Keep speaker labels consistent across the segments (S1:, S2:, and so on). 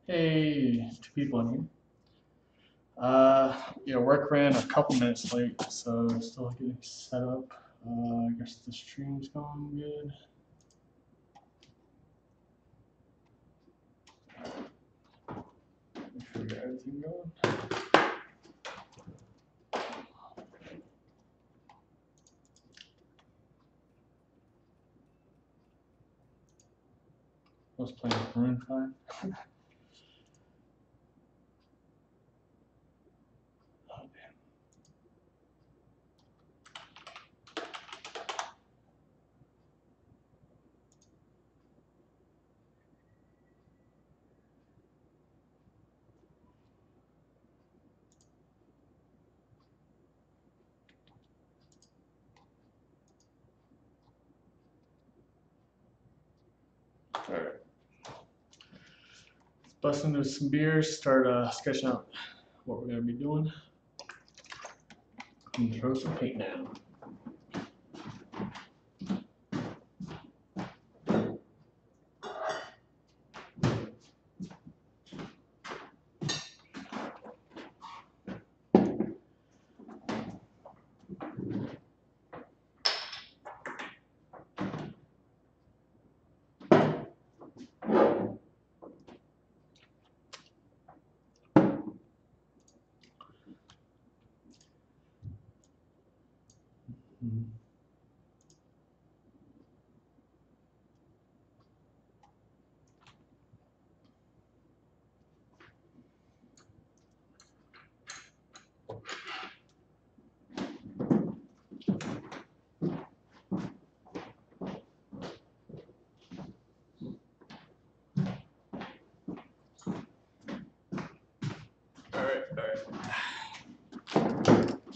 S1: Hey, two people in here. Yeah, work ran a couple minutes late, so still getting set up. I guess the stream's going good. Make sure we got everything going. I was playing Maroon 5. Alright. Let's bust into some beers, start sketching out what we're going to be doing. And throw some paint down.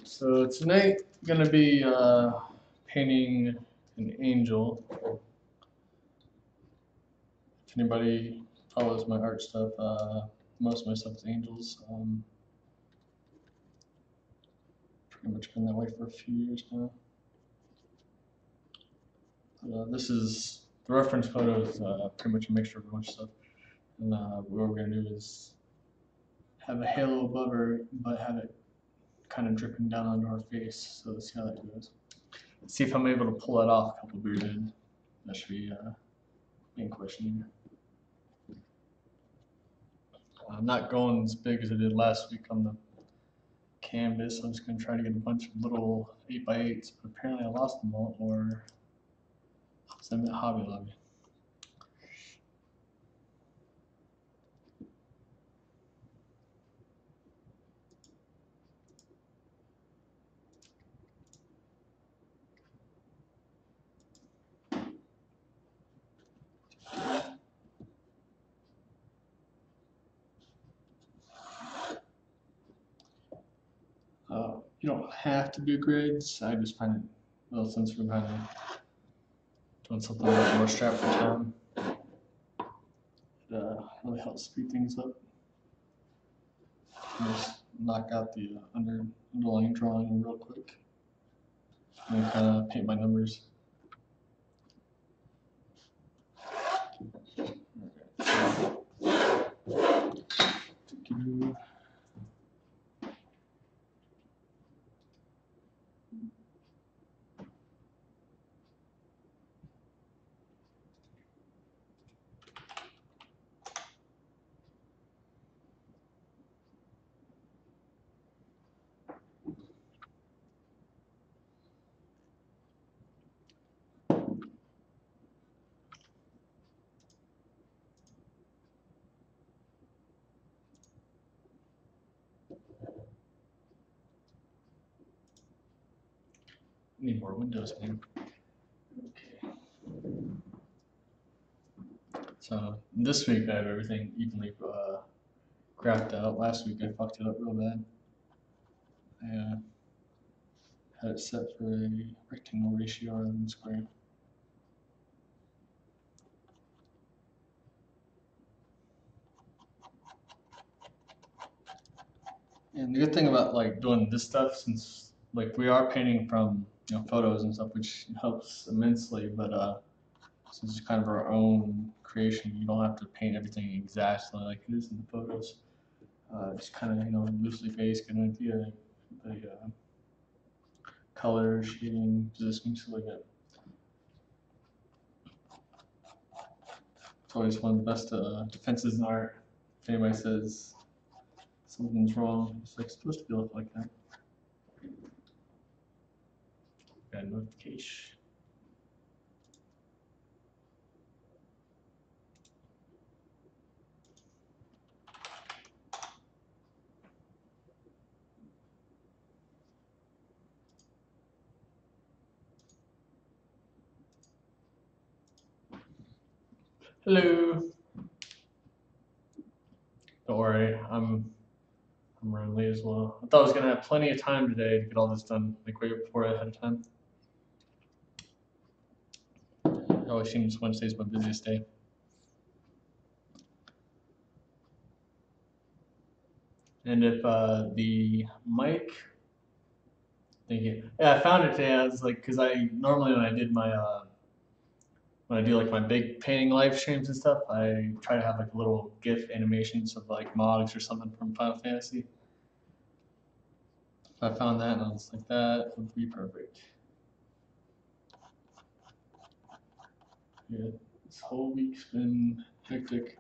S1: So tonight I'm gonna be painting an angel. If anybody follows my art stuff, most of my stuff is angels. Pretty much been that way for a few years now. This is the reference photo is pretty much a mixture of a bunch of stuff. And what we're gonna do is have a halo above her, but have it kind of dripping down onto our face. So let's see how that goes. Let's see if I'm able to pull that off a couple beers in. That should be main question here. I'm not going as big as I did last week on the canvas. I'm just going to try to get a bunch of little 8x8s, but apparently I lost them all, or I'm at Hobby Lobby. You don't have to do grids. I just find it a little since we're kind of doing something a little more strapped for time. It really helps speed things up. Just knock out the underlying drawing real quick and then kind of paint my numbers. Need more windows, man. Okay. So this week I have everything evenly graphed out. Last week I fucked it up real bad. I had it set for a rectangle ratio rather than square. And the good thing about like doing this stuff, since like we are painting from photos and stuff, which helps immensely, but since it's kind of our own creation, you don't have to paint everything exactly like it is in the photos. Just kind of loosely based, get an idea of the color, shading, positioning, stuff like that. It's always one of the best defenses in art. If anybody says something's wrong, it's like supposed to be look like that. Got a notification. Hello. Don't worry, I'm running late as well. I thought I was gonna have plenty of time today to get all this done, like way before ahead of time. It always seems Wednesday's my busiest day. And if the mic, thank you. Yeah, I found it today. I was like, because I normally when I did my when I do like my big painting live streams and stuff, I try to have like little GIF animations of like mods or something from Final Fantasy. I found that and I was like, that would be perfect. Yeah, this whole week's been hectic.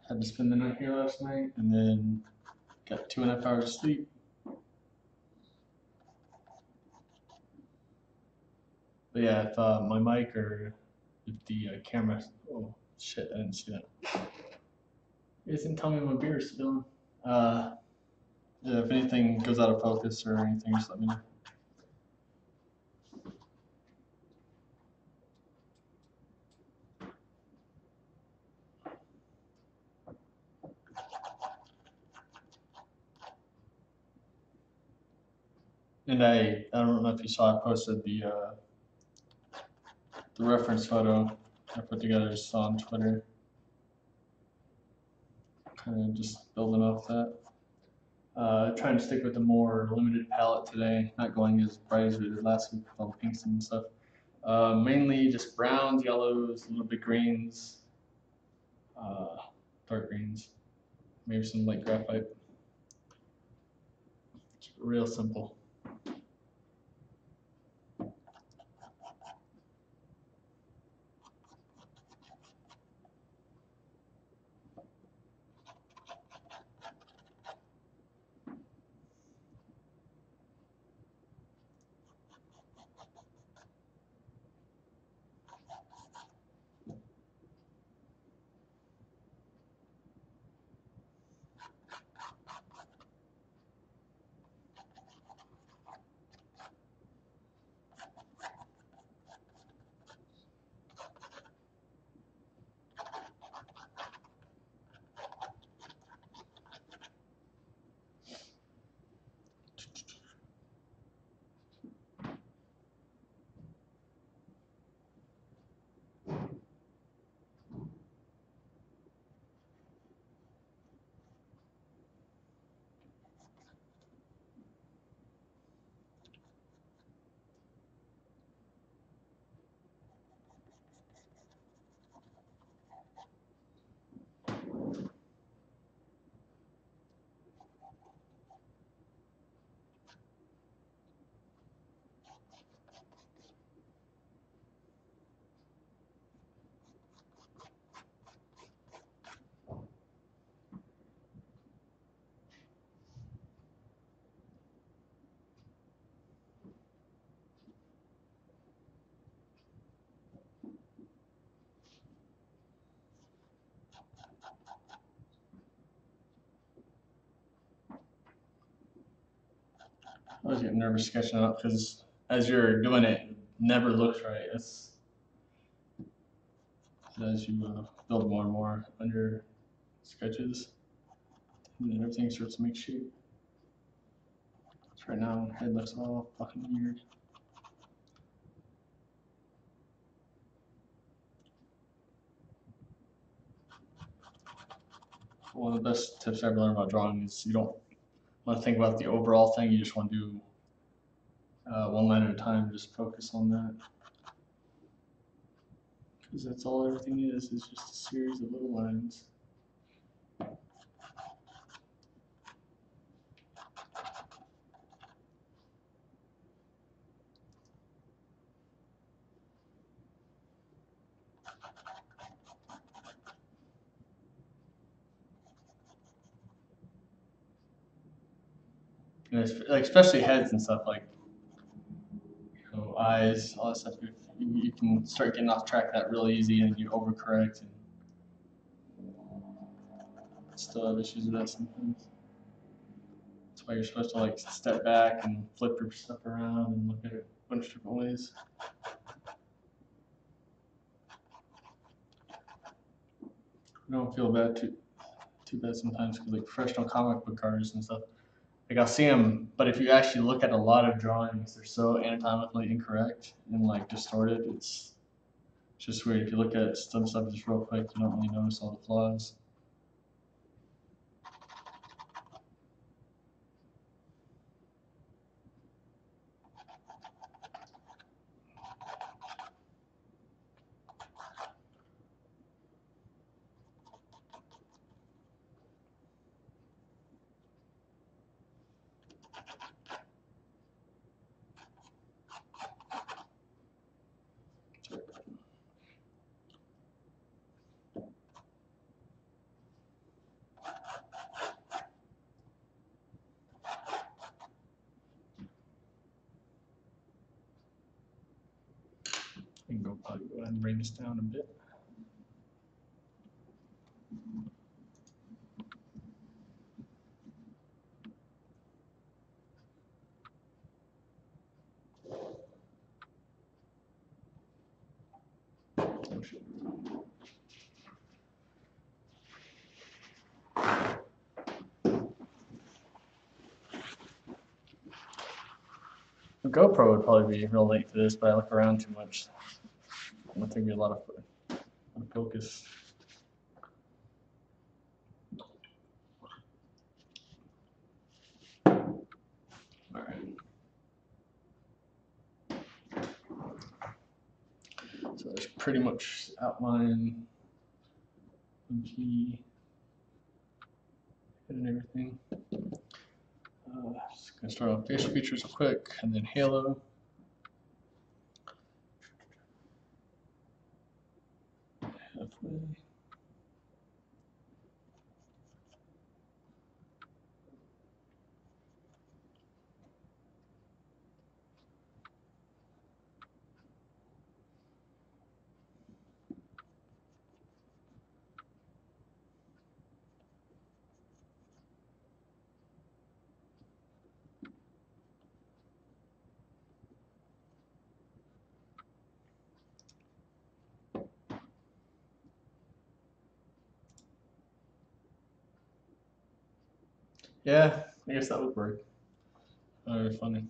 S1: Had to spend the night here last night and then got 2.5 hours of sleep. But yeah, if my mic or if the camera, oh shit, I didn't see that. It doesn't tell me my beer is spilling. Yeah, if anything goes out of focus or anything, just let me know. And I don't know if you saw, I posted the reference photo I put together just on Twitter. Kind of just building off that. Trying to stick with a more limited palette today, not going as bright as we did last week with all the pinks and stuff. Mainly just browns, yellows, a little bit greens, dark greens, maybe some light graphite. It's real simple. always get nervous sketching out because as you're doing it, it never looks right. It's as you build more and more on your sketches, and then everything starts to make shape. So right now, my head looks all fucking weird. One of the best tips I ever learned about drawing is you don't want to think about the overall thing. You just want to do one line at a time. Just focus on that, because that's all everything is just a series of little lines. And it's, like especially heads and stuff like eyes, all that stuff. You can start getting off track of that really easy, and you overcorrect, and still have issues with that sometimes. That's why you're supposed to like step back and flip your stuff around and look at it a bunch of different ways. I don't feel bad too bad sometimes because like professional comic book artists and stuff. Like I'll see them, but if you actually look at a lot of drawings, they're so anatomically incorrect and like distorted. It's just weird. If you look at some stuff just real quick, you don't really notice all the flaws. I can probably go ahead and bring this down a bit. Oh, shit. The GoPro would probably be real late to this, but I look around too much. I don't think be a lot of focus. All right. So there's pretty much outline, key, and everything. Just gonna start off facial features real quick, and then halo. Halfway. Yeah, I guess that would work. Very funny.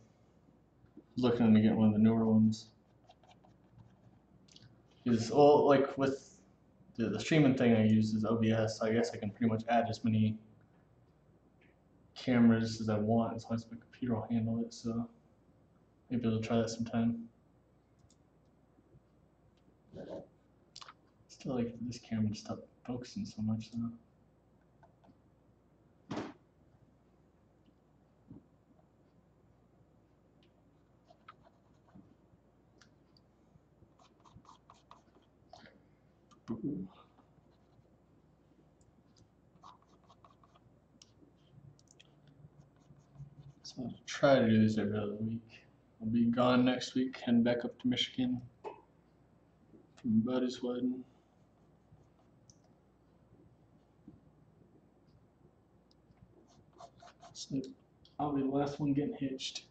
S1: Looking to get one of the newer ones. Is well, like with the streaming thing I use is OBS. So I guess I can pretty much add as many cameras as I want as long as my computer will handle it. So maybe I'll try that sometime. Still like this camera to stop focusing so much though. So I'll try to do this every other week. I'll be gone next week, heading back up to Michigan from buddy's wedding. So I'll be the last one getting hitched.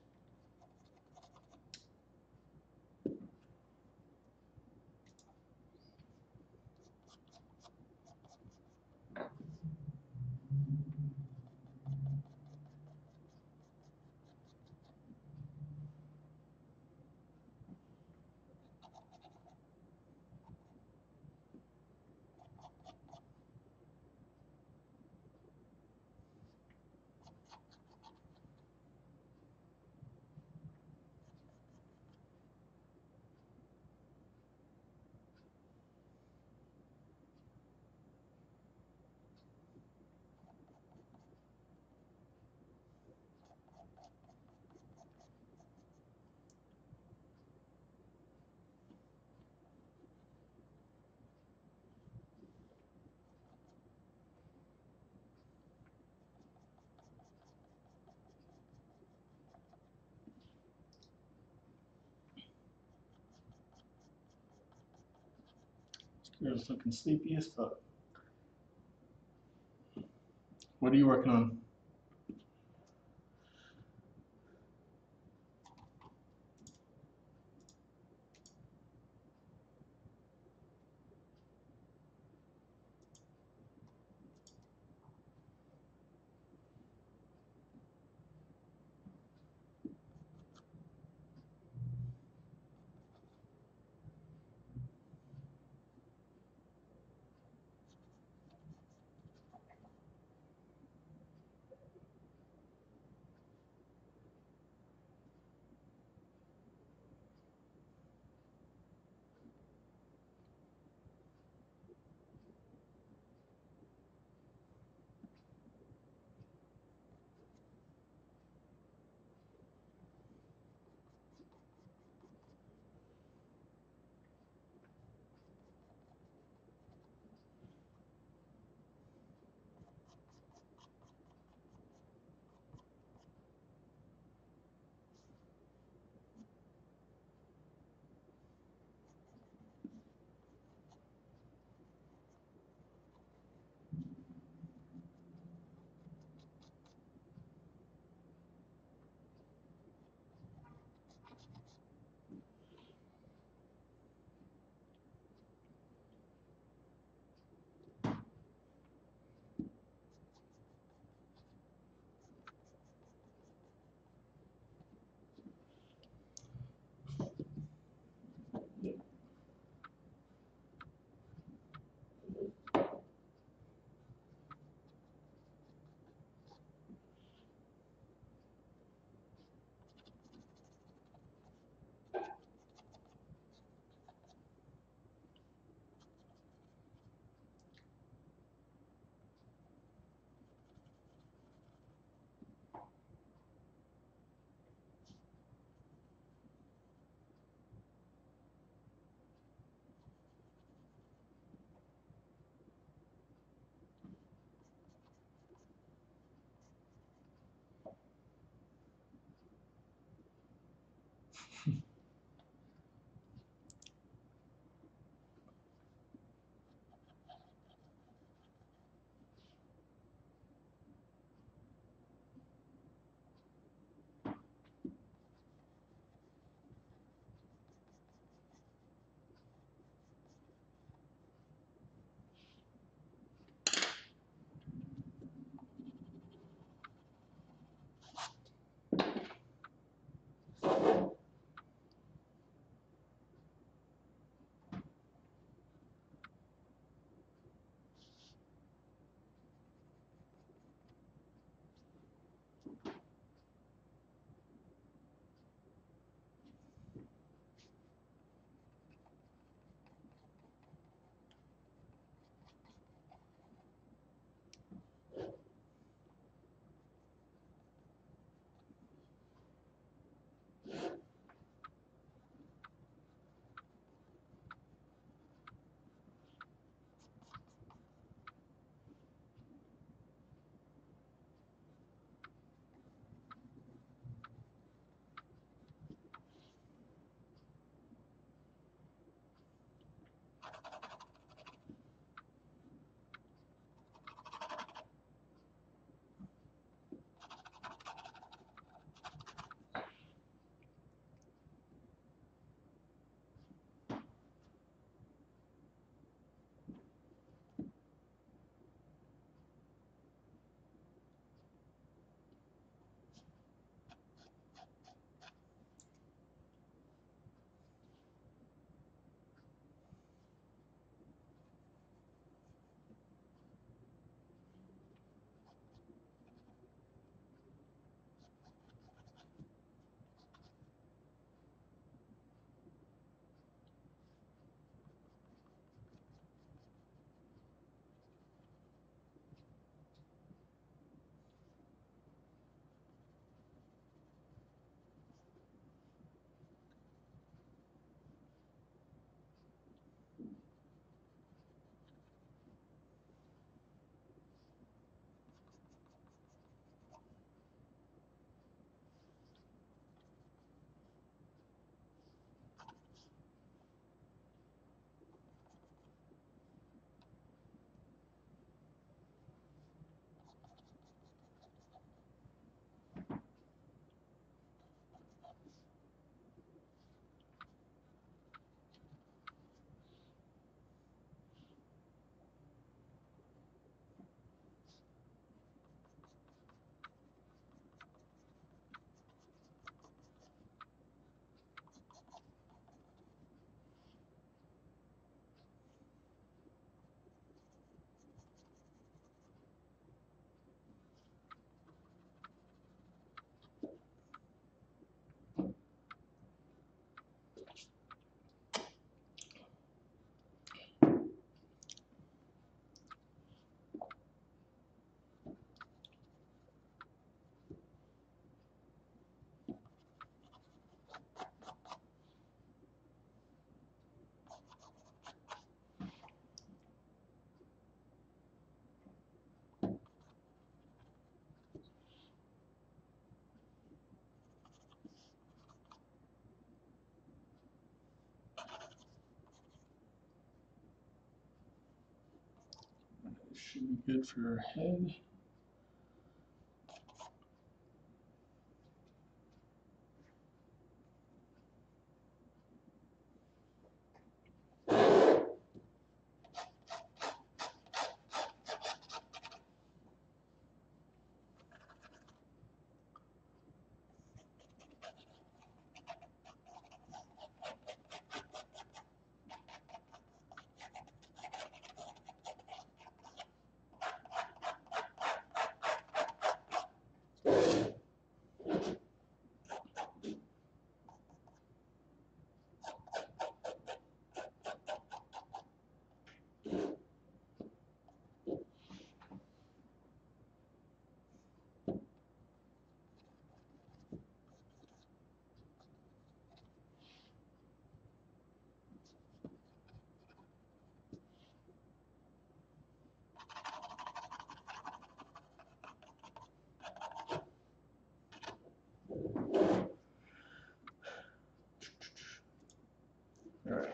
S1: You're just looking sleepy as fuck. What are you working on? should be good for her head. Alright.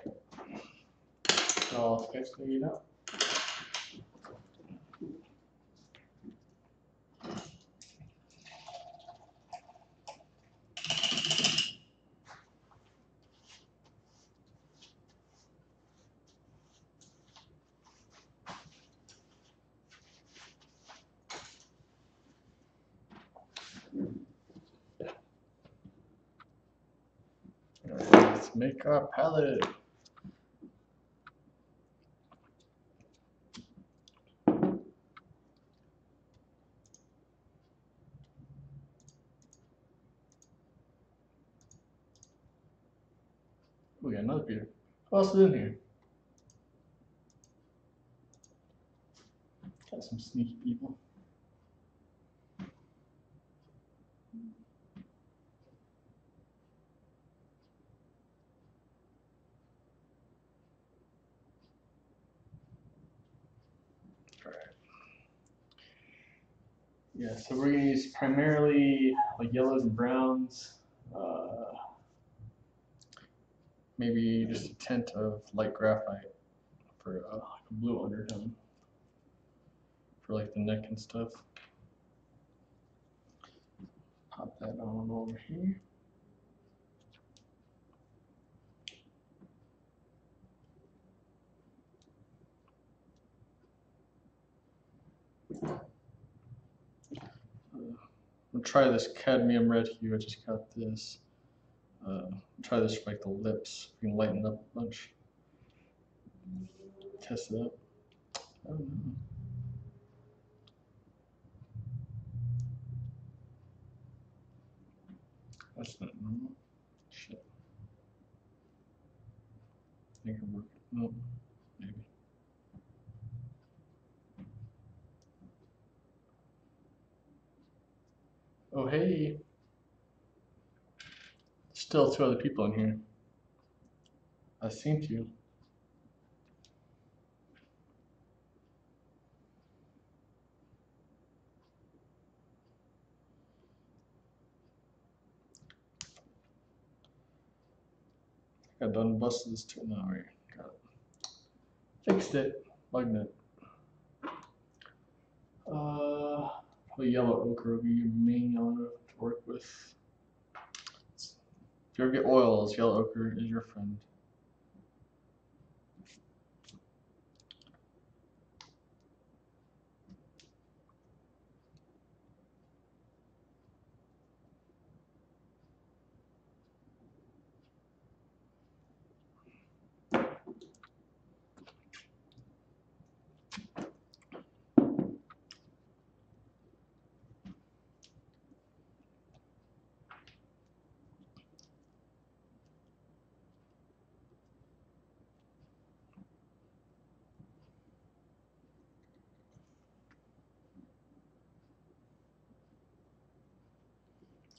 S1: So let's figure it out. Alright, let's make our palette. We got another Peter. Who else is in here? Got some sneaky people. Yeah, so we're gonna use primarily like yellows and browns. Maybe just a tint of light graphite for like a blue undertone for like the neck and stuff. Pop that on over here. I'll try this cadmium red hue. I just got this. Try this for like the lips. You can lighten up a bunch. Test it out. I don't know. That's not normal. Shit. I think I'm working. Nope. Maybe. Oh, hey. Still two other people in here. I seen you. I done busted this too. No, right. Got it. Fixed it. Plugged it. Probably yellow ochre will be your main yellow to work with. If you ever get oils, yellow ochre is your friend.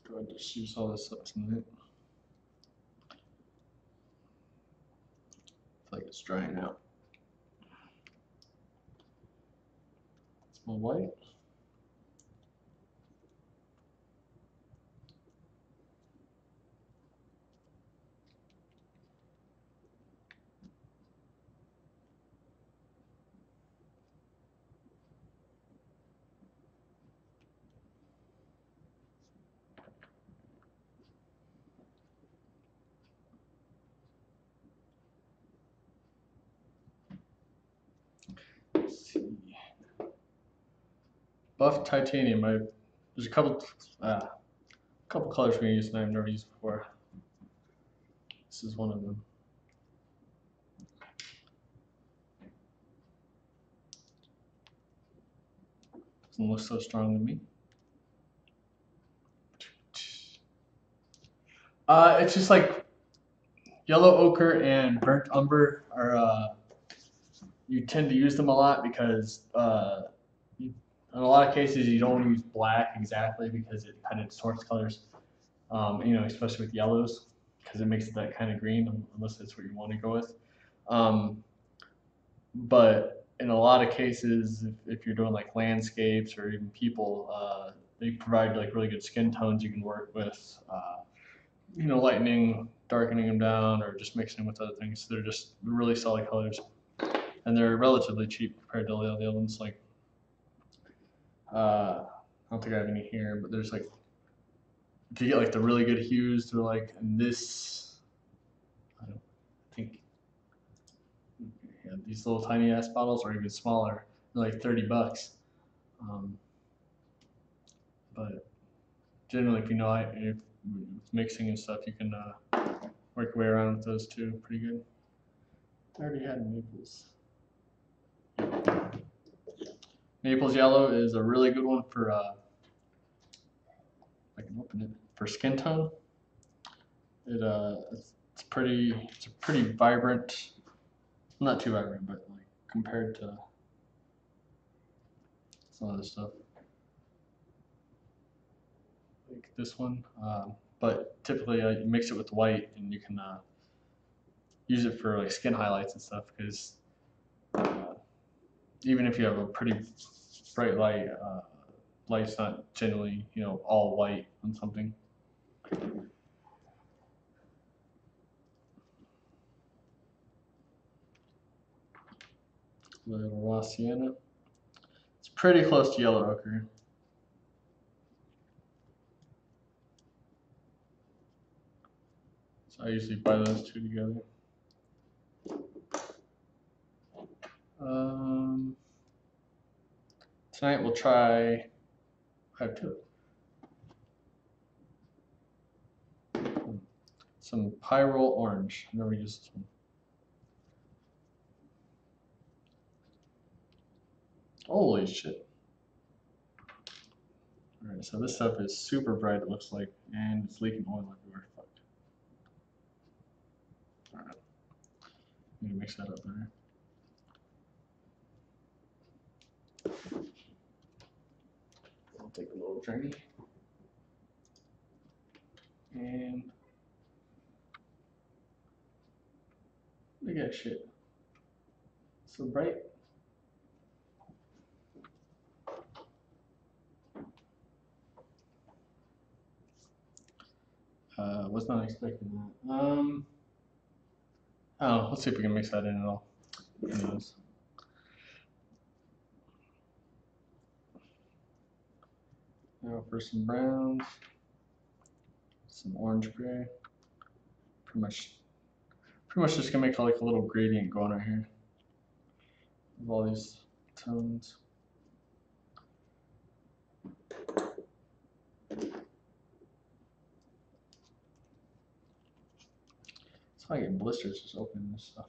S1: Go ahead and just use all this up tonight. I feel like it's drying out. It's my white. buff titanium. There's a couple colors we can use that I've never used before. This is one of them. Doesn't look so strong to me. It's just like yellow ochre and burnt umber are. You tend to use them a lot because in a lot of cases you don't want to use black exactly because it kind of distorts colors. Especially with yellows because it makes it that kind of green unless that's what you want to go with. But in a lot of cases, if you're doing like landscapes or even people, they provide like really good skin tones you can work with. Lightening, darkening them down, or just mixing them with other things. They're just really solid colors, and they're relatively cheap compared to the other ones. Like, I don't think I have any here, but there's like, if you get like the really good hues, they're like in this. I don't think. Yeah, these little tiny ass bottles are even smaller. They're like $30. But generally, if mixing and stuff, you can work your way around with those too, pretty good. I already had Naples. Naples yellow is a really good one for I can open it for skin tone. It's a pretty vibrant, not too vibrant, but like compared to some other stuff like this one. But typically, you mix it with white, and you can use it for like skin highlights and stuff. Because even if you have a pretty bright light, light's not generally all white on something. Little raw sienna. It's pretty close to yellow ochre. So I usually buy those two together. Tonight we'll try. I have two. Some Pyrrole Orange. I've never used this one. Holy shit. Alright, so this stuff is super bright, it looks like, and it's leaking oil everywhere. Fucked. Alright. Need to mix that up better. I'll take a little journey. And look at that shit. So bright. Was not expecting that. Oh, let's see if we can mix that in at all. Who knows? Now for some browns, some orange gray. Pretty much just gonna make like a little gradient going right here of all these tones. That's how I get blisters just opening this stuff.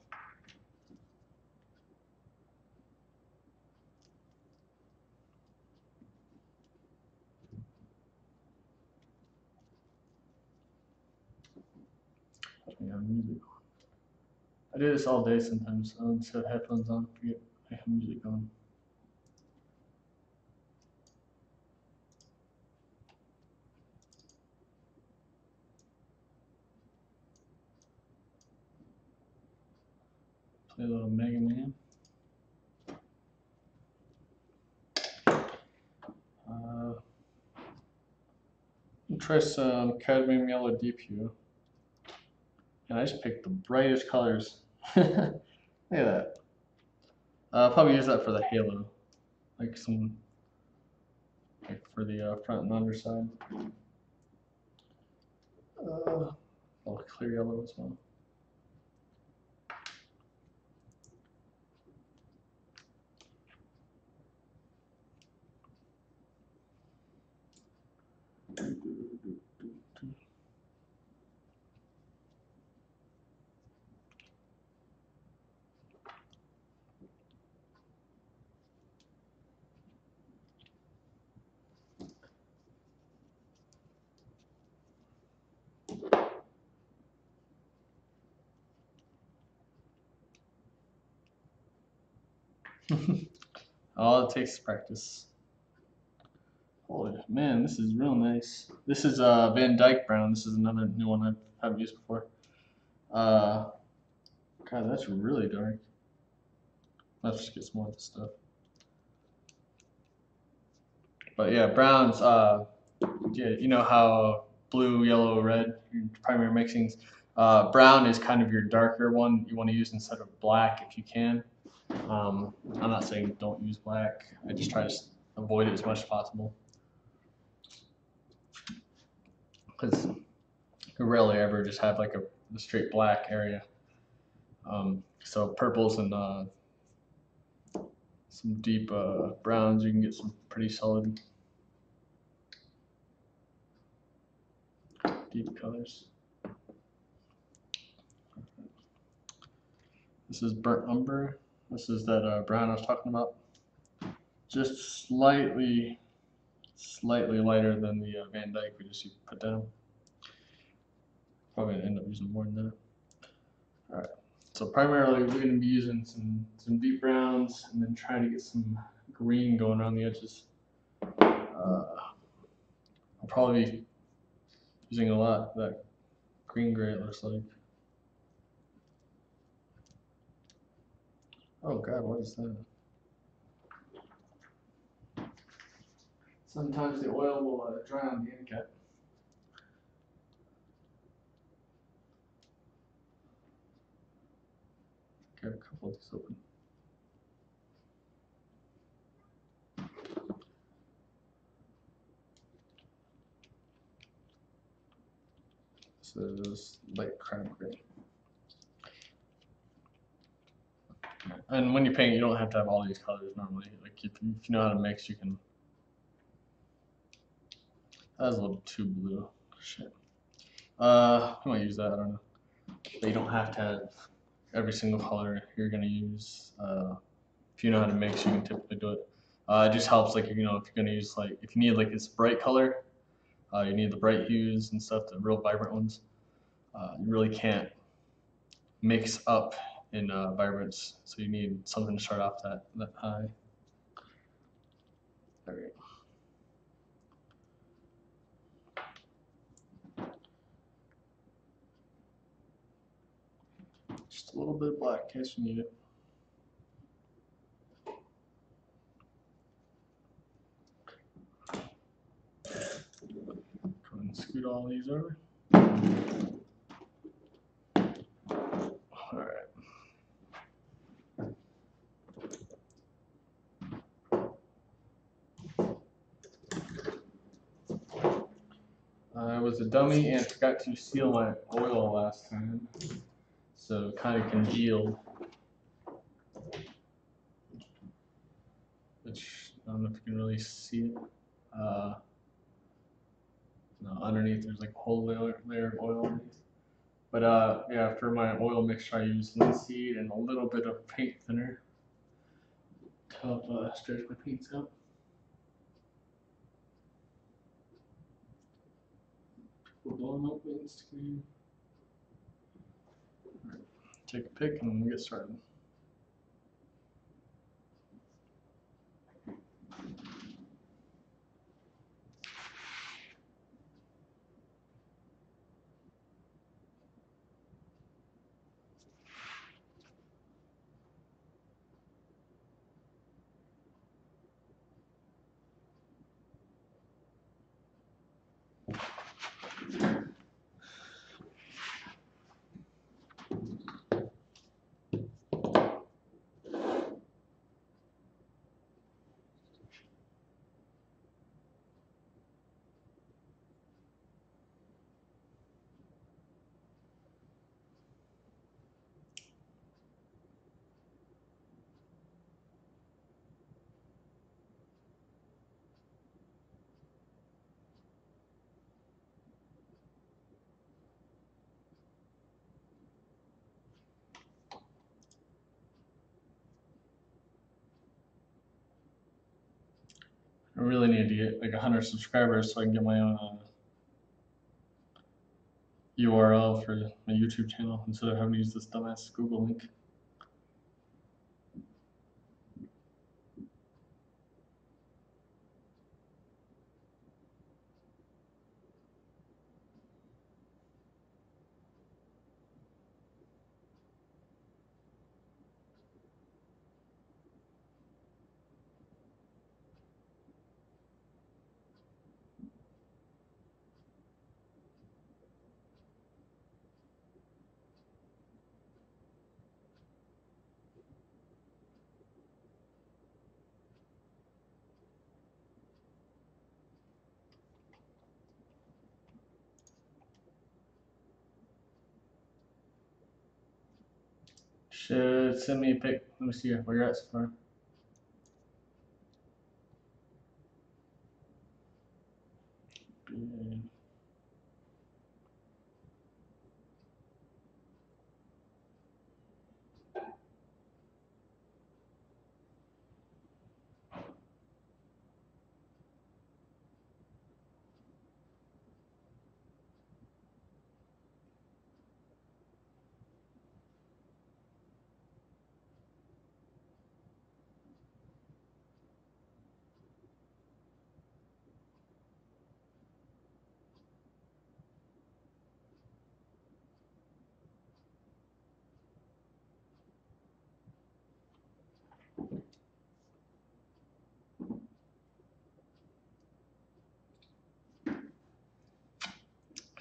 S1: Yeah, music. I do this all day sometimes. I don't have headphones on. Forget I have music on. Play a little Mega Man. Try some cadmium yellow deep hue. And I just picked the brightest colors. Look at that. I'll probably use that for the halo, like for the front and underside. Oh, clear yellow as well. All it takes is practice. Holy man, this is real nice. This is Van Dyke brown. This is another new one I haven't used before. Uh, God, that's really dark. Let's just get some more of this stuff. But yeah, browns. Yeah, you know how blue, yellow, red, your primary mixings. Brown is kind of your darker one you want to use instead of black if you can. I'm not saying don't use black. I just try to avoid it as much as possible because you rarely ever just have like a straight black area. So purples and some deep browns, you can get some pretty solid deep colors. This is burnt umber. This is that brown I was talking about. Just slightly lighter than the Van Dyke we just put down. Probably gonna end up using more than that. All right. So primarily we're going to be using some deep browns and then trying to get some green going around the edges. I'll probably be using a lot of that green gray it looks like. Oh God, what is that? Sometimes the oil will dry on the end cap. Okay, a couple of these open. So this light crab gray. And when you paint, you don't have to have all these colors normally. Like if you know how to mix, you can. That was a little too blue. Shit. I might use that. I don't know. But you don't have to have every single color you're gonna use. If you know how to mix, you can typically do it. It just helps, like if you're gonna use if you need like this bright color, you need the bright hues and stuff, the real vibrant ones. You really can't mix up in vibrance, so you need something to start off that high. There we go. Just a little bit of black in case you need it. Go ahead and scoot all these over. All right. I was a dummy and forgot to seal my oil last time, so kind of congealed. Which I don't know if you can really see it. No, underneath there's like a whole layer of oil underneath. But yeah, for my oil mixture I use linseed and a little bit of paint thinner to help stretch my paints out. Blowing up the screen. Right. Take a pick and we'll get started. I really need to get like 100 subscribers so I can get my own URL for my YouTube channel instead of having to use this dumbass Google link. Should send me a pic. Let me see where you're at so far.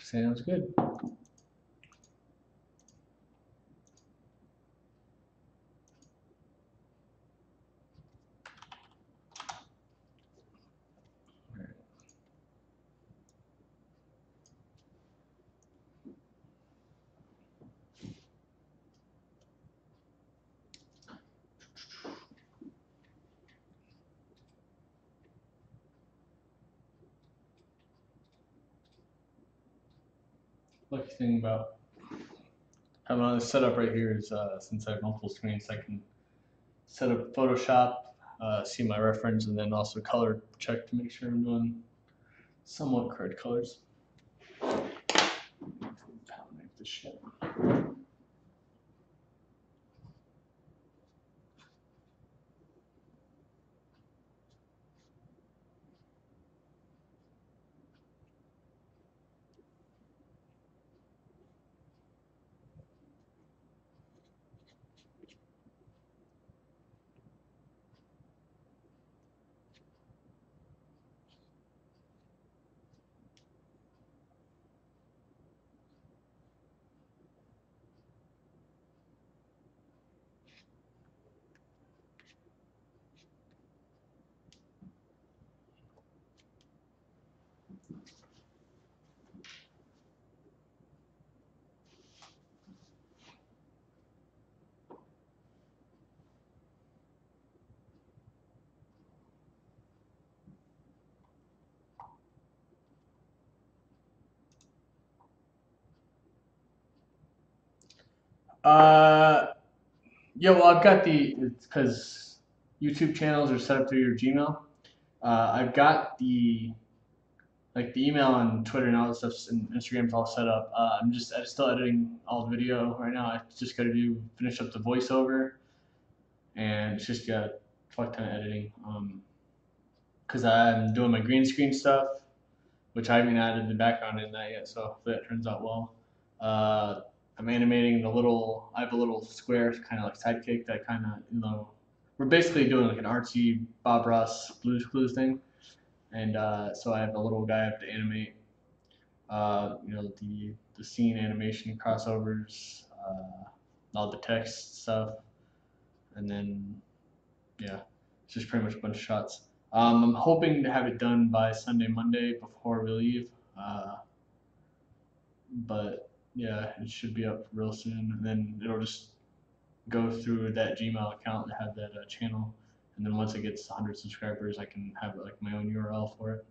S1: Sounds good. Lucky thing about having all this set up right here is since I have multiple screens, I can set up Photoshop, see my reference, and then also color check to make sure I'm doing somewhat correct colors. Make this shit. Yeah, well, I've got it's because YouTube channels are set up through your Gmail. I've got the email and Twitter and all that stuff and Instagram's all set up. I'm still editing all the video right now. I just got to finish up the voiceover, and it's just got fuck ton of editing. Because I'm doing my green screen stuff, which I haven't added the background in that yet. So hopefully that turns out well. I'm animating I have a little square kind of like sidekick that kind of, we're basically doing like an artsy Bob Ross Blues Clues thing. And so I have a little guy I have to animate, the scene animation crossovers, all the text stuff. And then, yeah, it's just pretty much a bunch of shots. I'm hoping to have it done by Sunday, Monday before we leave. But yeah, it should be up real soon, and then it'll just go through that Gmail account and have that channel, and then once it gets 100 subscribers, I can have like my own URL for it.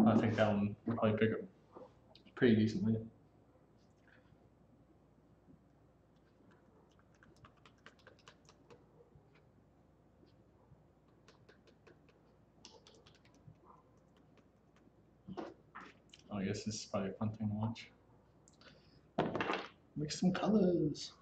S1: I think that one will probably pick up pretty decently. I guess this is probably a fun thing to watch. Mix some colors.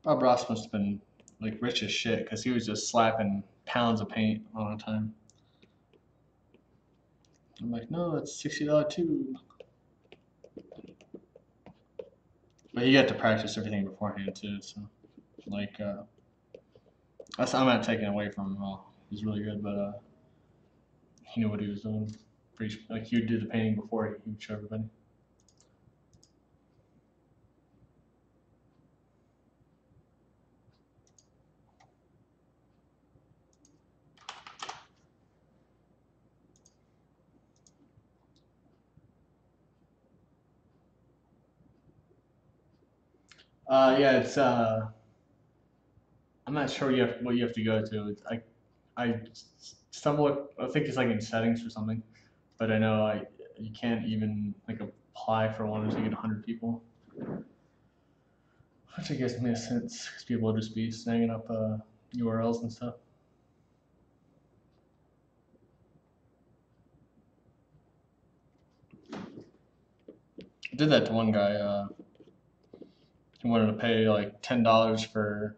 S1: Bob Ross must have been like rich as shit because he was just slapping pounds of paint all the time. I'm like, no, it's $60 tube. But he got to practice everything beforehand too, so like I'm not taking away from him at all. He's really good, but he knew what he was doing. Like he would do the painting before he would show everybody. Yeah, it's I'm not sure what you have to go to. I stumbled. I think it's like in settings or something, but I know you can't even like apply for one until you get 100 people, which I guess makes sense because people will just be snagging up URLs and stuff. I did that to one guy. He wanted to pay like $10 for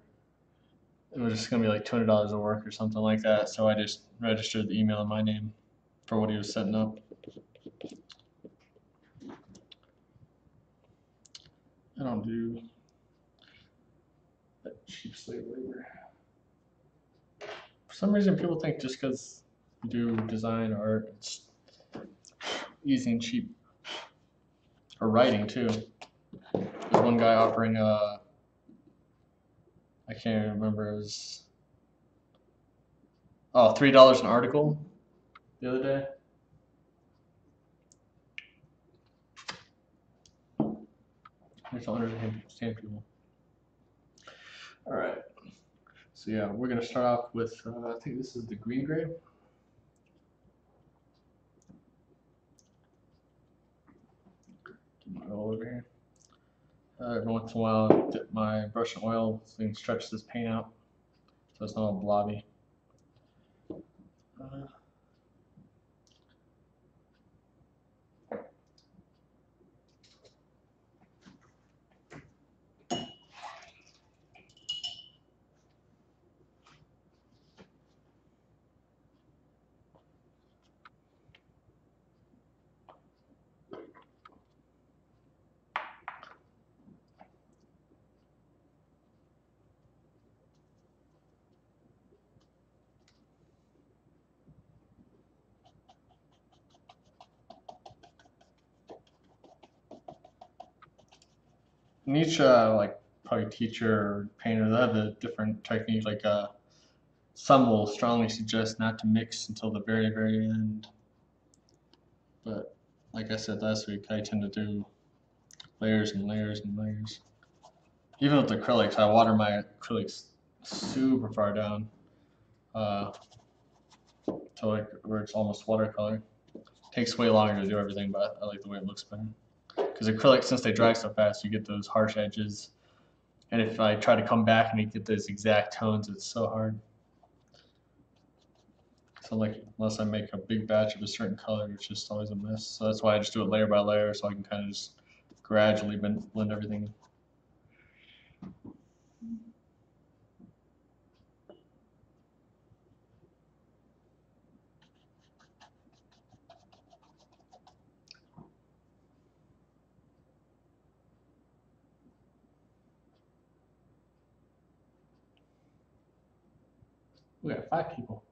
S1: it was just gonna be like $200 of work or something like that. So I just registered the email in my name for what he was setting up. I don't do that cheap slave labor. For some reason, people think just because you do design or art, it's easy and cheap. Or writing too. There's one guy offering I can't remember, it was $3 an article the other day. I don't understand people. All right. So yeah, we're gonna start off with I think this is the green grape. Get my oil over here. Every once in a while, dip my brush in oil so I can stretch this paint out so it's not all blobby. And each like probably teacher or painter, they have a different technique. Like some will strongly suggest not to mix until the very end. But like I said last week, I tend to do layers and layers and layers. Even with acrylics, I water my acrylics super far down uh, to like where it's almost watercolor. Takes way longer to do everything, but I like the way it looks better. Because acrylics, since they dry so fast, you get those harsh edges. And if I try to come back and get those exact tones, it's so hard. So like, unless I make a big batch of a certain color, it's just always a mess. So that's why I just do it layer by layer, so I can kind of just gradually blend everything. We got 5 people.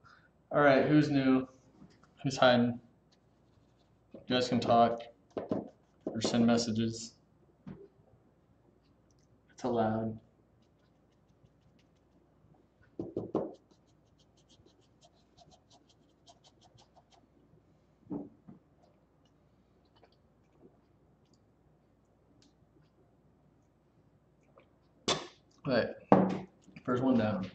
S1: All right, who's new? Who's hiding? You guys can talk or send messages. It's allowed. All right, first one down.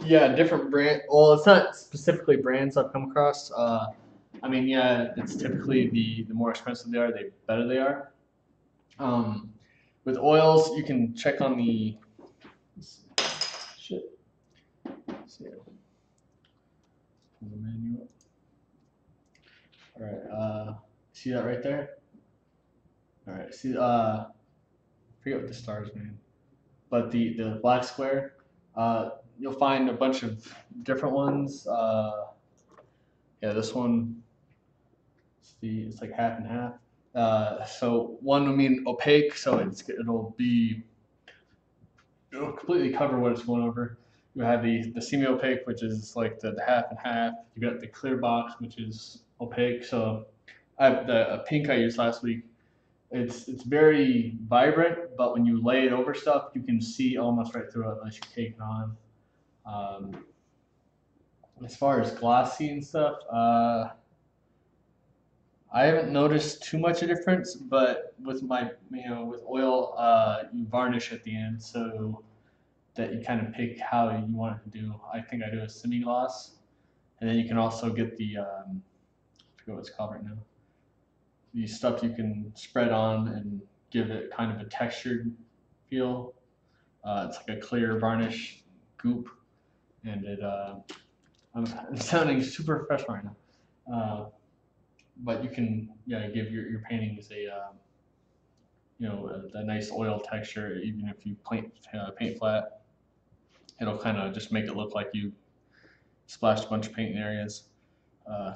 S1: Yeah, different brand. Well, it's not specifically brands I've come across. I mean, yeah, it's typically the more expensive they are, the better they are. Um, with oils, you can check on the shit. Let's see. Pull the menu up. All right. See that right there? All right. See. Forget what the stars mean, but the black square. You'll find a bunch of different ones. Yeah, this one. It's like half and half. So one will mean opaque, so it'll completely cover what it's going over. You have the semi-opaque, which is like the half and half. You got the clear box, which is opaque. So I have the pink I used last week. It's very vibrant, but when you lay it over stuff, you can see almost right through it unless you take it on. Um, as far as glossy and stuff, I haven't noticed too much of a difference, but with my, with oil, you varnish at the end so that you kind of pick how you want it to do. I think I do a semi-gloss, and then you can also get I forget what it's called right now. The stuff you can spread on and give it kind of a textured feel. It's like a clear varnish goop, and I'm sounding super professional right now. But you can, yeah, give your paintings a nice oil texture. Even if you paint flat, it'll kind of just make it look like you splashed a bunch of paint in areas.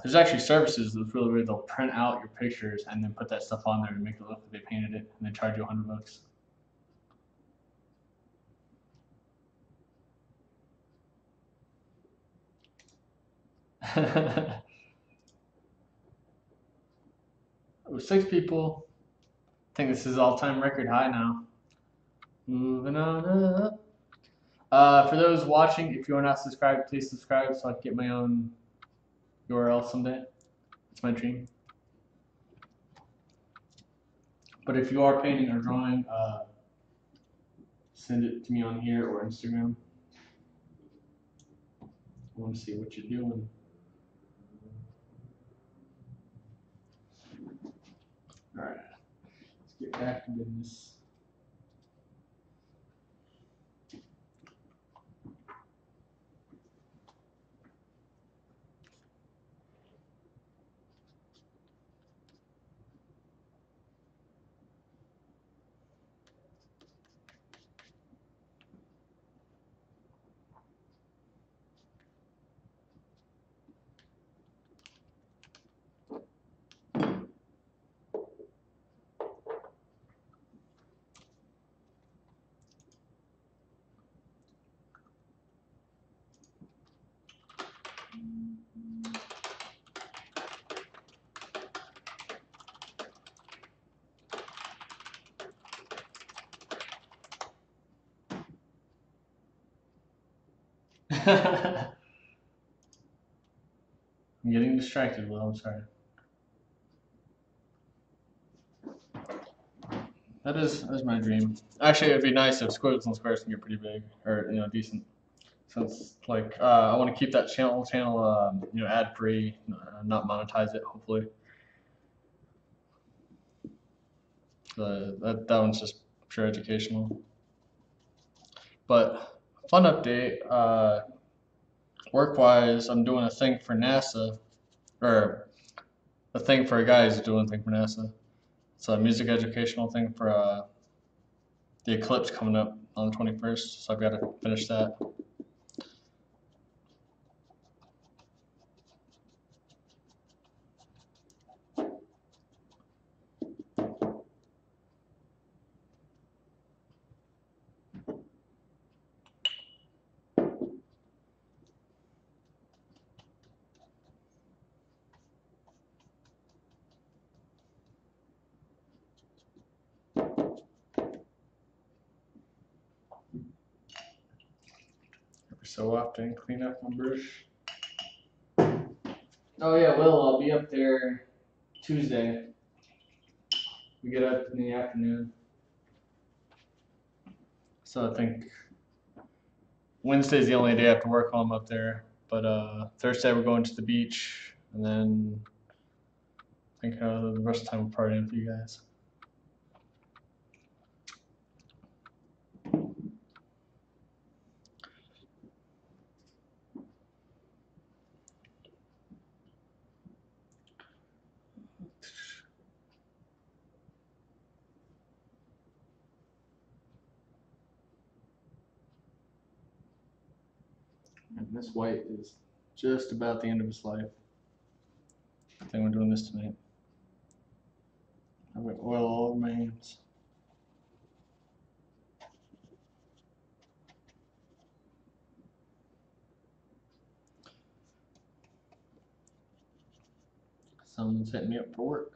S1: There's actually services that's really weird. They'll print out your pictures and then put that stuff on there to make it look like they painted it, and then charge you $100. It was 6 people. I think this is all-time record high now. Moving on up. For those watching, if you are not subscribed, please subscribe so I can get my own URL someday. It's my dream. But if you are painting or drawing, send it to me on here or Instagram. I want to see what you're doing. All right, let's get back to business. I'm getting distracted. Well, I'm sorry. That's my dream. Actually, it'd be nice if squiggles and squares can get pretty big or decent. So it's like I want to keep that channel ad free, not monetize it. Hopefully, that one's just pure educational. But fun update. Work wise, I'm doing a thing for NASA, or a thing for a guy who's doing a thing for NASA. It's a music educational thing for the eclipse coming up on the 21st. So I've got to finish that. Every so often, clean up my brush. Oh yeah, I'll be up there Tuesday. We get up in the afternoon. So I think Wednesday's the only day I have to work while I'm up there. But Thursday we're going to the beach, and then I think the rest of the time we're partying for you guys. And this white is just about the end of its life. I think we're doing this tonight. I've got oil all over my hands. Someone's hitting me up for work.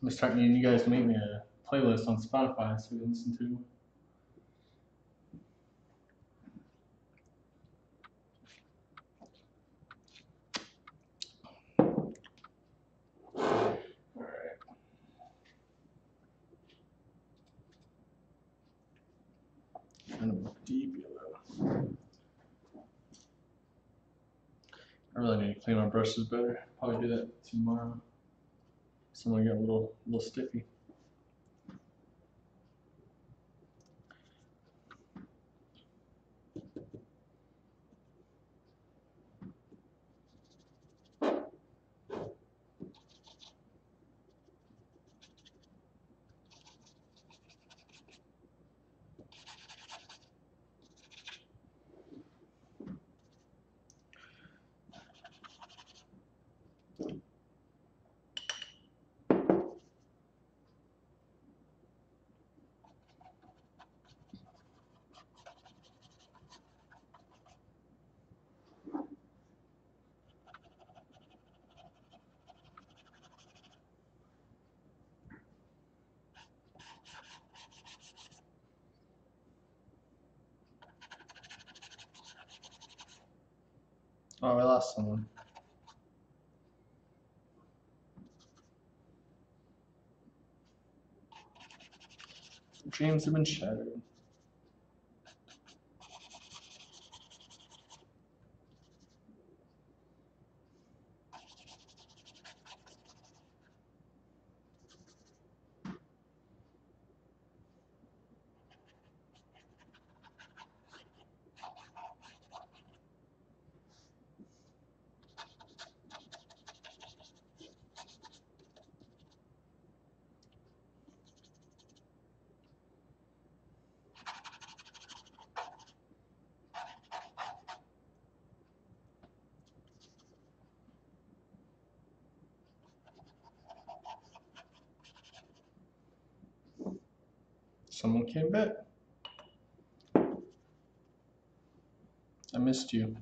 S1: I'm gonna start needing you guys to make me a playlist on Spotify so we can listen to. Kind of deep yellow. I really need to clean my brushes better. Probably do that tomorrow. Some of them get a little stiffy. Oh, I lost someone. Dreams have been shattered. Someone came back. I missed you.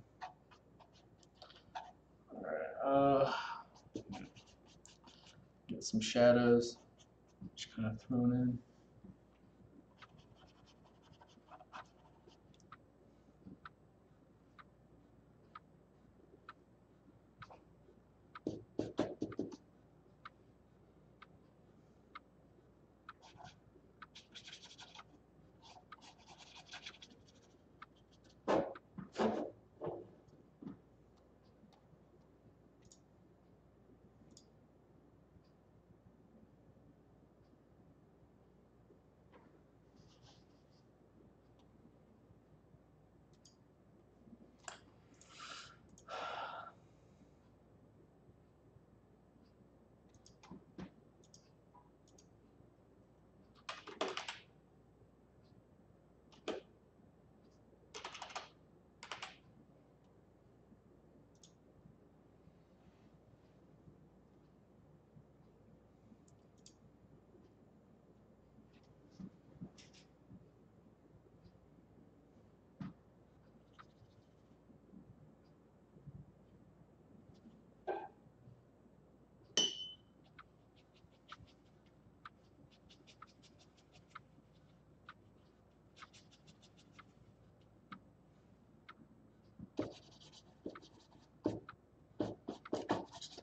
S1: Alright, get some shadows. Just kind of thrown in.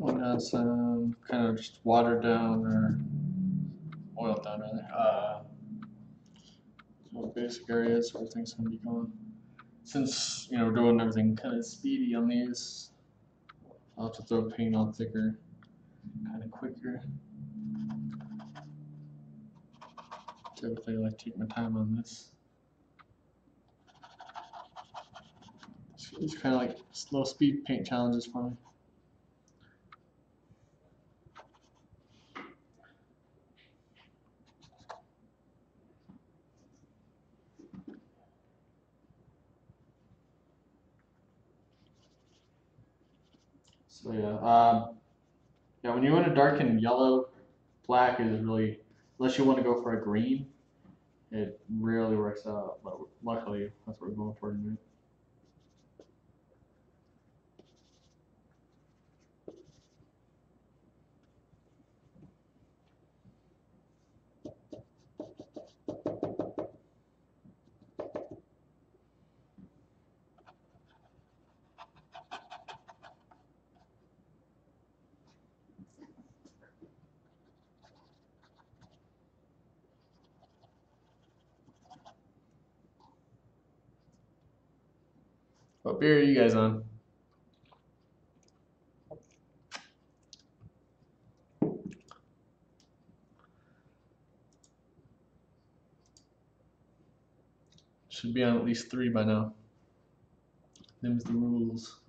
S1: We'll add some kind of just watered down or oiled down rather. Those basic areas where things can be going. Since we're doing everything kind of speedy on these, I'll have to throw paint on thicker, kind of quicker. Typically, I like to take my time on this. It's kind of like slow speed paint challenges for me. So yeah, when you want to darken yellow, black is really, unless you want to go for a green, it rarely works out. But luckily, that's what we're going for tonight. What beer are you guys on? Should be on at least 3 by now. Them's the rules.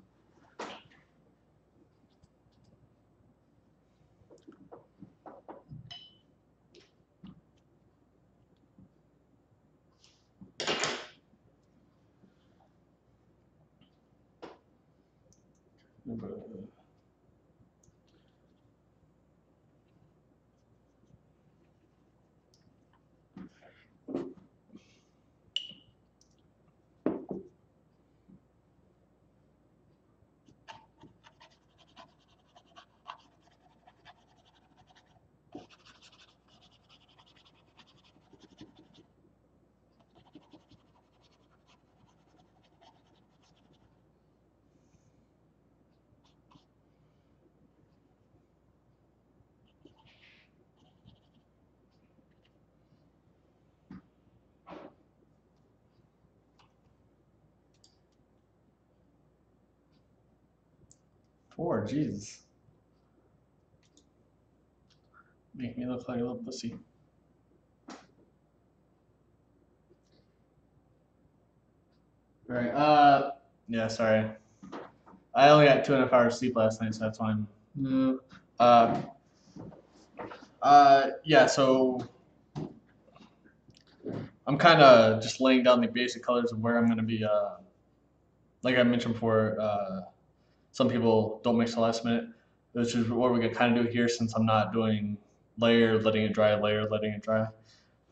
S1: Four, Jesus. Make me look like a little pussy. Alright, yeah, sorry. I only got 2.5 hours sleep last night, so that's why I'm. Yeah, so I'm kind of just laying down the basic colors of where I'm going to be. Like I mentioned before, some people don't mix the last minute, which is what we're going to kind of do here since I'm not doing layer, letting it dry, layer, letting it dry.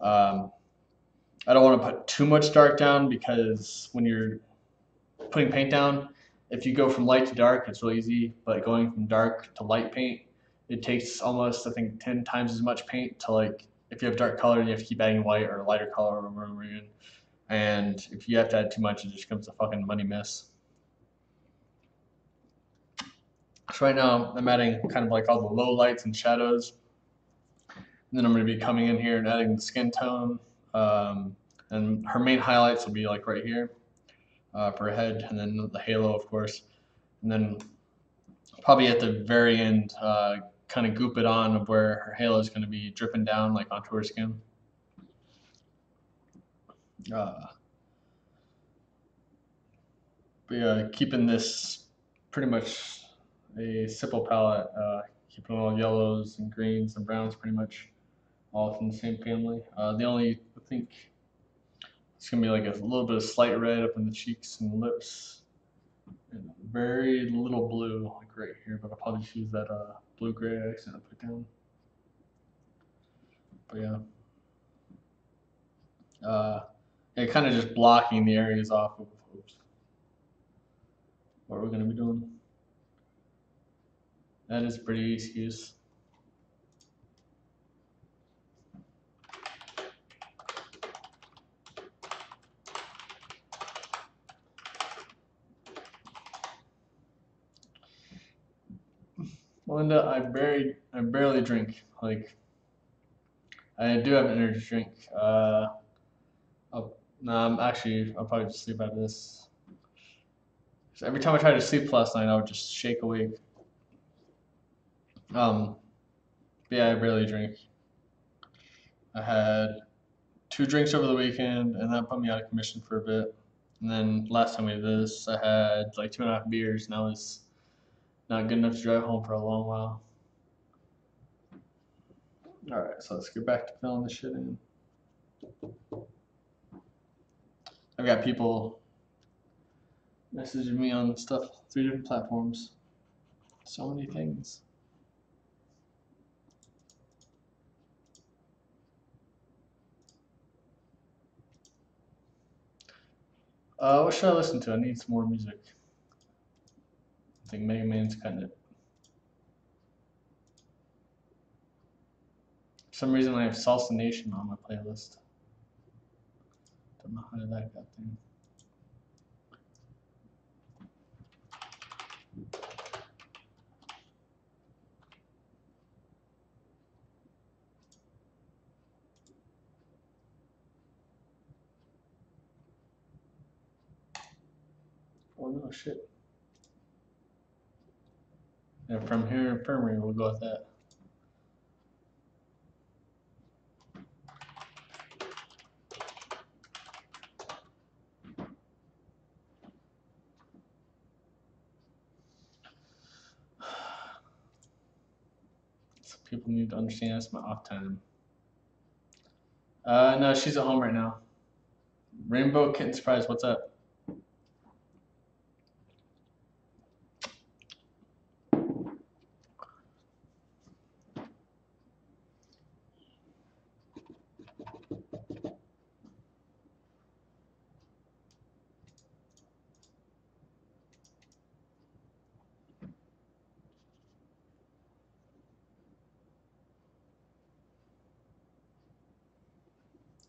S1: I don't want to put too much dark down because when you're putting paint down, if you go from light to dark, it's really easy, but going from dark to light paint, it takes almost, I think, 10 times as much paint to, like, if you have dark color and you have to keep adding white or lighter color or whatever you're in. And if you have to add too much, it just becomes a fucking money mess. So right now, I'm adding kind of like all the low lights and shadows. And then I'm going to be coming in here and adding the skin tone. And her main highlights will be like right here for her head, and then the halo, of course. And then probably at the very end, kind of goop it on of where her halo is going to be dripping down like onto her skin. But yeah, keeping this pretty much a simple palette, keeping all yellows and greens and browns pretty much all from the same family. The only, I think, it's going to be like a little bit of slight red up in the cheeks and lips. And very little blue, like right here, but I'll probably just use that blue gray I accidentally put down. But yeah, kind of just blocking the areas off of what we're going to be doing. That is pretty excuse. Linda, I barely drink. Like I do have an energy drink. No, I'll probably just sleep after this. So every time I tried to sleep last night, I would just shake awake. Um, but yeah, I barely drink. I had 2 drinks over the weekend, and that put me out of commission for a bit. And then last time we did this, I had like 2.5 beers, and I was not good enough to drive home for a long while. All right, so let's get back to filling this shit in. I've got people messaging me on stuff, 3 different platforms. So many things. What should I listen to? I need some more music. I think Mega Man's cutting it. For some reason, I have Salsa Nation on my playlist. Don't know how that got there. Oh no, shit. Yeah, from here, Infirmary, we'll go with that. So people need to understand that's my off time. No, she's at home right now. Rainbow Kitten Surprise, what's up?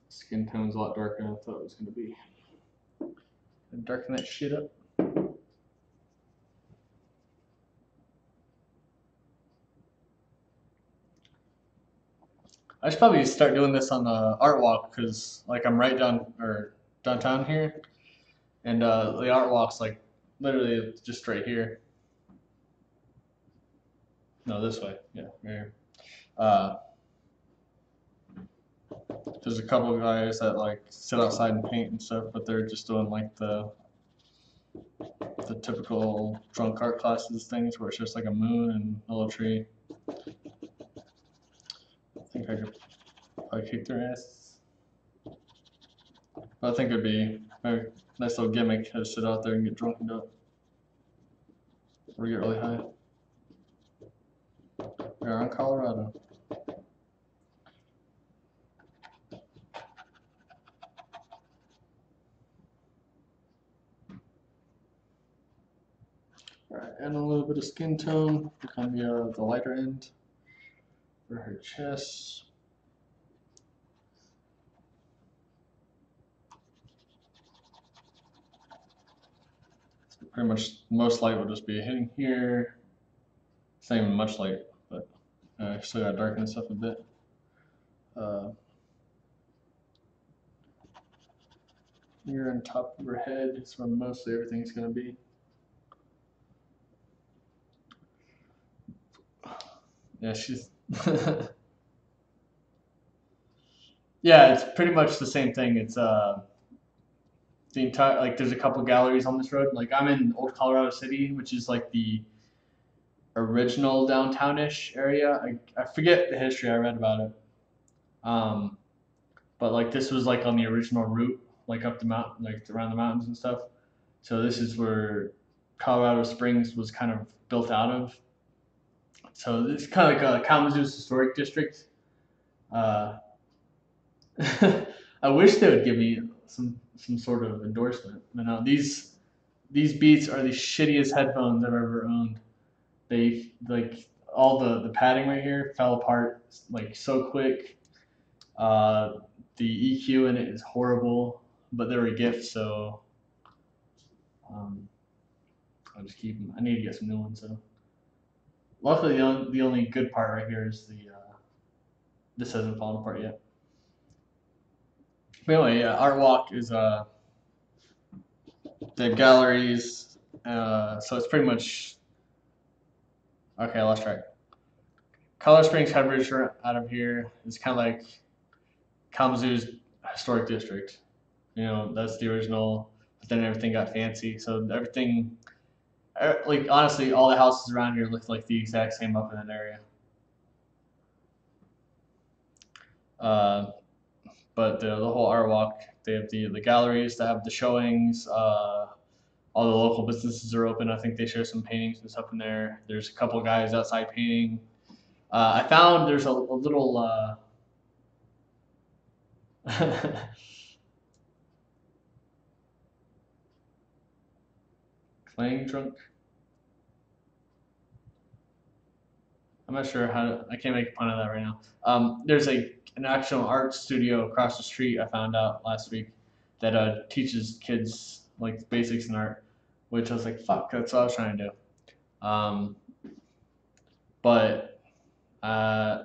S1: Skin tone's a lot darker than I thought it was going to be. Darken that shit up. I should probably start doing this on the art walk because, like, I'm right downtown here, and the art walk's like literally just right here. No, this way. Yeah, right here. Uh, there's a couple of guys that like sit outside and paint and stuff, but they're just doing like the typical drunk art classes things where it's just like a moon and a little tree. I think I could probably kick their ass. But I think it'd be a nice little gimmick to sit out there and get drunk and do it. Or get really high. We're on Colorado. Alright, and a little bit of skin tone on the lighter end for her chest. So pretty much most light will just be hitting here. It's not even much light, but I still gotta darken this up a bit. Here on top of her head is where mostly everything's gonna be. Yeah, she's yeah, it's pretty much the same thing. It's the entire like there's a couple galleries on this road. Like I'm in Old Colorado City, which is like the original downtownish area. I forget the history. I read about it. Um, but like this was like on the original route, like up the mountain, like around the mountains and stuff. So this is where Colorado Springs was kind of built out of. So it's kind of like a Kalamazoo's historic district. Uh, I wish they would give me some sort of endorsement. You know, these Beats are the shittiest headphones I've ever owned. They like all the padding right here fell apart like so quick. Uh, the EQ in it is horrible, but they were a gift, so I'll just keep them. I need to get some new ones though. luckily the only good part right here is the this hasn't fallen apart yet. But anyway, yeah, art walk is the galleries. So it's pretty much okay. I lost track. Color Springs coverage out of here is kind of like Kalamazoo's historic district. You know, that's the original. But then everything got fancy. So everything, like honestly, all the houses around here look like the exact same up in that area. Uh, but the whole art walk, they have the galleries that have the showings. All the local businesses are open. I think they share some paintings and stuff in there. There's a couple guys outside painting. I found there's a little clang drunk. I'm not sure how to, I can't make fun of that right now. There's an actual art studio across the street. I found out last week that teaches kids like basics in art, which I was like, fuck, that's what I was trying to do. But I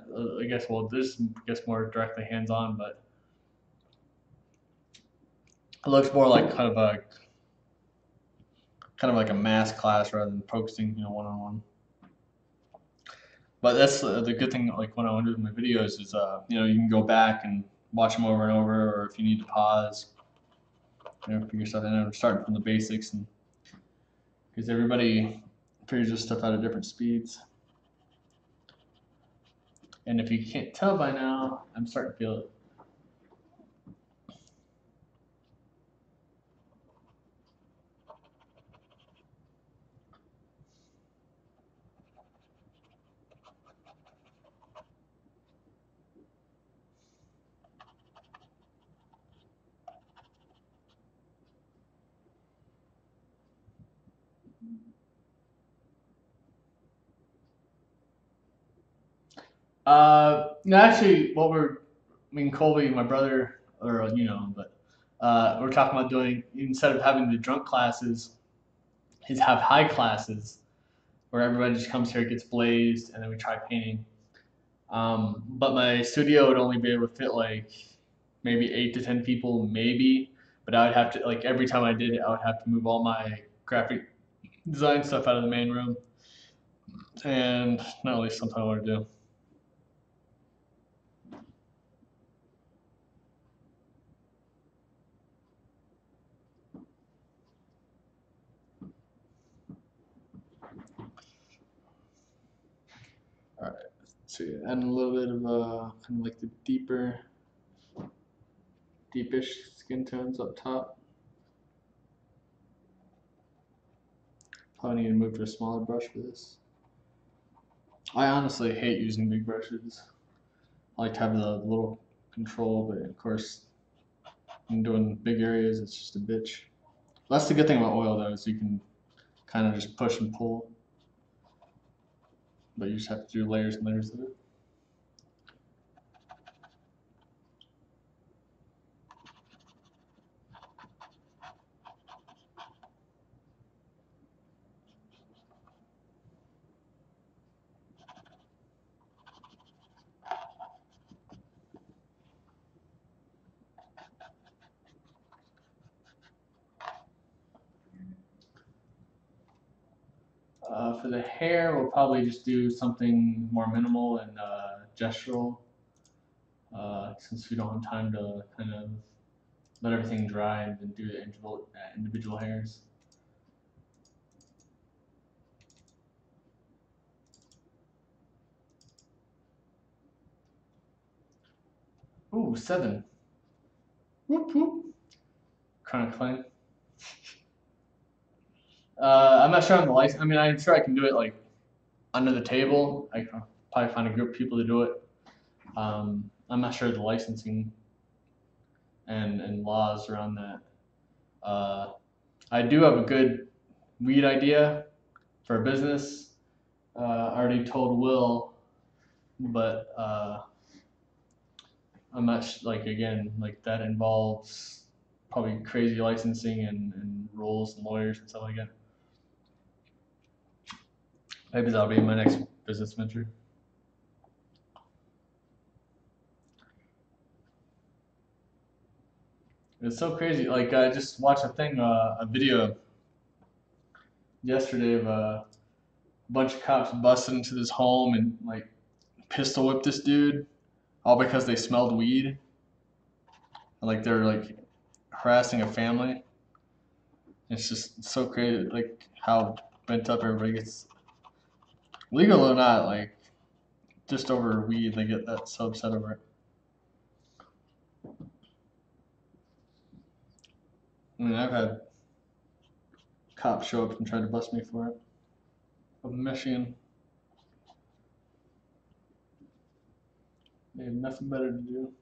S1: guess this gets more directly hands on, but it looks more like kind of like a math class rather than focusing, one on one. But that's the good thing. Like when I want to do my videos is, you can go back and watch them over and over, or if you need to pause, figure stuff out. And starting from the basics, and because everybody figures this stuff out at different speeds. And if you can't tell by now, I'm starting to feel it. No, actually, Colby, my brother, or but we're talking about doing, instead of having the drunk classes, is have high classes where everybody just comes here, gets blazed, and then we try painting. But my studio would only be able to fit like maybe 8 to 10 people, maybe. But I would have to, like, every time I did it, I would have to move all my graphic design stuff out of the main room, and not really something I want to do. All right, so yeah, and a little bit of kind of like the deepish skin tones up top. Probably need to move to a smaller brush for this. I honestly hate using big brushes. I like to have the little control, but of course, when doing big areas, it's just a bitch. That's the good thing about oil, though, is you can kind of just push and pull, but you just have to do layers and layers of it. For the hair, we'll probably just do something more minimal and gestural, since we don't have time to kind of let everything dry and then do the individual hairs. Ooh, 7. Whoop whoop. Kind of clean. I'm not sure on the license. I mean, I'm sure I can do it like under the table. I can probably find a group of people to do it. I'm not sure the licensing and laws around that. I do have a good weed idea for a business. I already told Will, but I'm not like, again, like that involves probably crazy licensing and rules and lawyers and stuff like that. Maybe that'll be my next business venture. It's so crazy. Like I just watched a video yesterday of a bunch of cops busted into this home and like pistol whipped this dude, all because they smelled weed. Like they're like harassing a family. It's just so crazy, like how bent up everybody gets, legal or not, like just over weed, they get that so upset over it. I mean, I've had cops show up and try to bust me for it. Up in Michigan, they had nothing better to do.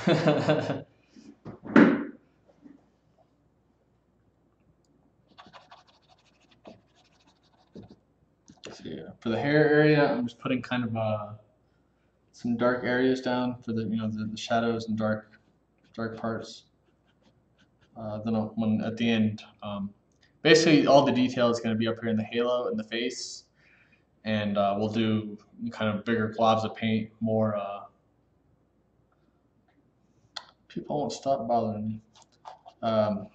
S1: So yeah, for the hair area, I'm just putting kind of some dark areas down for the shadows and dark parts. Then when at the end, basically all the detail is going to be up here in the halo and the face, and we'll do kind of bigger globs of paint. More people won't stop bothering me. Um,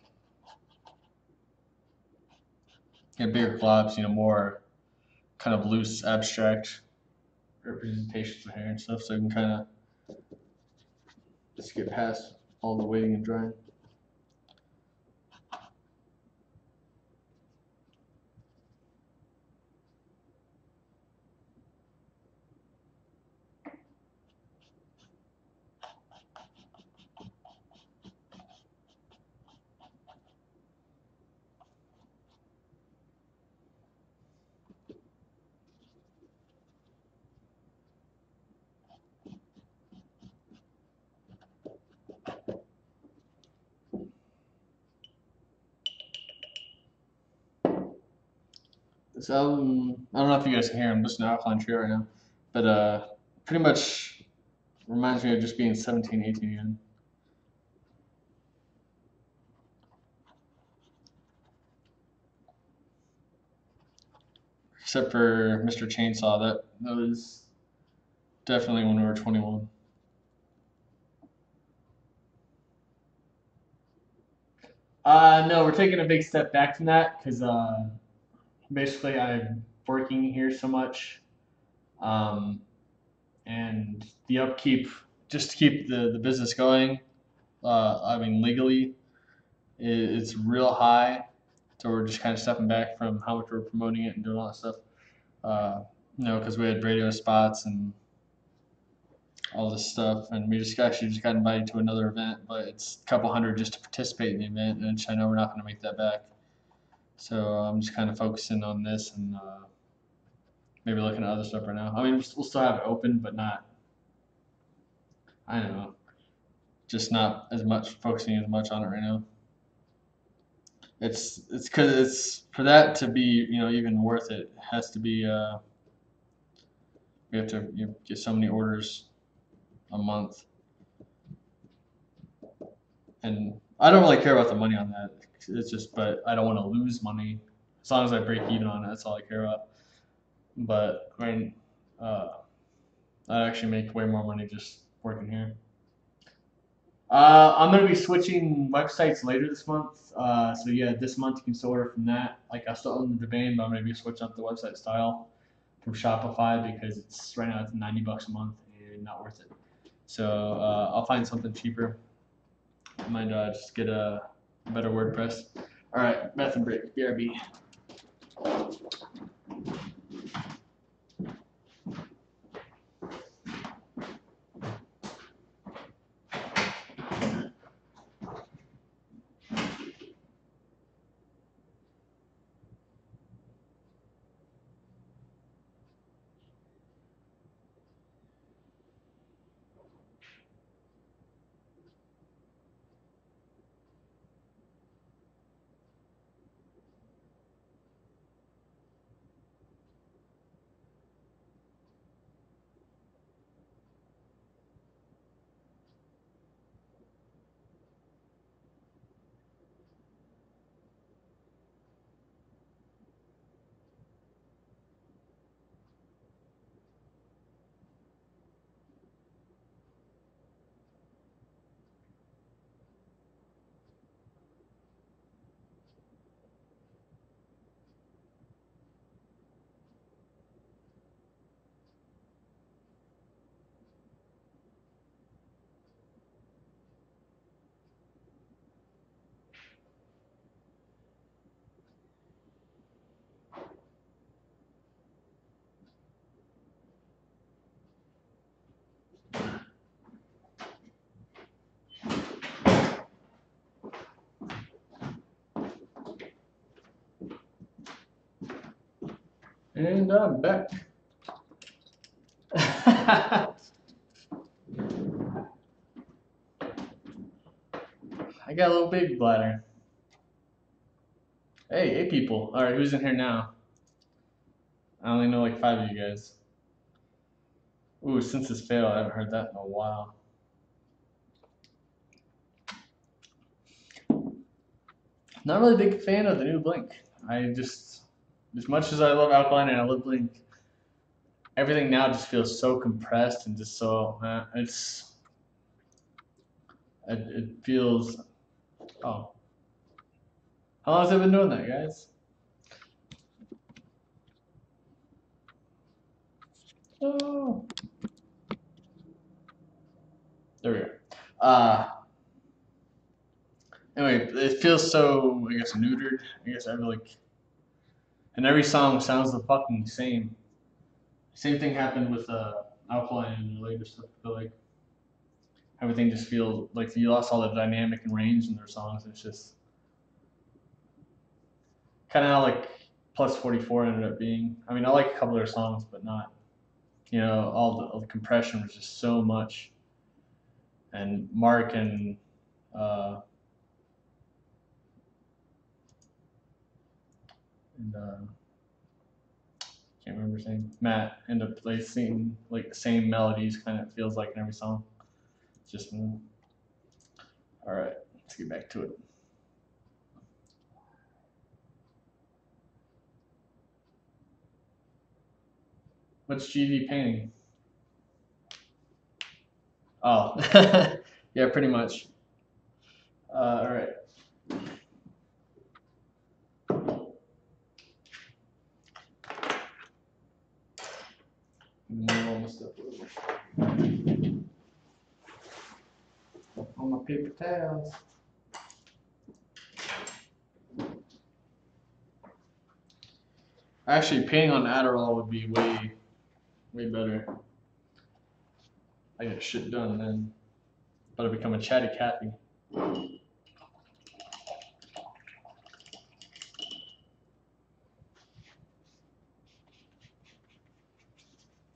S1: yeah, bigger globs, more kind of loose, abstract representations of hair and stuff, so you can kind of just get past all the waiting and drying. So I don't know if you guys can hear, I'm listening to Alkaline Trio right now, but pretty much reminds me of just being 17, 18 again. Except for Mr. Chainsaw, that was definitely when we were 21. No, we're taking a big step back from that because basically I'm working here so much, um, and the upkeep just to keep the business going. I mean, legally, it's real high, so we're just kind of stepping back from how much we're promoting it and doing all that stuff. Uh, because we had radio spots and all this stuff, and we just actually just got invited to another event, but it's a couple hundred just to participate in the event, and I know we're not going to make that back. So I'm just kind of focusing on this and maybe looking at other stuff right now. I mean, we'll still have it open, but not. I don't know, just not as much focusing as much on it right now. It's because it's for that to be even worth it. It has to be we have to get so many orders a month, and I don't really care about the money on that. It's just, but I don't want to lose money as long as I break even on it. That's all I care about. But I mean, uh, I actually make way more money just working here. I'm gonna be switching websites later this month. So yeah, this month you can still order from that. Like I still own the domain, but I'm gonna be switching up the website style from Shopify because it's right now it's $90 a month and not worth it. So I'll find something cheaper. I might just get a better WordPress. All right, bathroom break. BRB. And I'm back. I got a little baby bladder. Hey people. Alright, who's in here now? I only know like 5 of you guys. Ooh, since this failed, I haven't heard that in a while. Not really a big fan of the new Blink. I just, as much as I love Alkaline and I love Blink, everything now just feels so compressed and just so, it feels, oh. How long has it been doing that, guys? Oh. There we go. Anyway, it feels so, I guess, neutered. I guess I like, and every song sounds the fucking same. Same thing happened with Alkaline and the later stuff. I feel like everything just feels like you lost all the dynamic and range in their songs. It's just kind of how like Plus 44 ended up being. I mean, I like a couple of their songs, but not, all the compression was just so much. And Mark and uh, can't remember saying Matt end up singing like the same melodies. Kind of feels like in every song. It's just all right. Let's get back to it. What's GV painting? Oh, yeah, pretty much. All right. Move all my stuff over. All my paper towels. Actually, painting on Adderall would be way better. I get shit done then. But I become a chatty Cathy.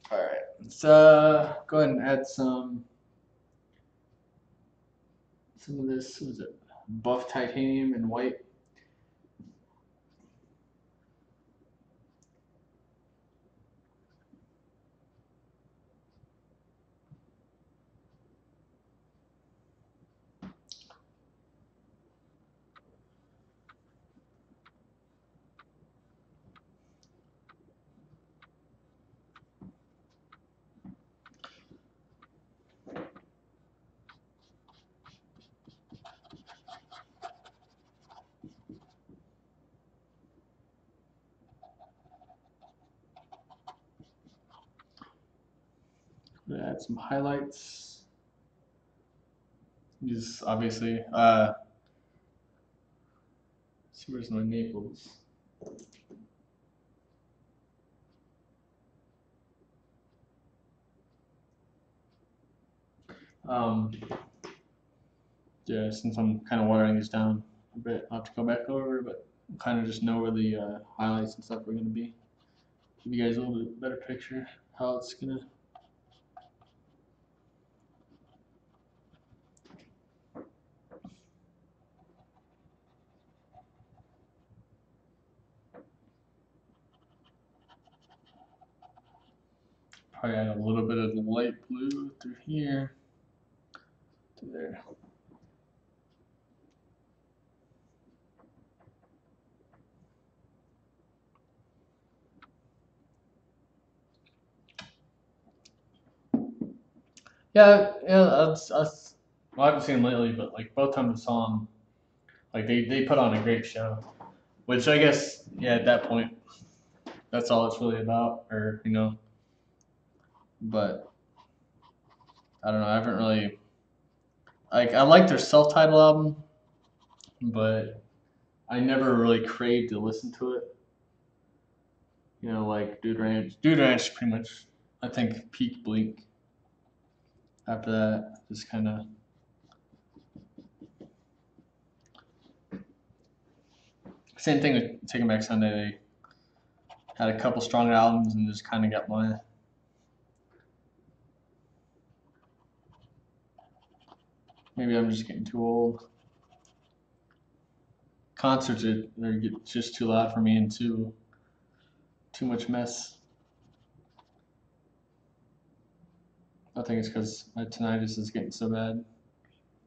S1: Alright, let's go ahead and add some of this, what is it? Buff titanium and white. Add some highlights. Just obviously, see where's my Naples. Yeah, since I'm kind of watering these down a bit, I'll have to go back over, but kind of just know where the highlights and stuff are going to be. Give you guys a little bit better picture how it's going to. Probably add a little bit of the light blue through here to there. Yeah, well, I haven't seen them lately, but like both times I saw them, like they put on a great show, which I guess, yeah, at that point, that's all it's really about, or but I don't know, I haven't really, like, I like their self-titled album, but I never really craved to listen to it. Like Dude Ranch. Dude Ranch pretty much, I think, peak Blink. After that, just kind of. Same thing with Taking Back Sunday. Had a couple strong albums and just kind of got my. Maybe I'm just getting too old. Concerts they get just too loud for me and too much mess. I think it's because my tinnitus is getting so bad.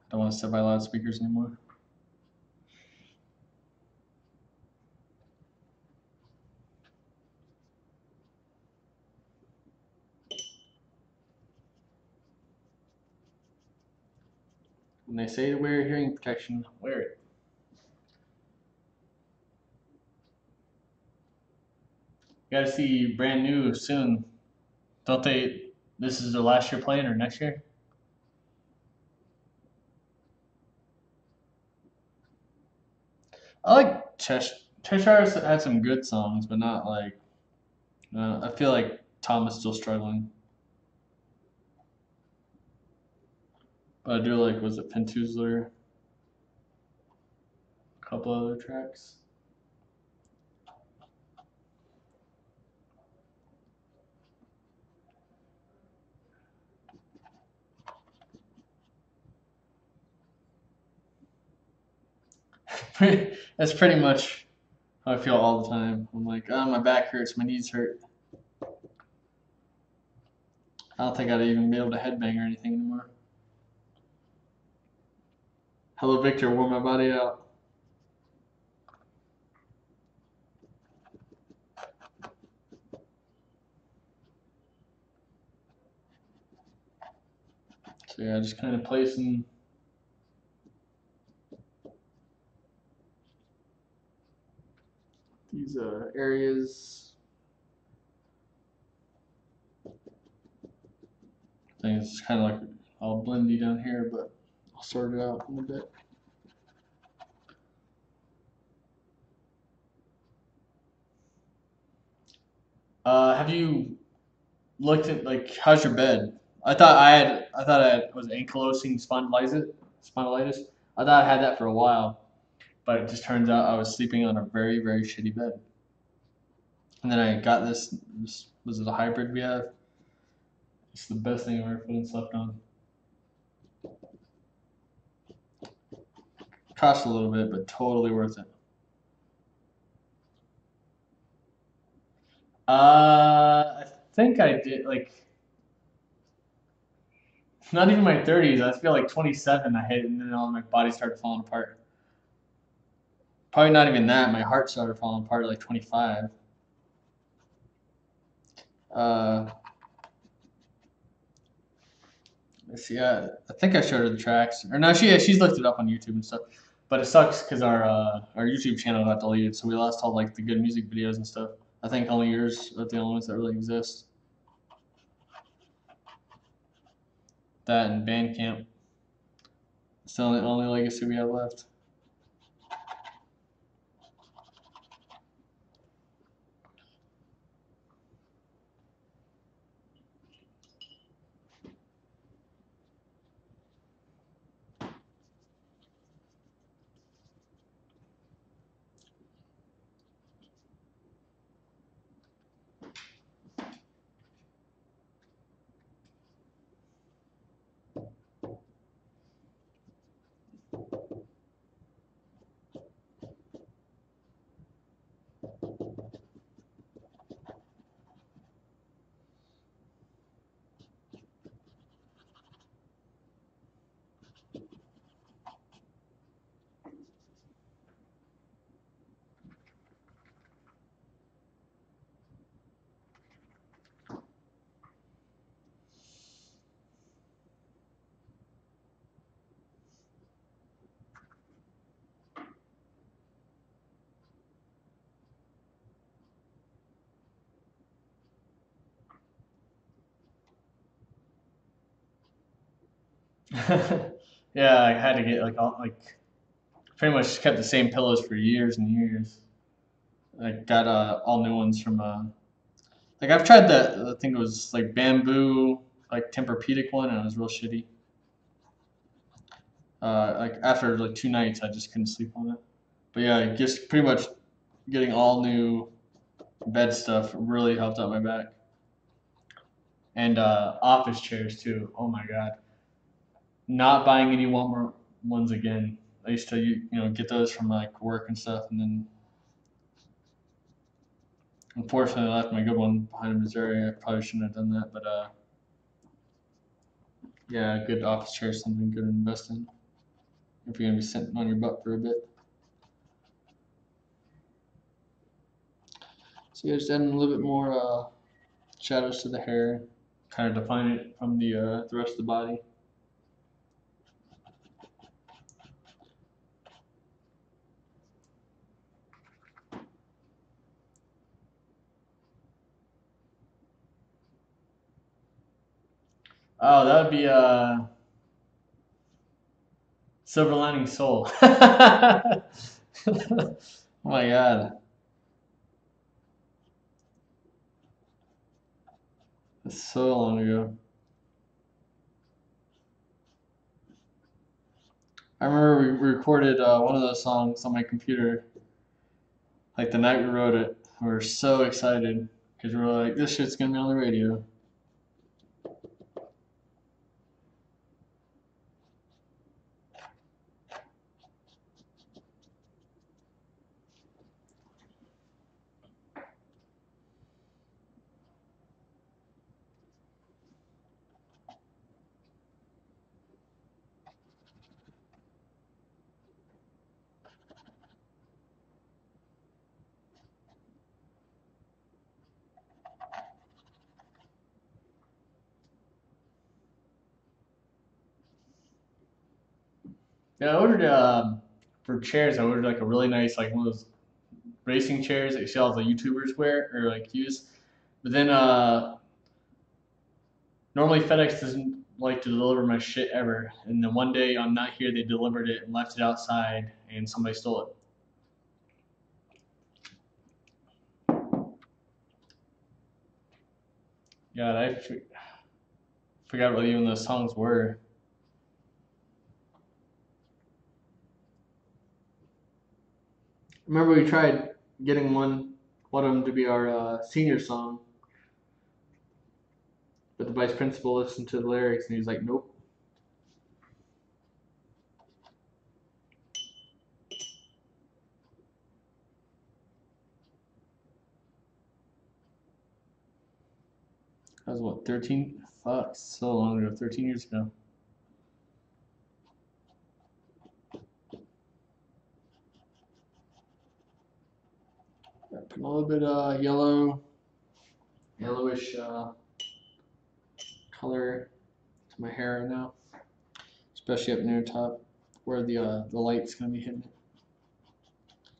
S1: I don't want to sit by loudspeakers anymore. When they say to wear hearing protection, wear it. You gotta see brand new soon. Don't they? This is their last year playing or next year? I like Cheshire's had some good songs, but not like. I feel like Tom is still struggling. But I do like, was it Pentoozler? A couple other tracks. That's pretty much how I feel all the time. I'm like, oh, my back hurts, my knees hurt. I don't think I'd even be able to headbang or anything anymore. Hello, Victor, wore my body out. So yeah, just kind of placing these areas. I think it's kind of like all blendy down here, but I'll sort it out in a bit. Have you looked at like how's your bed? I thought I was ankylosing spondylitis. I thought I had that for a while, but it just turns out I was sleeping on a very very shitty bed. And then I got this was it a hybrid we have? It's the best thing I've ever put and slept on. Cost a little bit, but totally worth it. I think I did like not even my 30s. I feel like 27. I hit, and then all my body started falling apart. Probably not even that. My heart started falling apart at like 25. Uh, let's see. I think I showed her the tracks, or no, she's looked it up on YouTube and stuff. But it sucks because our YouTube channel got deleted, so we lost all like the good music videos and stuff. I think only yours are the only ones that really exist. That and Bandcamp. It's the only legacy we have left. Yeah, I had to get like all like pretty much kept the same pillows for years and years. I got all new ones from like I've tried that. I think it was like bamboo, like Tempur-Pedic one, and it was real shitty. Like after like 2 nights, I just couldn't sleep on it. But yeah, just pretty much getting all new bed stuff really helped out my back. And office chairs too. Oh my god. Not buying any Walmart ones again. I used to get those from like work and stuff, and then unfortunately I left my good one behind in Missouri. I probably shouldn't have done that, but yeah, a good office chair is something good to invest in if you're gonna be sitting on your butt for a bit. So yeah, just adding a little bit more shadows to the hair, kind of define it from the rest of the body. Oh, that would be Silver Lining Soul. Oh my god, that's so long ago. I remember we recorded one of those songs on my computer, like the night we wrote it. We were so excited because we were like, this shit's gonna be on the radio. Yeah, I ordered for chairs. I ordered like a really nice, like one of those racing chairs that you see all the YouTubers wear or like use. But then normally FedEx doesn't like to deliver my shit ever. And then one day I'm not here, they delivered it and left it outside, and somebody stole it. God, forgot what even those songs were. Remember we tried getting one of them to be our senior song, but the vice principal listened to the lyrics and he was like, nope. That was what, 13? Fuck, so long ago, 13 years ago. Put a little bit yellowish color to my hair right now, especially up near the top where the light's gonna be hitting it.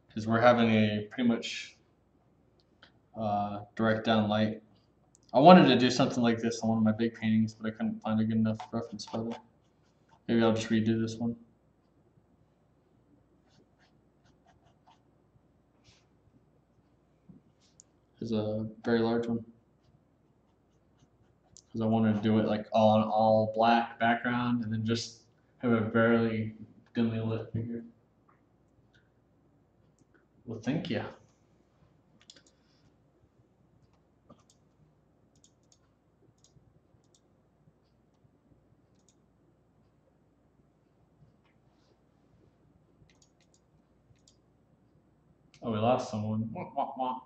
S1: Because we're having a pretty much direct down light. I wanted to do something like this on one of my big paintings, but I couldn't find a good enough reference photo. Maybe I'll just redo this one. It's a very large one. Because I wanted to do it like all black background and then just have a very dimly lit figure. Well, thank you. Oh, we lost someone. Wah, wah, wah.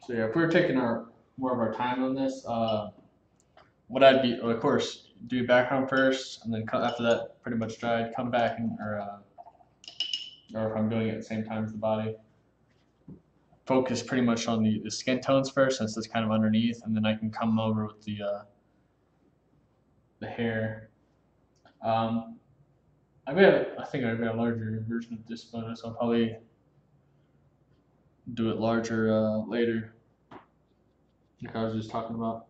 S1: So yeah, if we were taking more of our time on this, what I'd be, of course, do background first, and then after that, pretty much dry, come back or if I'm doing it at the same time as the body, focus pretty much on the skin tones first, since it's kind of underneath, and then I can come over with the hair. Um, I think I've got a larger version of this photo, so I'll probably do it larger later, like I was just talking about.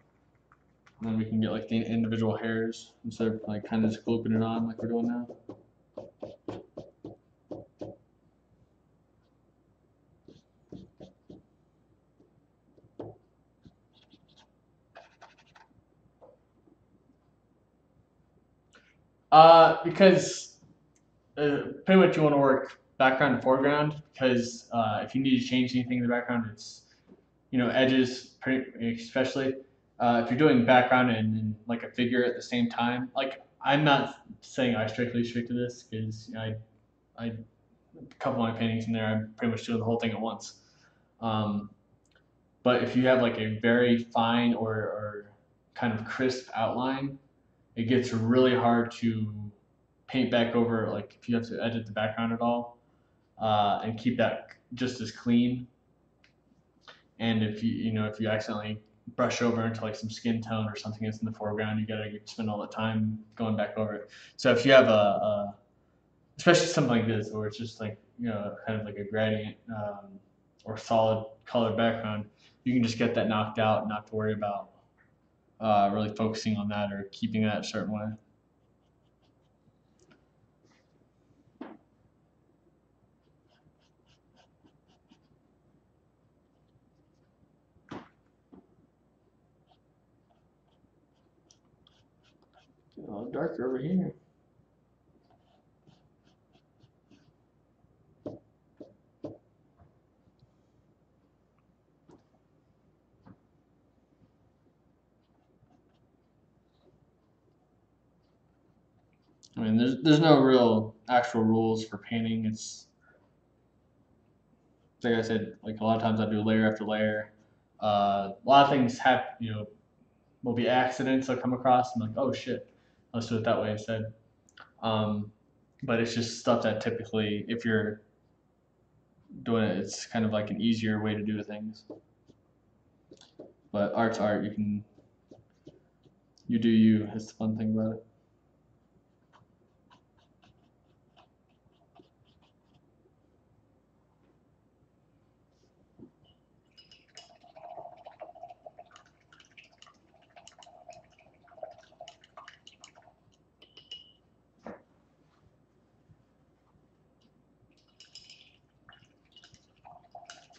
S1: And then we can get like the individual hairs instead of like kind of just glooping it on like we're doing now. Because pretty much you want to work background and foreground because if you need to change anything in the background, it's edges, especially if you're doing background and like a figure at the same time. Like I'm not saying I strictly stick to this because I a couple of my paintings in there, I'm pretty much doing the whole thing at once. Um, but if you have like a very fine or kind of crisp outline, it gets really hard to paint back over. Like if you have to edit the background at all and keep that just as clean. And if if you accidentally brush over into like some skin tone or something that's in the foreground, you gotta spend all the time going back over it. So if you have especially something like this, where it's just like kind of like a gradient or solid colored background, you can just get that knocked out and not have to worry about really focusing on that or keeping that a certain way. A little darker over here. I mean, there's no real actual rules for painting. It's like I said, like a lot of times I do layer after layer. A lot of things have will be accidents I come across. I'm like, oh shit, let's do it that way instead. Um, but it's just stuff that typically, if you're doing it, it's kind of like an easier way to do things. But art's art. You do you. That's the fun thing about it.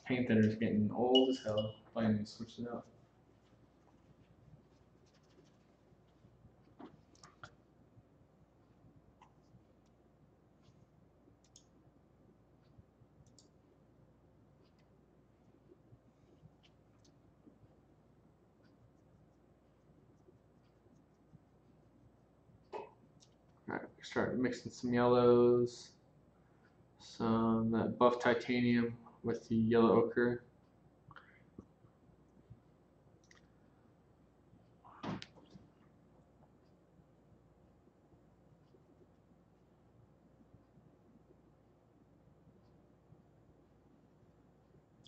S1: Paint thinner is getting old as hell. Finally switched it out. All right, start mixing some yellows, some that buff titanium with the yellow ochre.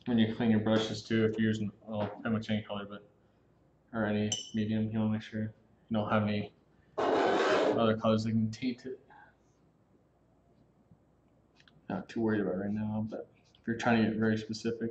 S1: When you clean your brushes too, if you're using pretty much any color, but or any medium, you want to make sure you don't have any other colors that can taint it. Not too worried about right now, but if you're trying to get very specific.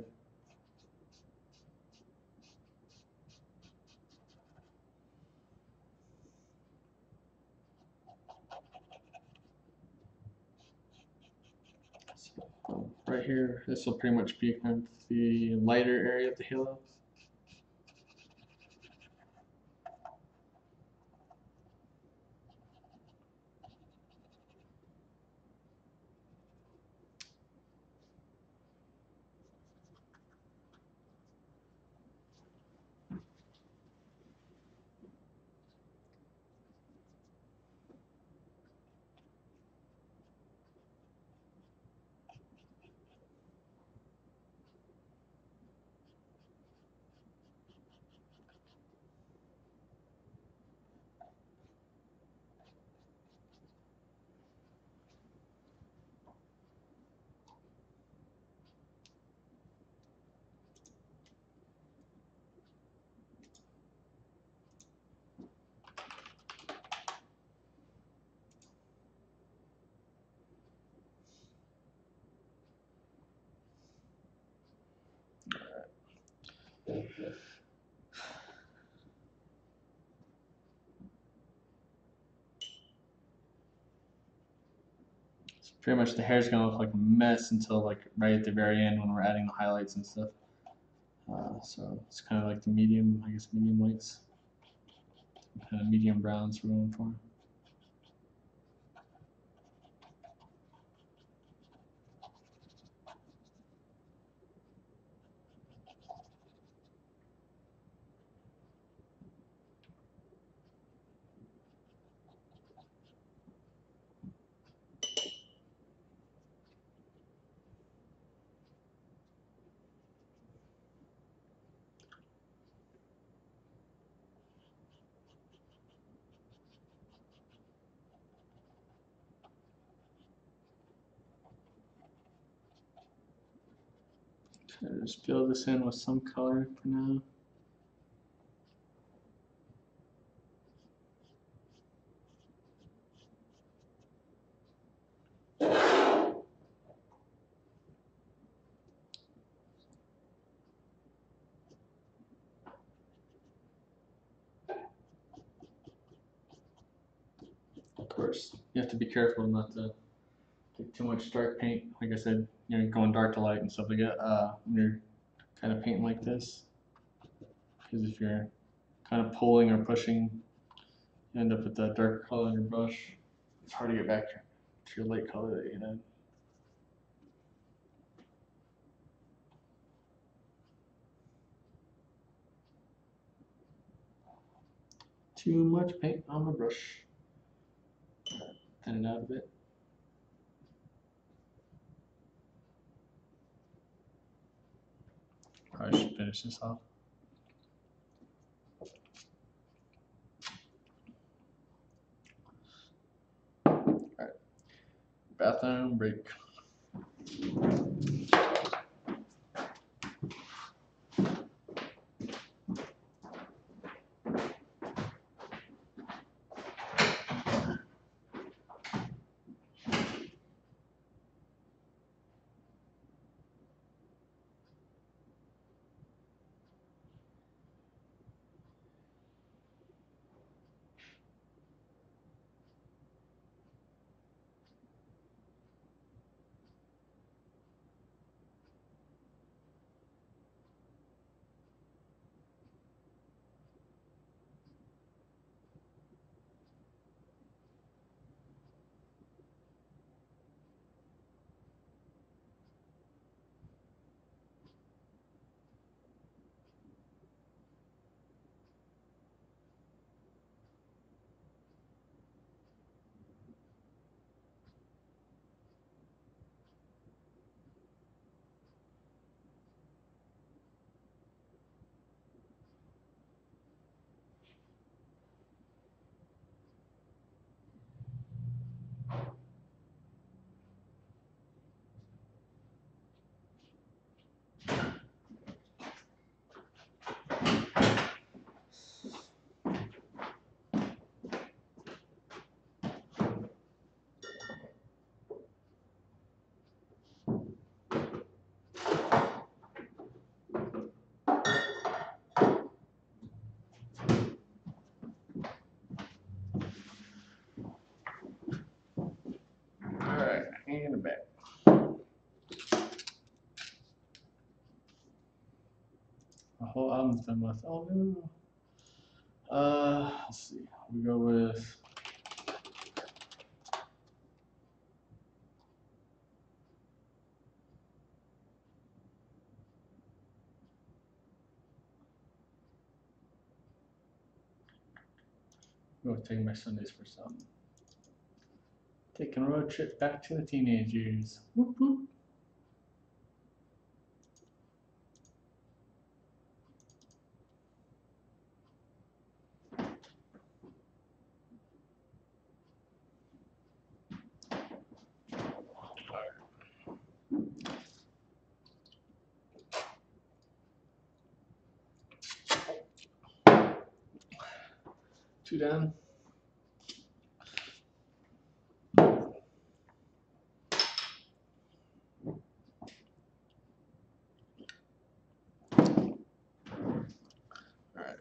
S1: So, right here, this will pretty much be kind of the lighter area of the halo. Pretty much the hair's gonna look like a mess until like right at the very end when we're adding the highlights and stuff. So it's kind of like the medium, I guess medium whites, kind of medium browns we're going for. Try to just fill this in with some color for now. Of course, you have to be careful not to take too much dark paint. Like I said, you know, going dark to light and stuff like that when you're kind of painting like this. Because if you're kind of pulling or pushing, you end up with that darker color in your brush. It's hard to get back to your light color that you had. Too much paint on my brush. Thin it out a bit. Probably should finish this off. Alright. Bathroom break. Alright, hanging it back. The whole album's done with. Oh no. Let's see. We go with taking my Sundays for some. Taking a road trip back to the teenage years. Whoop, whoop. Two down. Alright.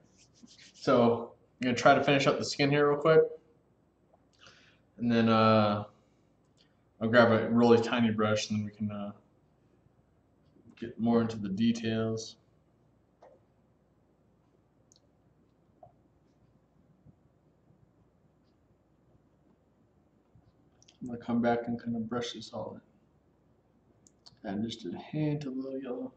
S1: So I'm gonna try to finish up the skin here real quick. And then I'll grab a really tiny brush and then we can get more into the details. I'm gonna come back and kind of brush this all in. And just a hint of a little yellow.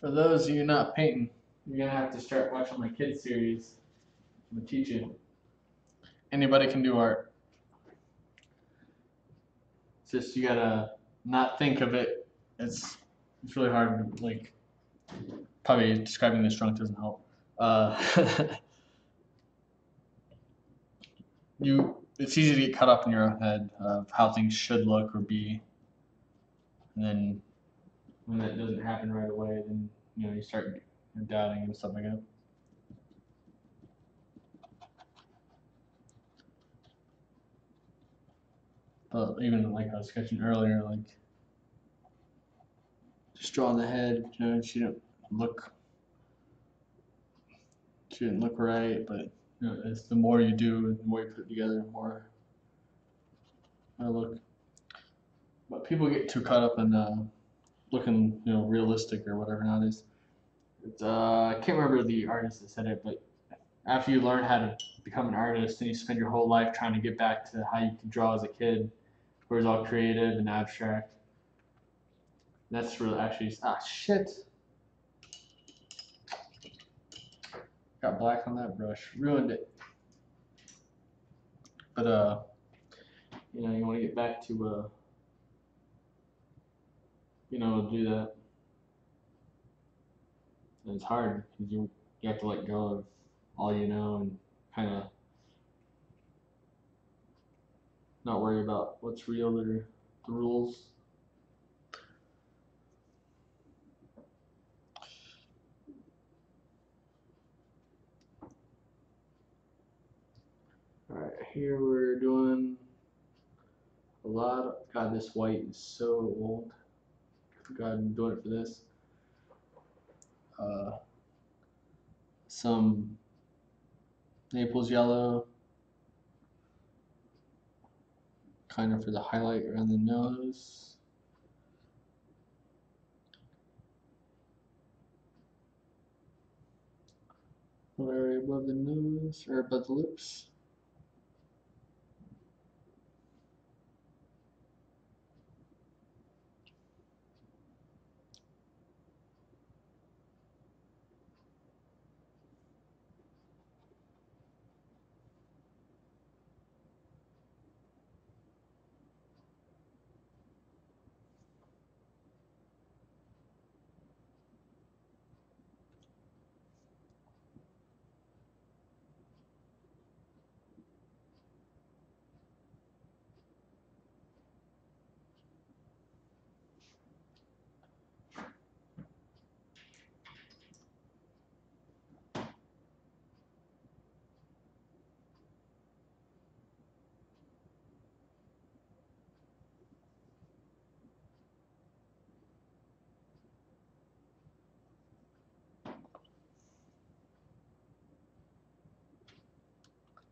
S1: For those of you not painting, you're gonna have to start watching my kids series. I'm gonna teach you. Anybody can do art. It's just you gotta not think of it. It's really hard. Like probably describing this drunk doesn't help. Uh, it's easy to get caught up in your own head of how things should look or be, and then when that doesn't happen right away, then you start doubting and stuff like that. But even like I was sketching earlier, like just drawing the head, look she didn't look right, but it's the more you do, the more you put it together, the more I look. But people get too caught up in looking, realistic or whatever nowadays. I can't remember the artist that said it, but after you learn how to become an artist, then you spend your whole life trying to get back to how you could draw as a kid, where it's all creative and abstract. That's really actually shit. Got black on that brush, ruined it. But you want to get back to do that. And it's hard because you have to let go of all you know and kind of not worry about what's real or the rules. Alright, here we're doing a lot of, God, this white is so old. God, I'm doing it for this. Some Naples yellow, kind of for the highlight around the nose. Area above the nose, or above the lips.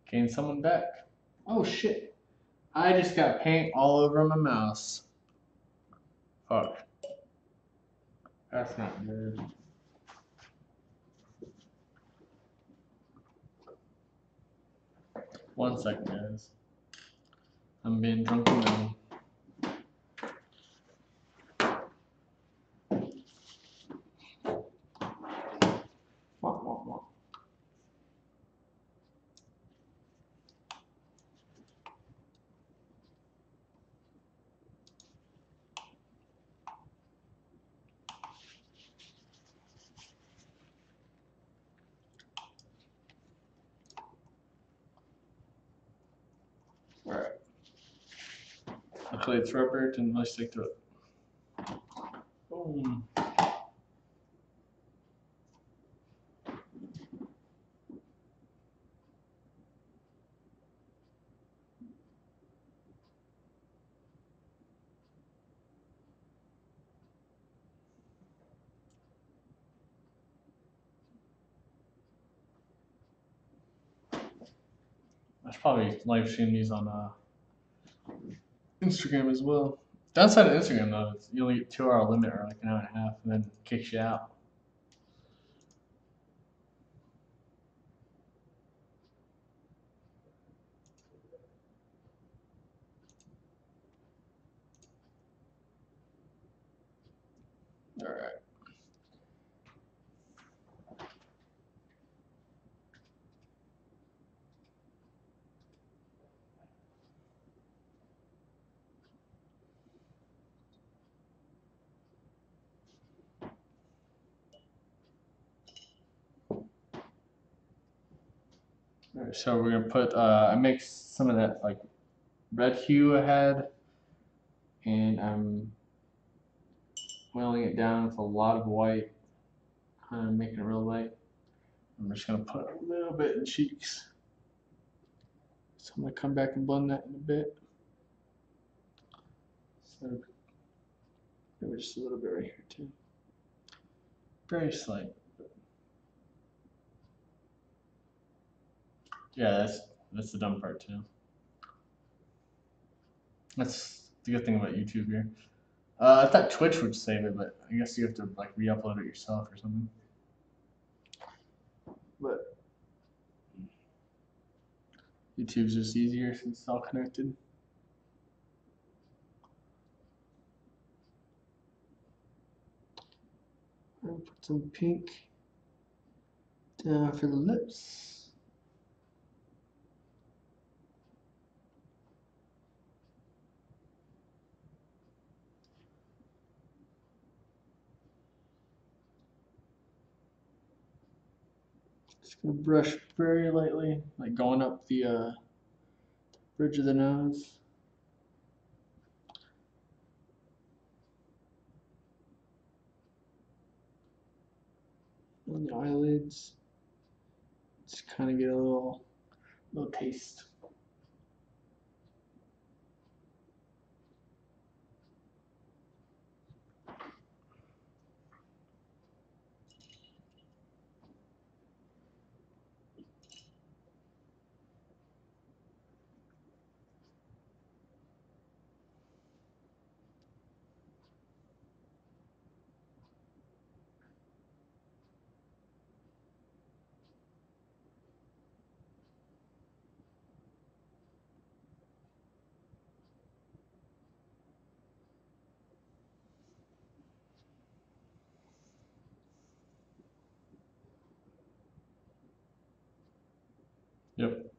S1: Gain someone back. Oh shit. I just got paint all over my mouse. Fuck. That's not good. One second, guys. I'm being drunken now. Wah, wah, wah. Alright. Actually, it's rubber, didn't really stick to it. Boom. I should probably live stream these on Instagram as well. Downside of Instagram though, is you only get 2 hour limit or like an hour and a half, and then it kicks you out. All right. Alright, so we're gonna put, I mixed some of that like red hue I had, and I'm oiling it down with a lot of white, kind of making it real light. I'm just gonna put a little bit in cheeks. So I'm gonna come back and blend that in a bit. So maybe just a little bit right here too. Very slight. Yeah, that's the dumb part too. That's the good thing about YouTube here. I thought Twitch would save it, but I guess you have to like re-upload it yourself or something. But YouTube's just easier since it's all connected. I'll put some pink down for the lips. Just gonna brush very lightly, like going up the bridge of the nose. On the eyelids. Just kind of get a little taste. Yep.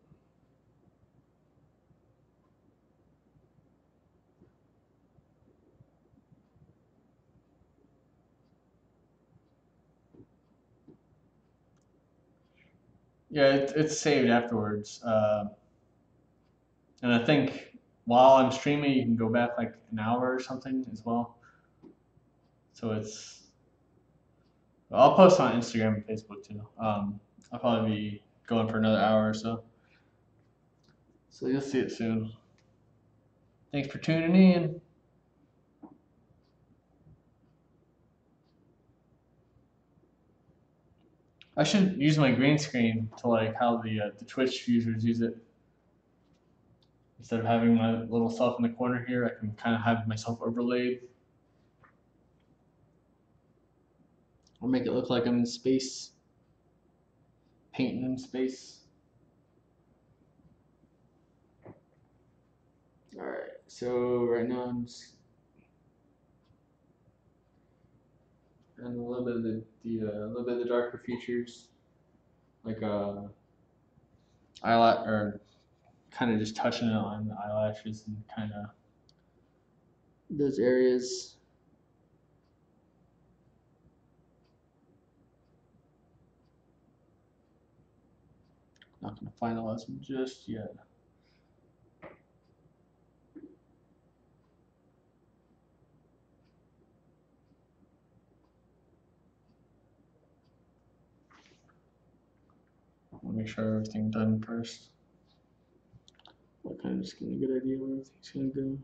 S1: Yeah, it's saved afterwards. And I think while I'm streaming, you can go back like an hour or something as well. So I'll post on Instagram and Facebook too. I'll probably be going for another hour or so. So you'll see it soon. Thanks for tuning in. I should use my green screen to like how the Twitch users use it. Instead of having my little self in the corner here, I can kind of have myself overlaid. Or make it look like I'm in space. Painting in space. Alright, so right now I'm just and a little bit of a little bit of the darker features, like eyelash, or kind of just touching it on the eyelashes and kind of those areas. Not gonna finalize them just yet. I'll make sure everything's done first. What kind of just getting a good idea where everything's gonna go.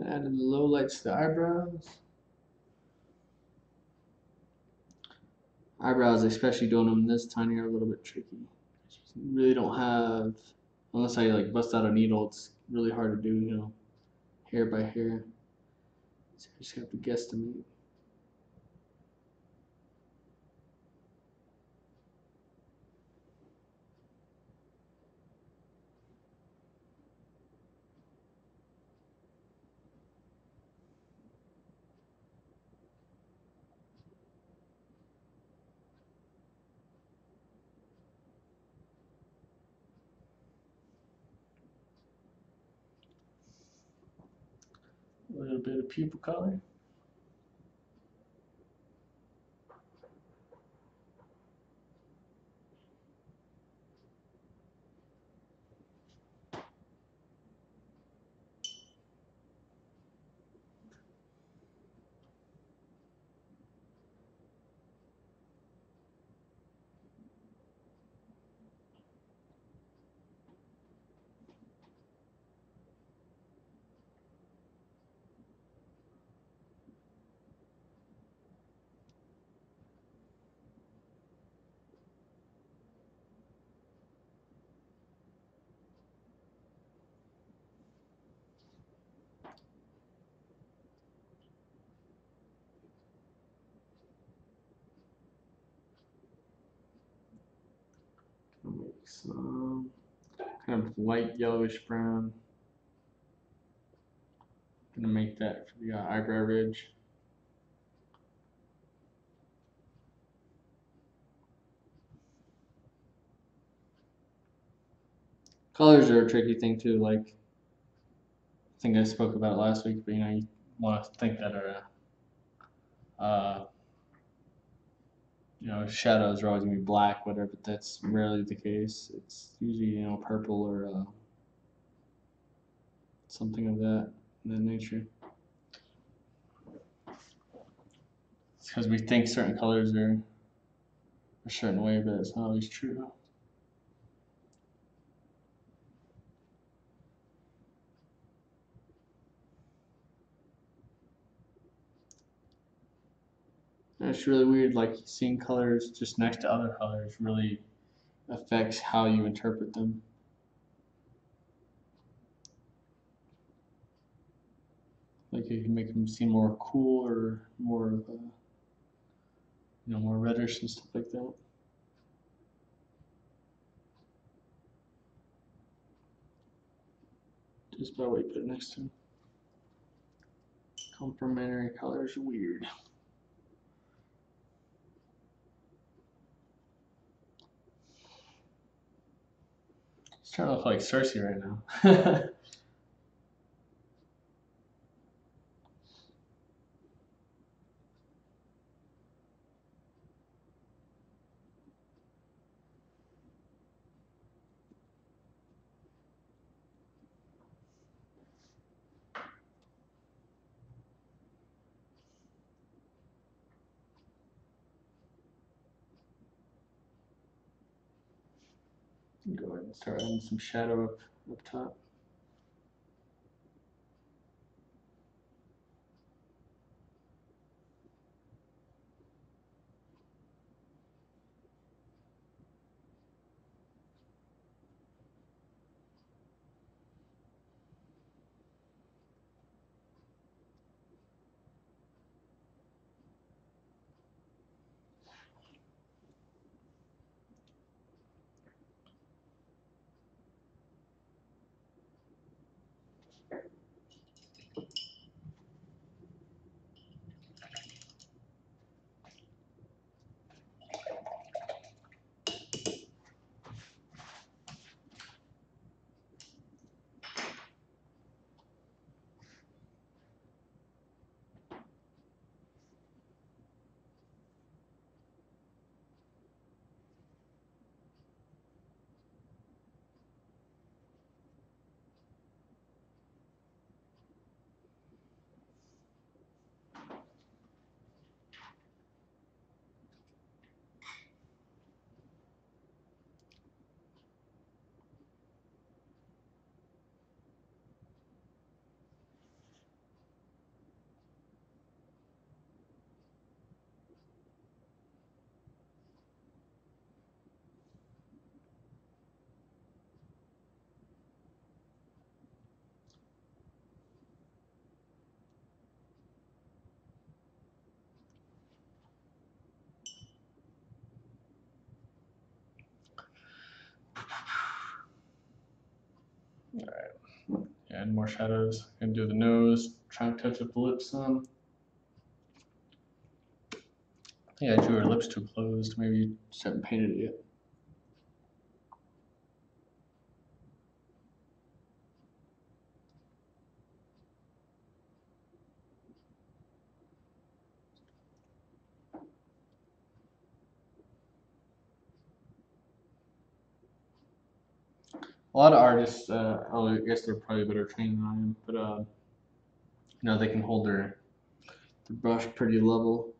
S1: Added the low lights to the eyebrows. Eyebrows, especially doing them this tiny, are a little bit tricky. You really don't have, unless I like bust out a needle, it's really hard to do, you know, hair by hair. So I just have to guesstimate. A little bit of pupil color. I'll make some kind of light yellowish brown. I'm gonna make that for the eyebrow ridge. Colors are a tricky thing too. Like I think I spoke about it last week, but you know, you want to think that you know, shadows are always gonna be black, whatever. But that's rarely the case. It's usually, you know, purple or something of that nature. It's because we think certain colors are a certain way, but it's not always true. And it's really weird, like seeing colors just next to other colors really affects how you interpret them. Like you can make them seem more cool or more, you know, more reddish and stuff like that. Just by what you put it next to. Complementary colors are weird. It's trying to look like Cersei right now. Go ahead and start adding some shadow up top. Alright, and more shadows. And do the nose, try to touch up the lips some. I think I drew her lips too closed. Maybe you just haven't painted it yet. A lot of artists, I guess they're probably better trained than I am, but they can hold their brush pretty level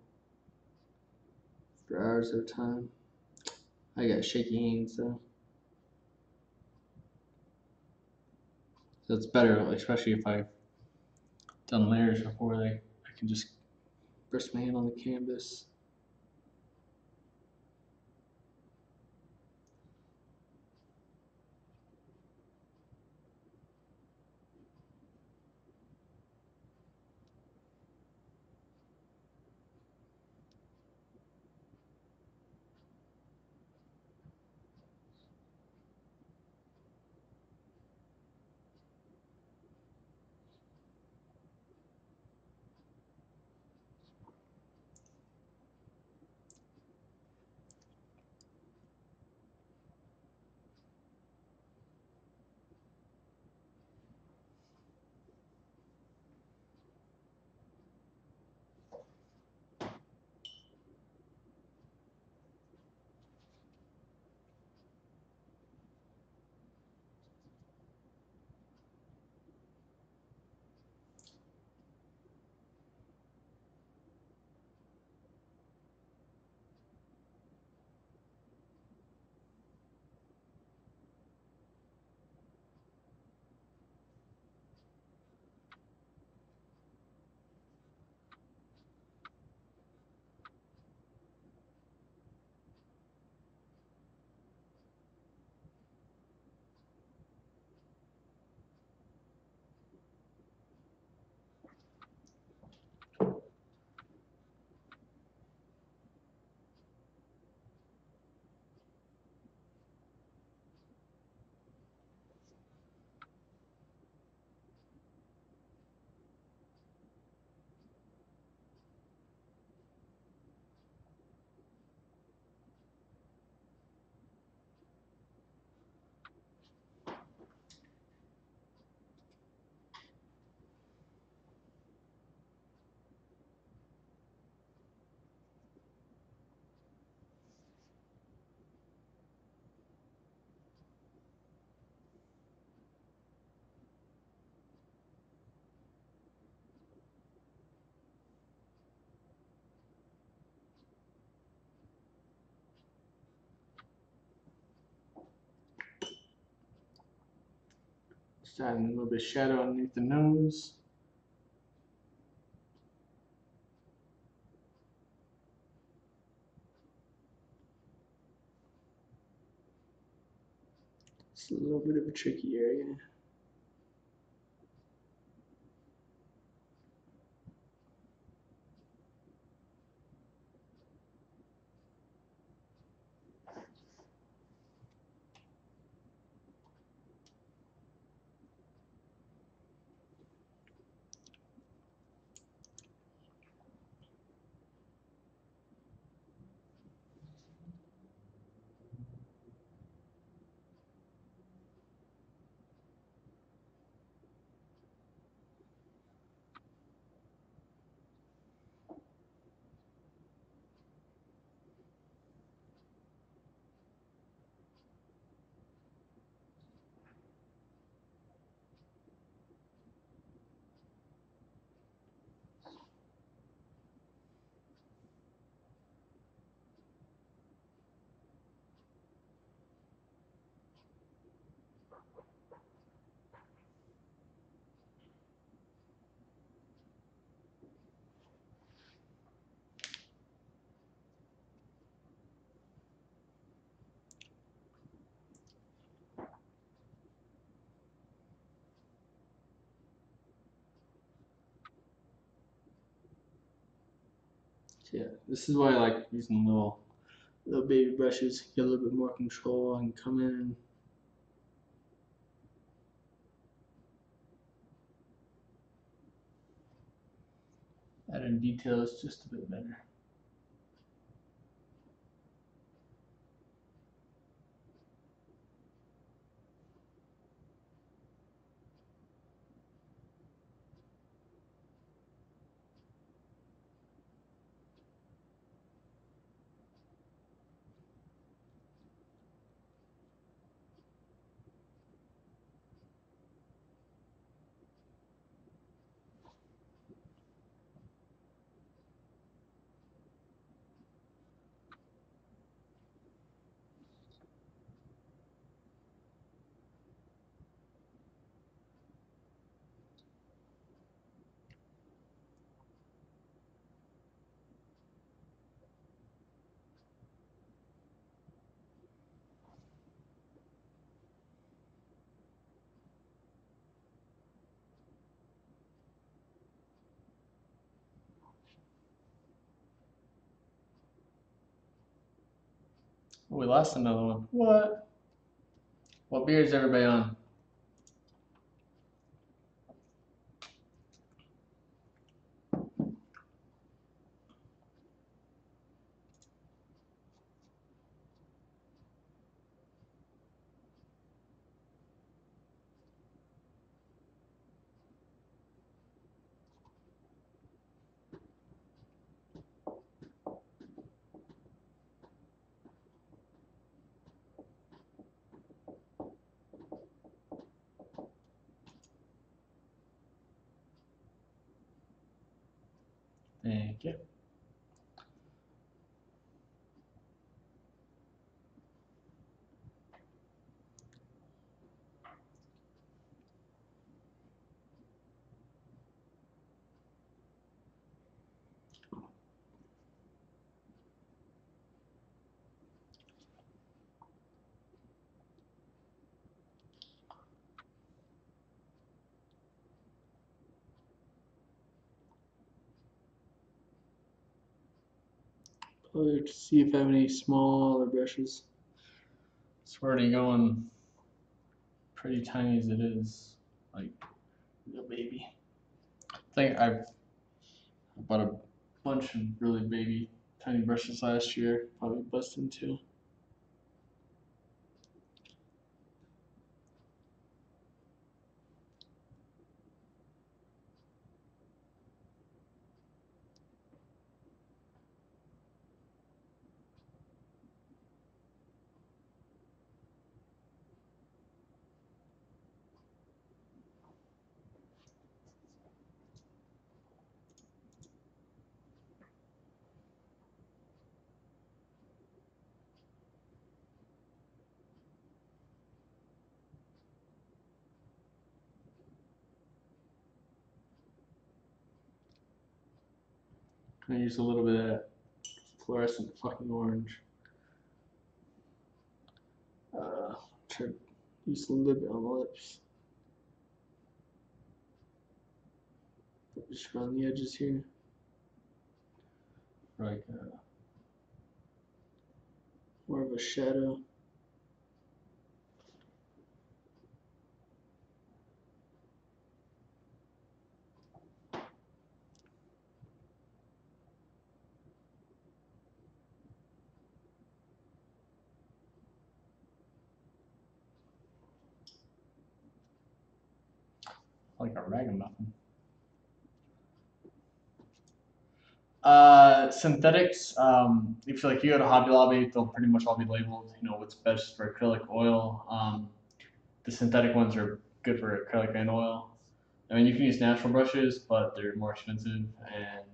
S1: for hours at a time. I got shaky hands, so it's better, especially if I've done layers before. I can just rest my hand on the canvas. Just adding a little bit of shadow underneath the nose. It's a little bit of a tricky area. So yeah, this is why I like using little baby brushes. Get a little bit more control and come in. adding details just a bit better. Oh, we lost another one. What? What beer is everybody on? Thank you. To see if I have any smaller brushes. It's already going pretty tiny as it is, like a baby. I think I bought a bunch of really baby tiny brushes last year. Probably bust into. I use a little bit of that fluorescent fucking orange. Try to use a little bit on the lips. Just around the edges here. Like more of a shadow. Like a ragamuffin. Synthetics. If like you go to Hobby Lobby, they'll pretty much all be labeled. You know what's best for acrylic oil. The synthetic ones are good for acrylic and oil. I mean, you can use natural brushes, but they're more expensive. And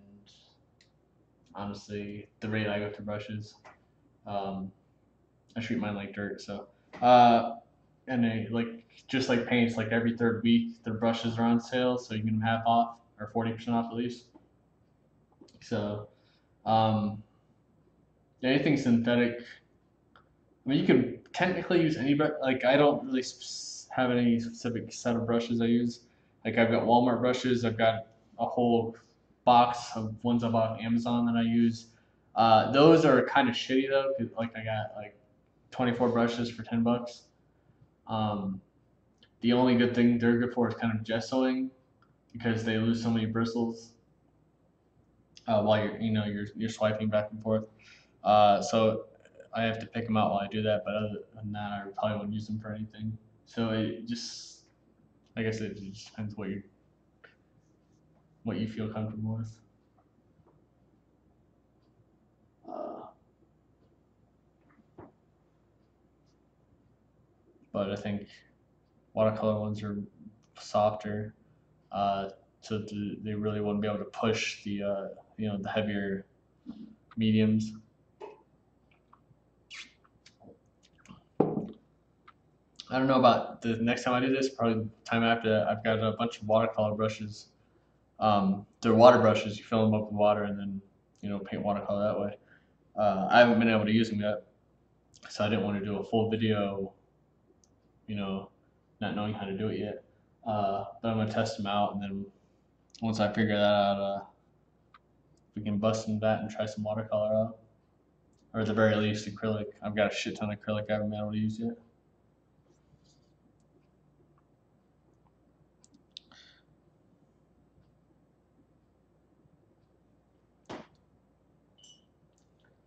S1: honestly, the rate I go to brushes, um, I treat mine like dirt. So, and they like just like paints, like every third week, their brushes are on sale, so you can get them half off or 40% off at least. So, um, anything synthetic. I mean, you can technically use any brush. Like, I don't really have any specific set of brushes I use. Like, I've got Walmart brushes. I've got a whole box of ones I bought on Amazon that I use. Those are kind of shitty though, 'cause, like I got like 24 brushes for $10. Um, the only good thing they're good for is kind of gessoing because they lose so many bristles. while you're swiping back and forth. So I have to pick them out while I do that. But other than that, I probably wouldn't use them for anything. So it just, like I said, it just depends what you feel comfortable with. Uh, but I think watercolor ones are softer, so they really wouldn't be able to push the heavier mediums. I don't know about the next time I do this. Probably the time after that, I've got a bunch of watercolor brushes. They're water brushes. You fill them up with water and then paint watercolor that way. I haven't been able to use them yet, so I didn't want to do a full video, not knowing how to do it yet. But I'm gonna test them out, and then once I figure that out, we can bust into that and try some watercolor out, or at the very least acrylic. I've got a shit ton of acrylic I haven't been able to use yet.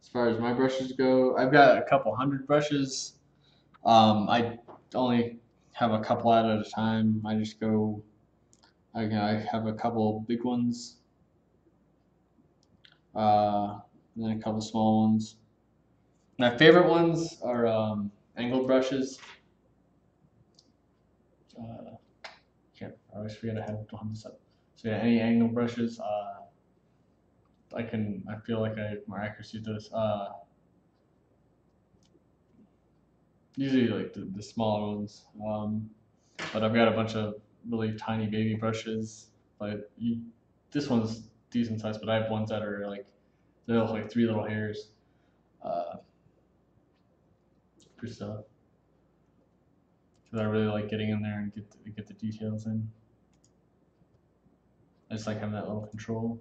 S1: As far as my brushes go, I've got a couple hundred brushes. I only have a couple out at a time. I just go. I have a couple big ones, and then a couple small ones. My favorite ones are angled brushes. I always forget I have this up. So yeah, any angled brushes. I feel like I have more accuracy to this. Usually like the smaller ones. But I've got a bunch of really tiny baby brushes. This one's decent size, but I have ones that are like they look like 3 little hairs. For stuff. Because I really like getting in there and get the details in. I just like having that little control.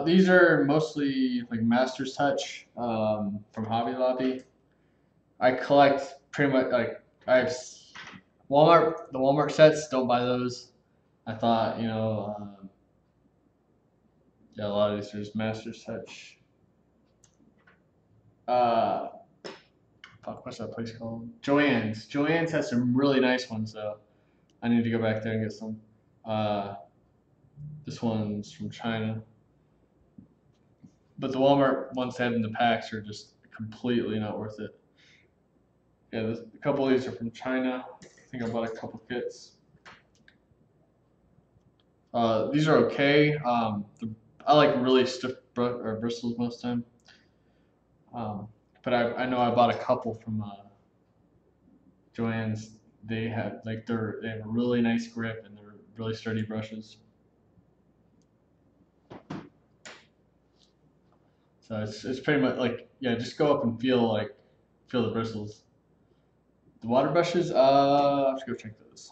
S1: These are mostly like Master's Touch from Hobby Lobby. I collect pretty much like I have Walmart. The Walmart sets, don't buy those. I thought yeah, a lot of these are just Master's Touch. Fuck, what's that place called? Joann's. Joann's has some really nice ones though. I need to go back there and get some. This one's from China. But the Walmart ones they have in the packs are just completely not worth it. Yeah, a couple of these are from China. I think I bought a couple kits. These are okay. I like really stiff bristles most of the time. But I know I bought a couple from Joann's. They have they have a really nice grip and they're really sturdy brushes. So it's pretty much like yeah, just go up and feel the bristles. The water brushes, I have to go check those.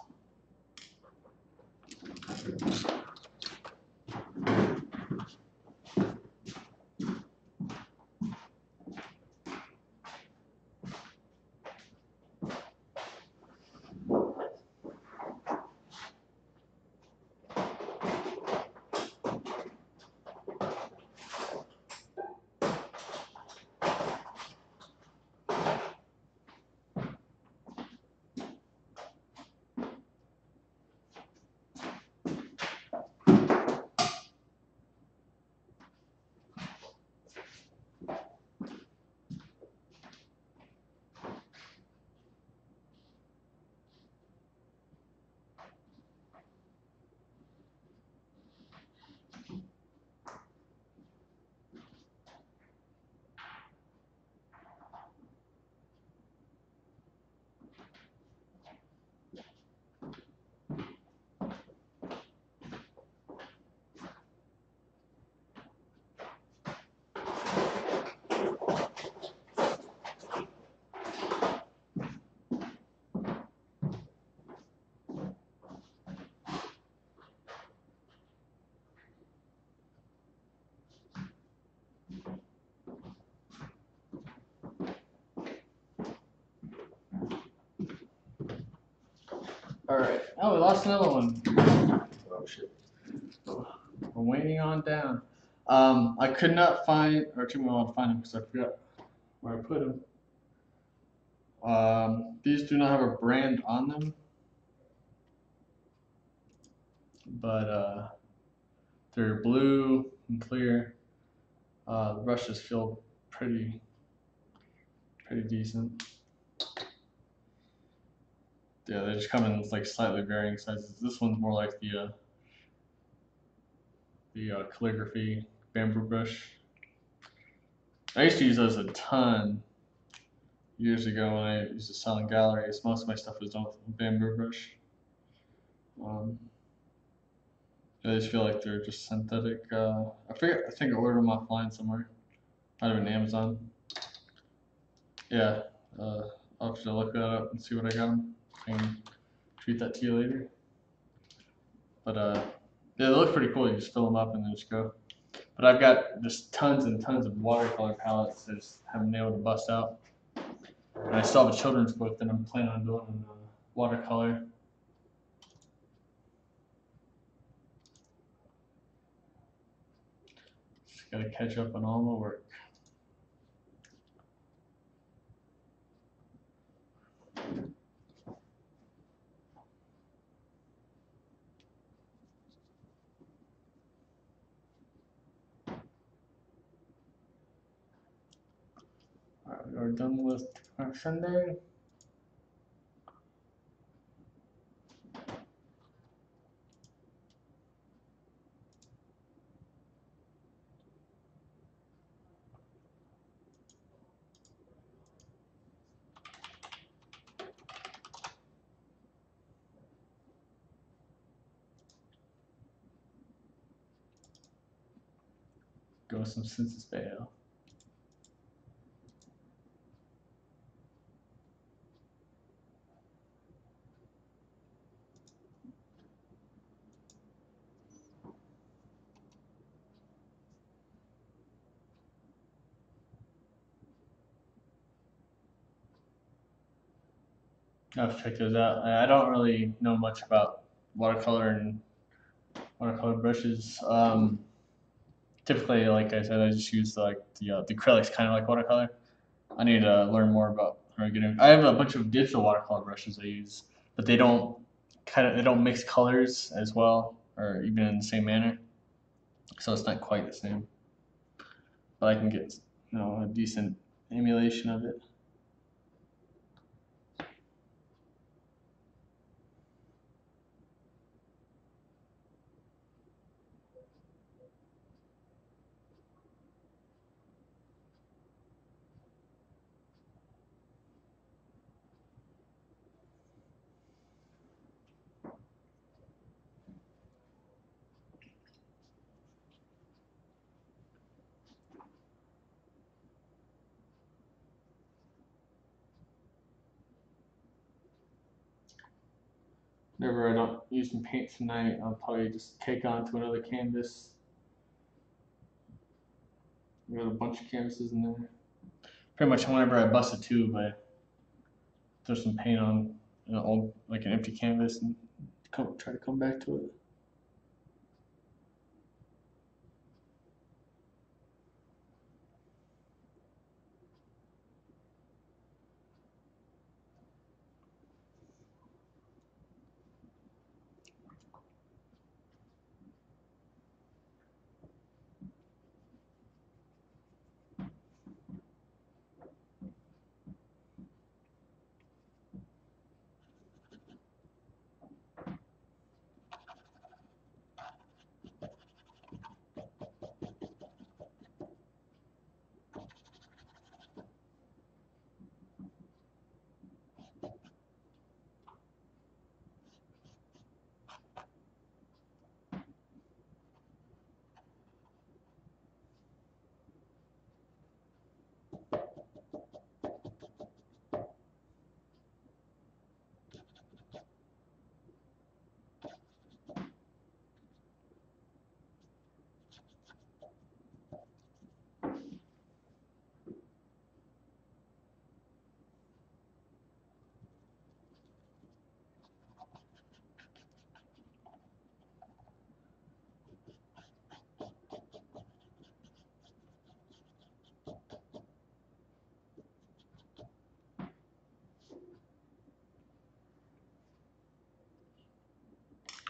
S1: All right. Oh, we lost another one. Oh shit. We're waiting on down. I could not find, or it took me a while to find them because I forgot where I put them. These do not have a brand on them, but they're blue and clear. The brushes feel pretty decent. Yeah, they just come in like slightly varying sizes. This one's more like the calligraphy bamboo brush. I used to use those a ton years ago when I used to sell in galleries. Most of my stuff was done with bamboo brush. I just feel like they're just synthetic. I forget. I think I ordered them offline somewhere. Might have been Amazon. Yeah. I'll have to look that up and see what I got them. I can tweet that to you later. But yeah, they look pretty cool. You just fill them up and then just go. But I've got just tons and tons of watercolor palettes that just haven't been able to bust out. And I still have a children's book that I'm planning on doing in watercolor. Just gotta catch up on all my work. Alright, we're done with our Sunday. Go with some Census Bayo. I'll have to check those out. I don't really know much about watercolor and watercolor brushes. Typically, like I said, I just use like the acrylics, kind of like watercolor. I need to learn more about how to get in. I have a bunch of digital watercolor brushes I use, but they don't mix colors as well, or even in the same manner. So it's not quite the same. But I can get a decent emulation of it. Whenever I don't use some paint tonight, I'll probably just take on to another canvas. We got a bunch of canvases in there. Pretty much whenever I bust a tube, I throw some paint on old, like an empty canvas, and try to come back to it.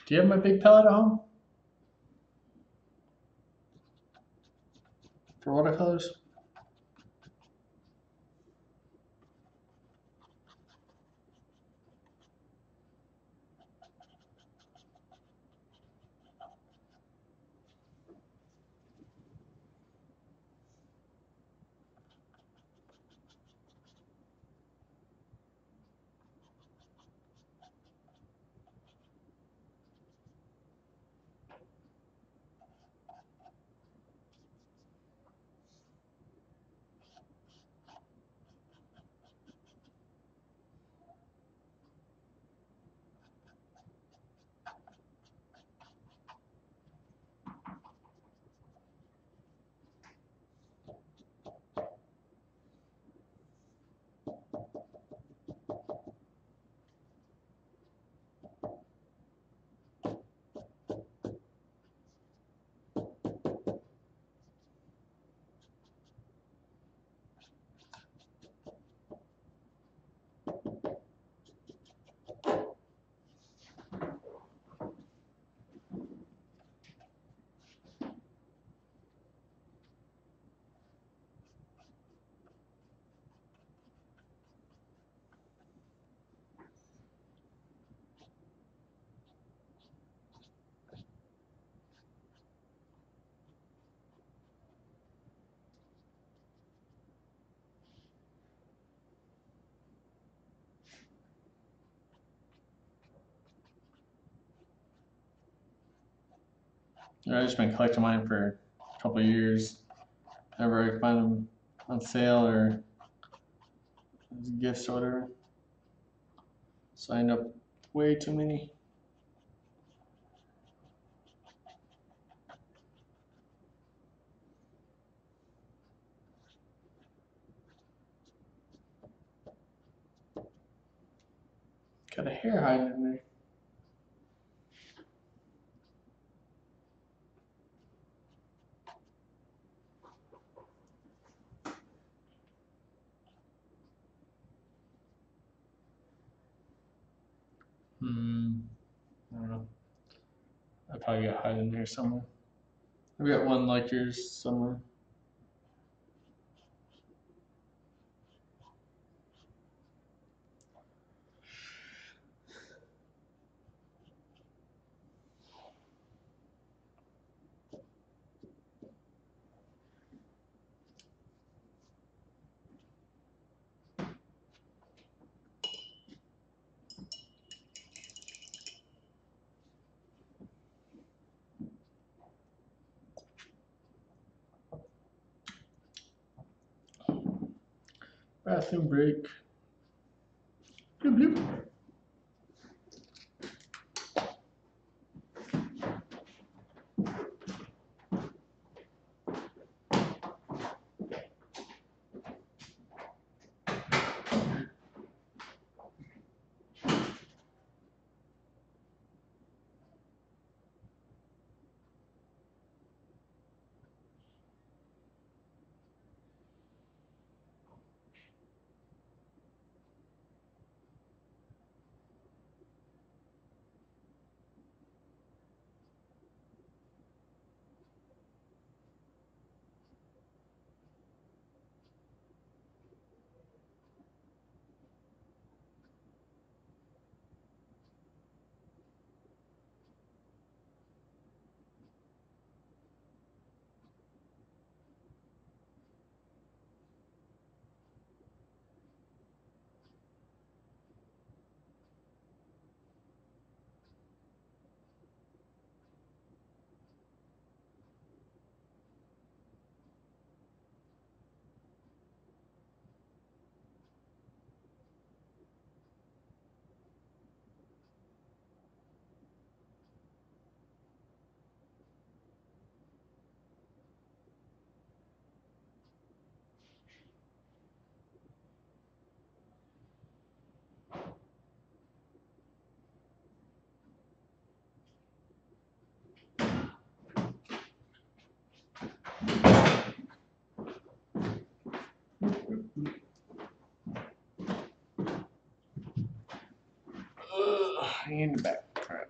S1: Do you have my big palette at home for watercolors? I've just been collecting mine for a couple of years. Whenever I find them on sale or as gifts or whatever. So I end up way too many. Got a hair hiding in there. I don't know. I probably got hiding in here somewhere. I've got one like yours somewhere. Bathroom break. Bloop, bloop. In the back. Crap.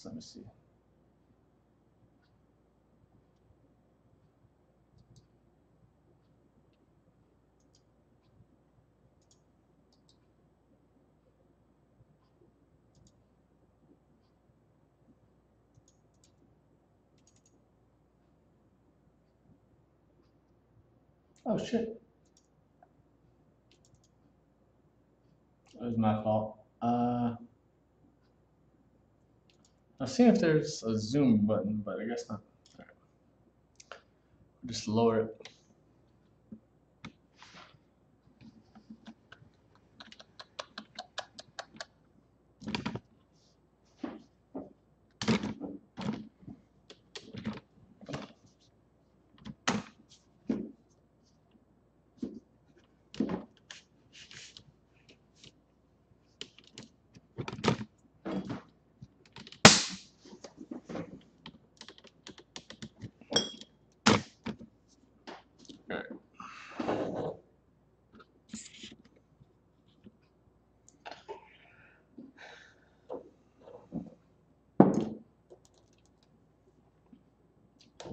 S1: Let me see. Oh shit. It was my fault. I'll see if there's a zoom button, but I guess not. Right. Just lower it.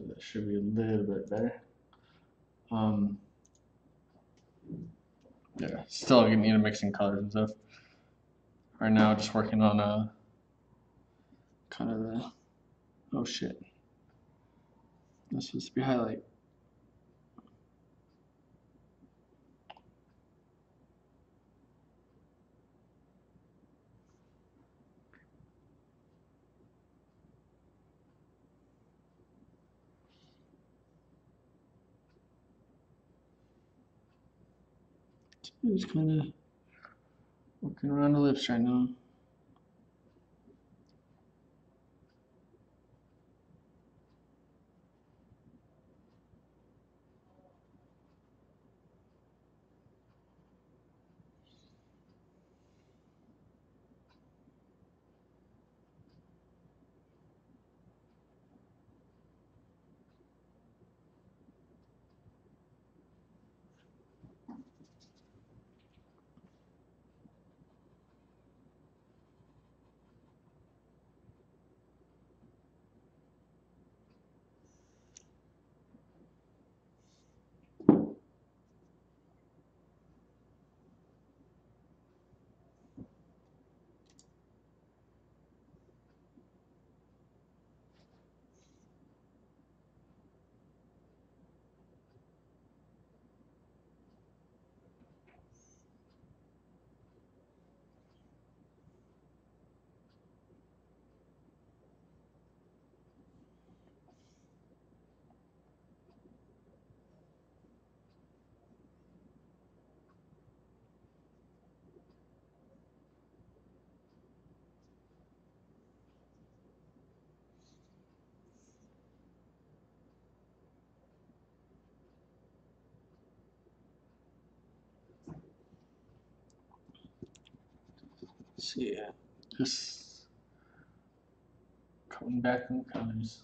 S1: That should be a little bit better. Yeah, still need to mix in colors and stuff. Right now, just working on kind of the, oh shit. That's supposed to be highlight. Just kind of working around the lips right now. So yeah, just coming back in colors.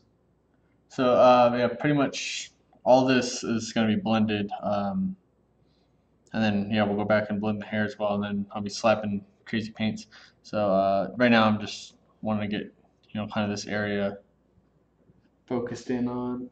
S1: So yeah, pretty much all this is going to be blended, and then yeah, we'll go back and blend the hair as well, and then I'll be slapping crazy paints. So right now I'm just wanting to get kind of this area focused in on.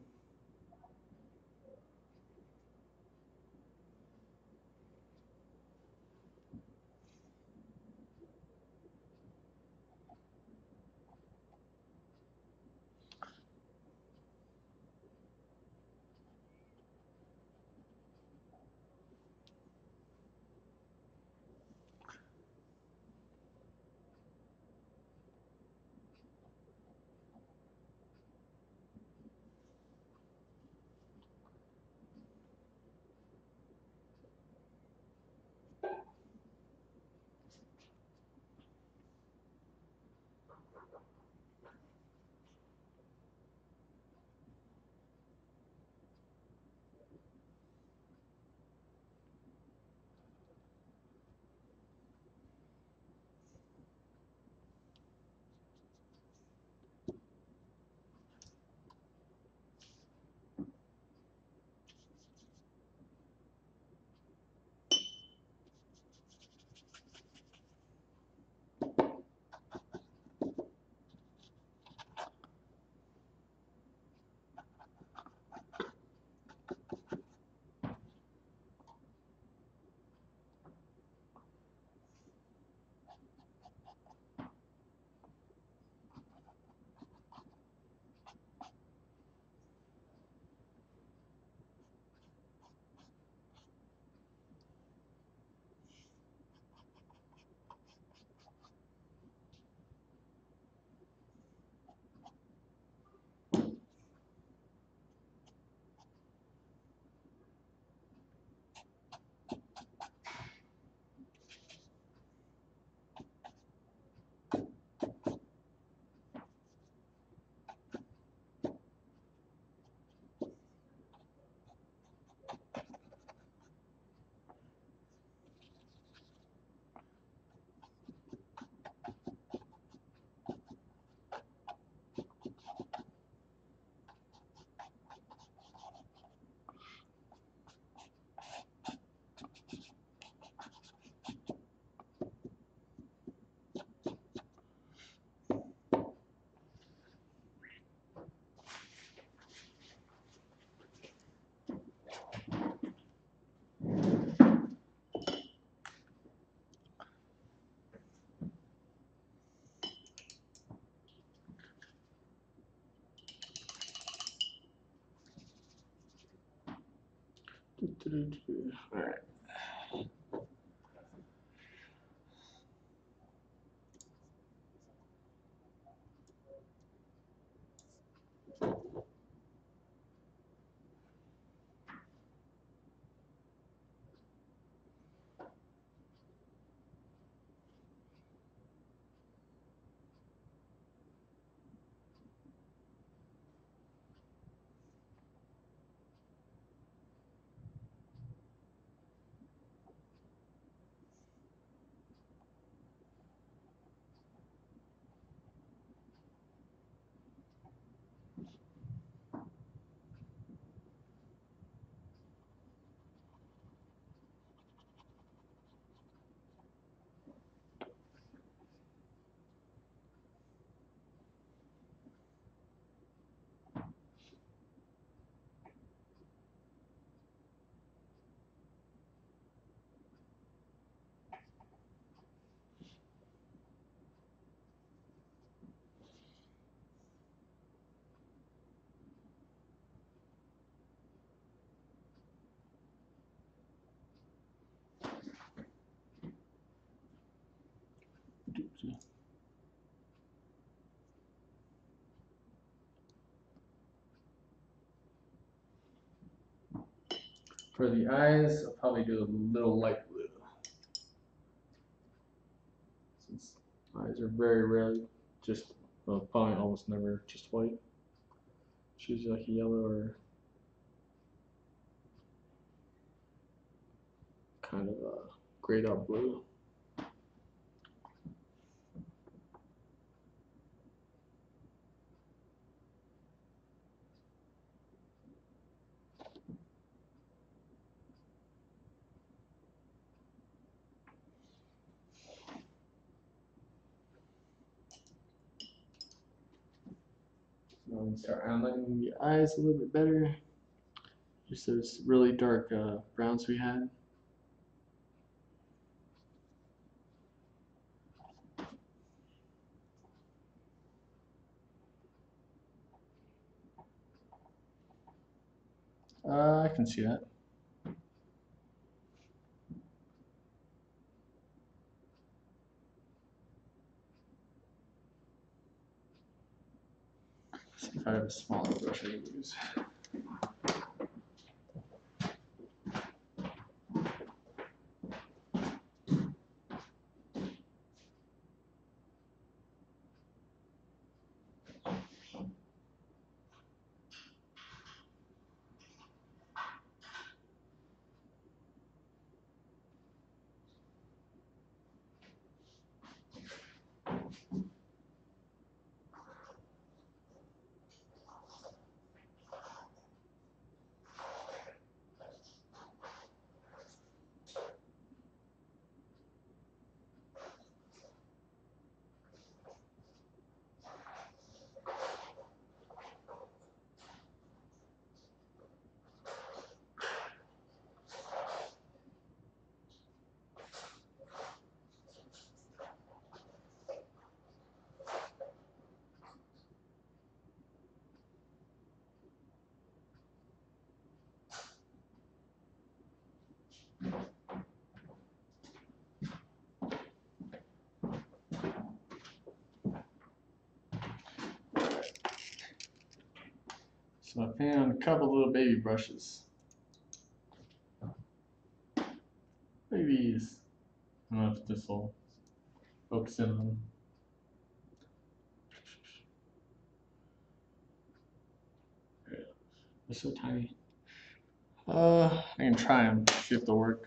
S1: All right. For the eyes, I'll probably do a little light blue. Since eyes are very rarely just, well, probably almost never just white. Choose like a yellow or kind of a grayed out blue. Now we start outlining the eyes a little bit better. Just those really dark browns we had. I can see that. See if I have a smaller brush I can use. So I found a couple little baby brushes. Maybe these. I don't know if this will focus in on them. They're so tiny. I can try them, see if they'll work.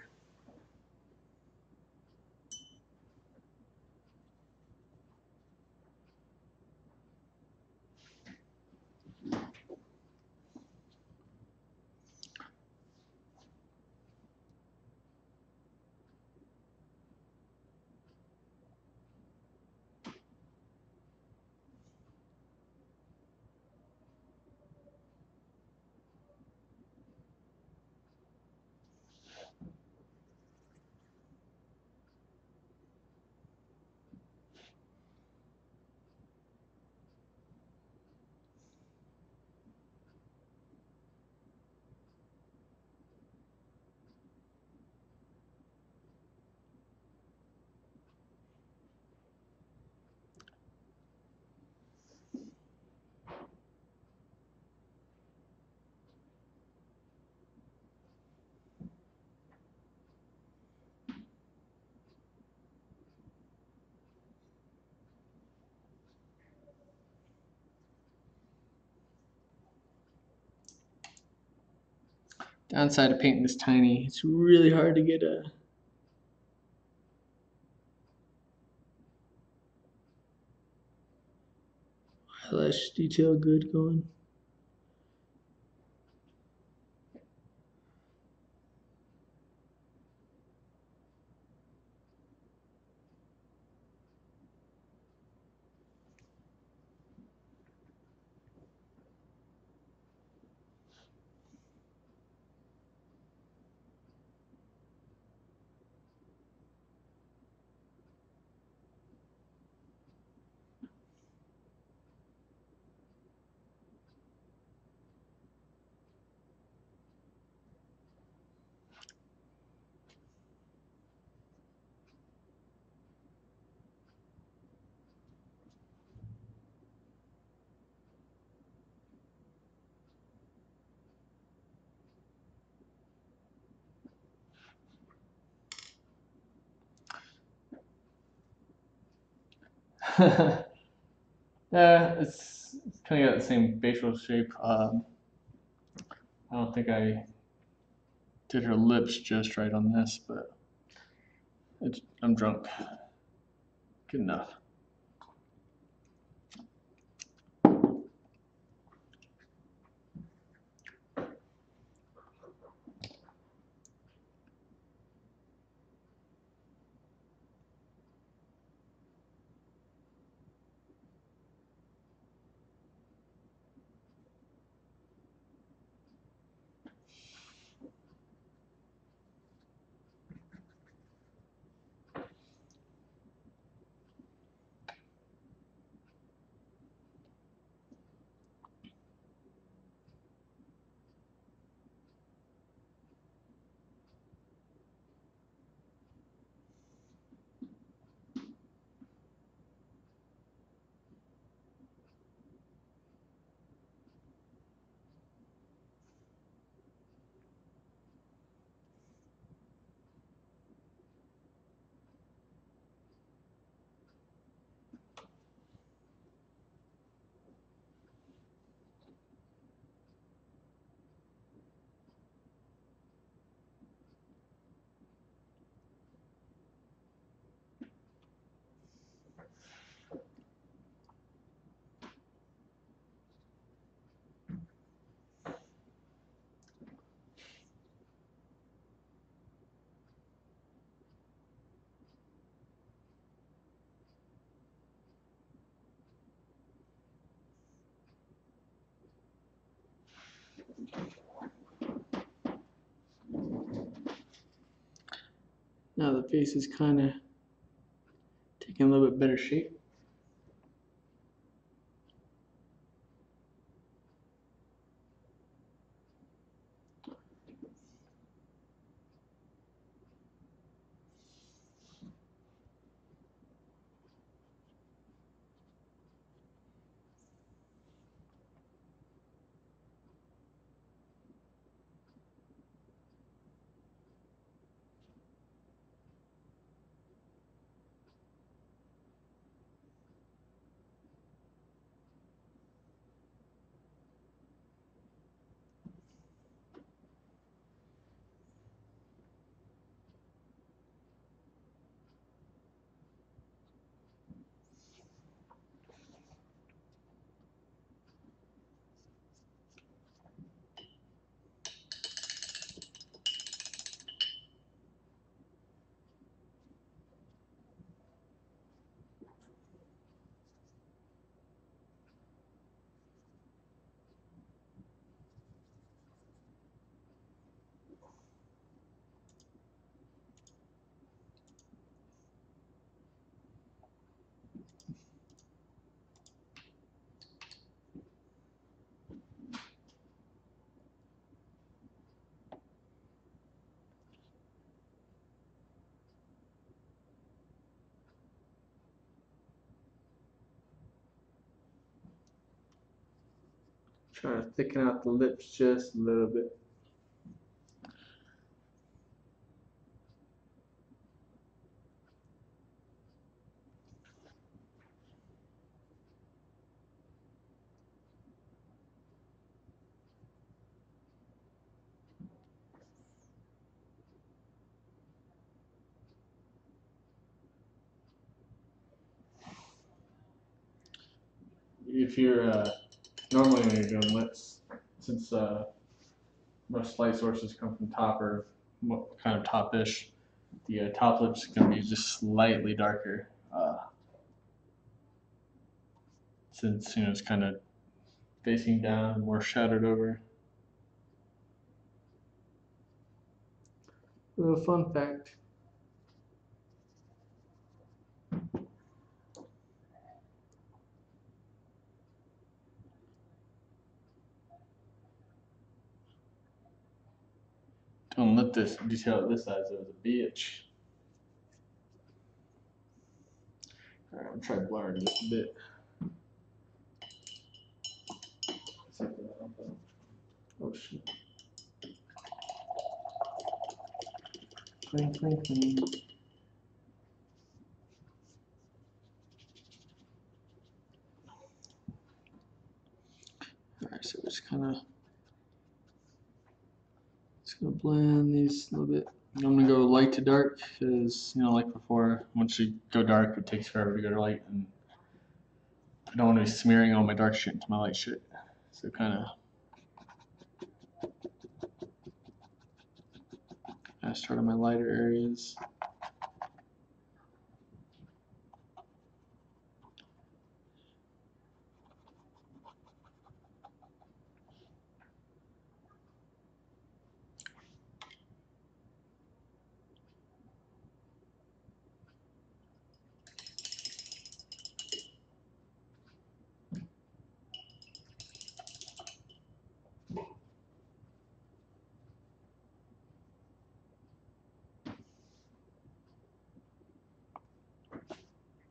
S1: Downside of painting this tiny, it's really hard to get a eyelash detail good going. Yeah, it's kind of got the same facial shape. I don't think I did her lips just right on this, but I'm drunk. Good enough. Now the face is kind of taking a little bit better shape. Trying to thicken out the lips just a little bit. if you're normally when you're doing lips, since most light sources come from top or kind of top-ish, the top lip's going to be just slightly darker, since it's kind of facing down, more shadowed over. A fun fact. Don't let this detail this size of a bitch. Alright, I'm trying to blur this a bit. Oh shit. Cling, cling, cling. Alright, so just gonna blend these a little bit. I'm gonna go light to dark because like before, once you go dark, it takes forever to go to light, and I don't want to be smearing all my dark shit into my light shit. So I start on my lighter areas.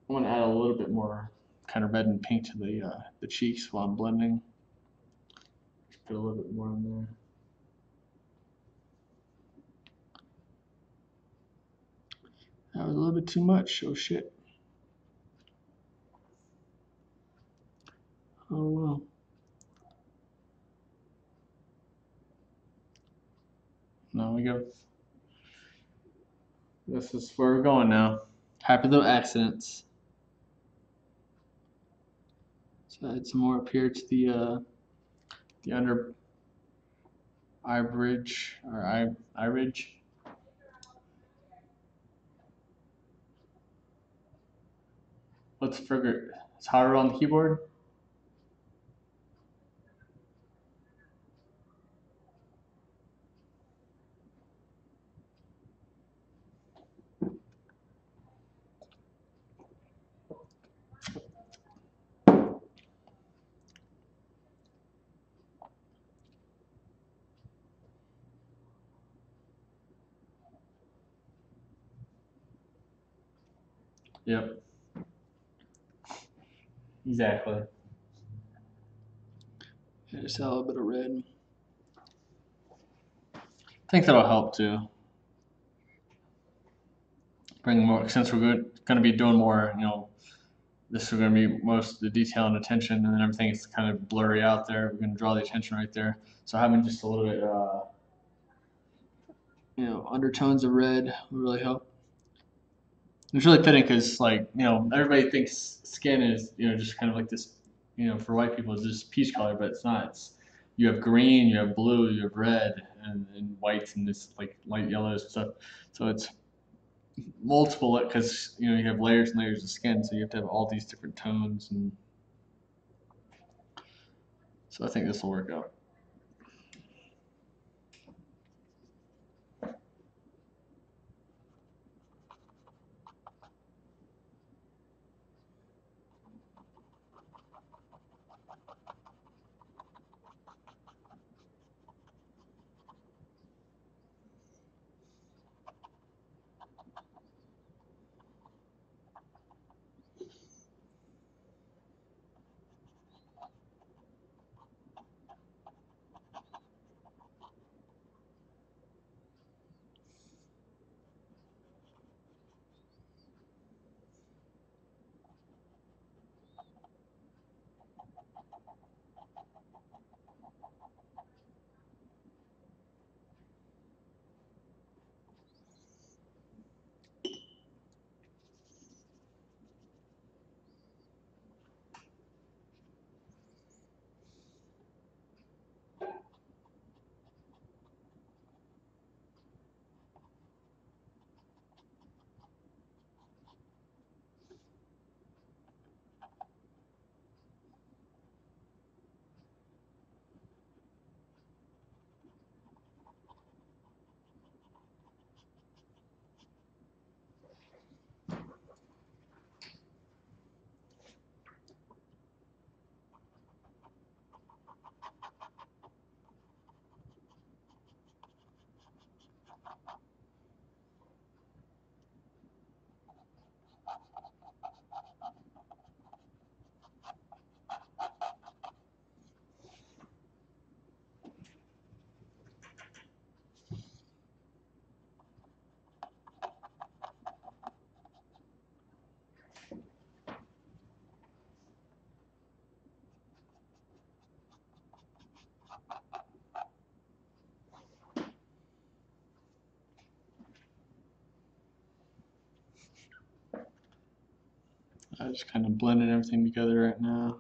S1: I want to add a little bit more kind of red and pink to the cheeks while I'm blending. Just put a little bit more on there. That was a little bit too much. Oh shit. Oh well. Now we go. This is where we're going now. Happy little accidents. So add some more up here to the under eye bridge or eye ridge. Let's figure. It's harder on the keyboard. Yep. Exactly. Just add a little bit of red. I think that'll help too. Bring more, since we're going to be doing more, this is going to be most of the detail and attention, and then everything is kind of blurry out there. We're going to draw the attention right there. So having just a little bit, undertones of red will really help. It's really fitting because, everybody thinks skin is, just kind of like this, for white people, it's just peach color, but it's not. You have green, you have blue, you have red, and whites, and this like light yellows and stuff. So it's multiple because you have layers and layers of skin, so you have to have all these different tones, and so I think this will work out. I just kind of blending everything together right now.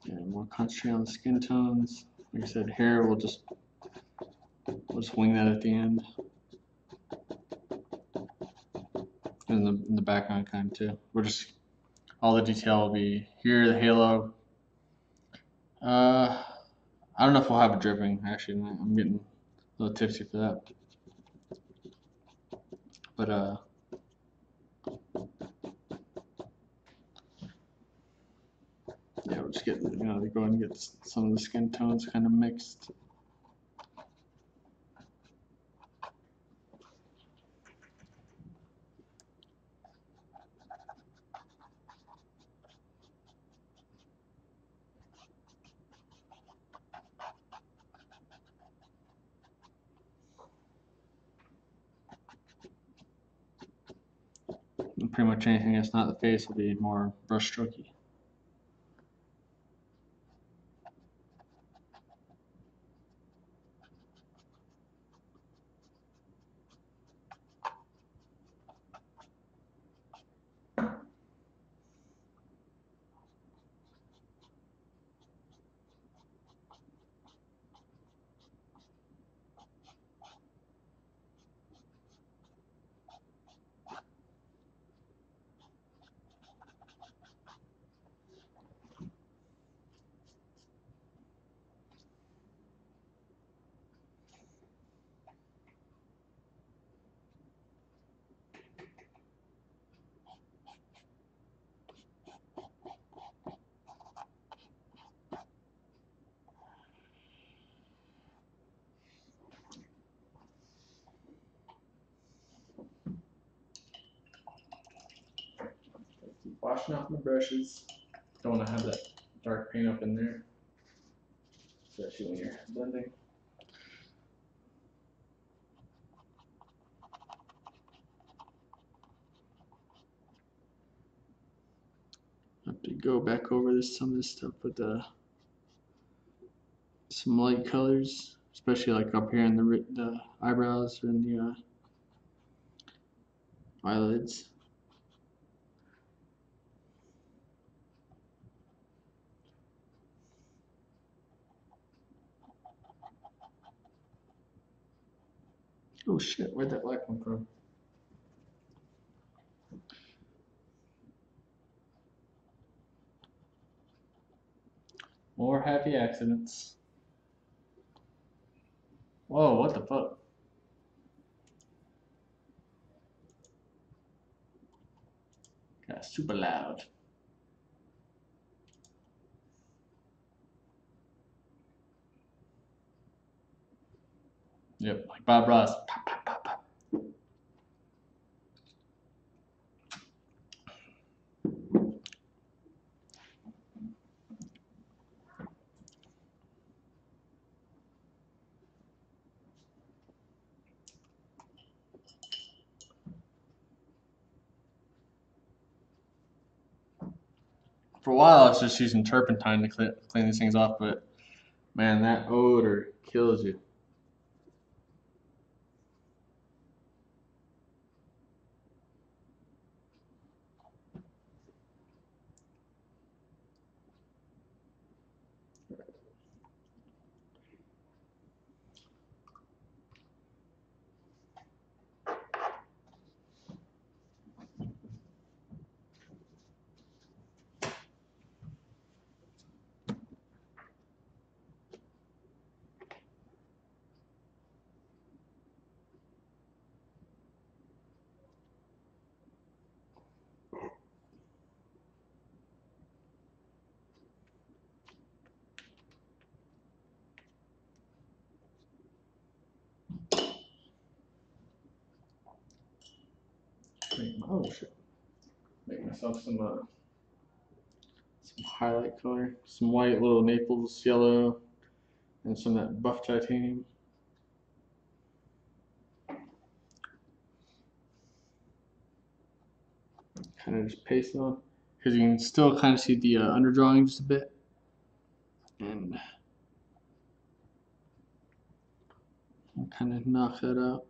S1: Yeah, more concentrate on the skin tones. Like I said, hair we'll just wing that at the end. In the background kind of too. We're just all the detail will be here. The halo. I don't know if we'll have it dripping. Actually, I'm getting a little tipsy for that. But yeah, we're just getting go ahead and get some of the skin tones kind of mixed. And pretty much anything that's not the face will be more brush strokey. Keep washing off my brushes. Don't want to have that dark paint up in there, especially when you're blending. I have to go back over some of this stuff with some light colors, especially like up here in the eyebrows and the eyelids. Oh shit, where'd that black come from? More happy accidents. Whoa, what the fuck? Got super loud. Yep, like Bob Ross. Pop, pop, pop, pop. For a while, I was just using turpentine to clean these things off, but man, that odor kills you. Oh shit. Make myself some highlight color, some white little Naples yellow, and some of that buff titanium. Kind of just paste it on, because you can still kind of see the underdrawing just a bit, and I'll kind of knock that out.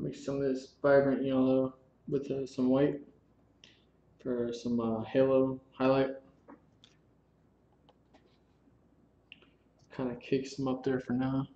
S1: Mix some of this vibrant yellow with some white for some halo highlight. Kind of kicks them up there for now.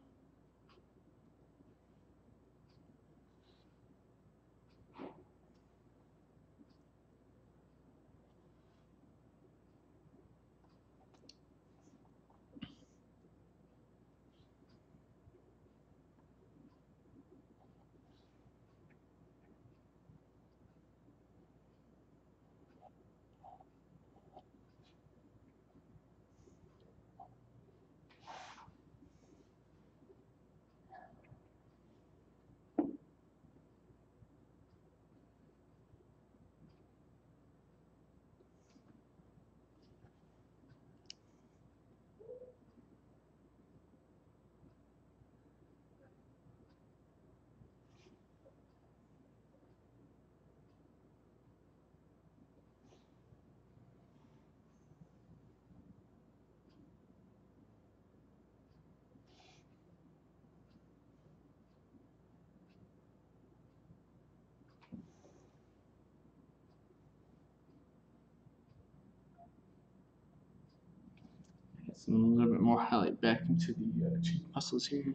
S1: Get some a little bit more highlight back into the cheek muscles here.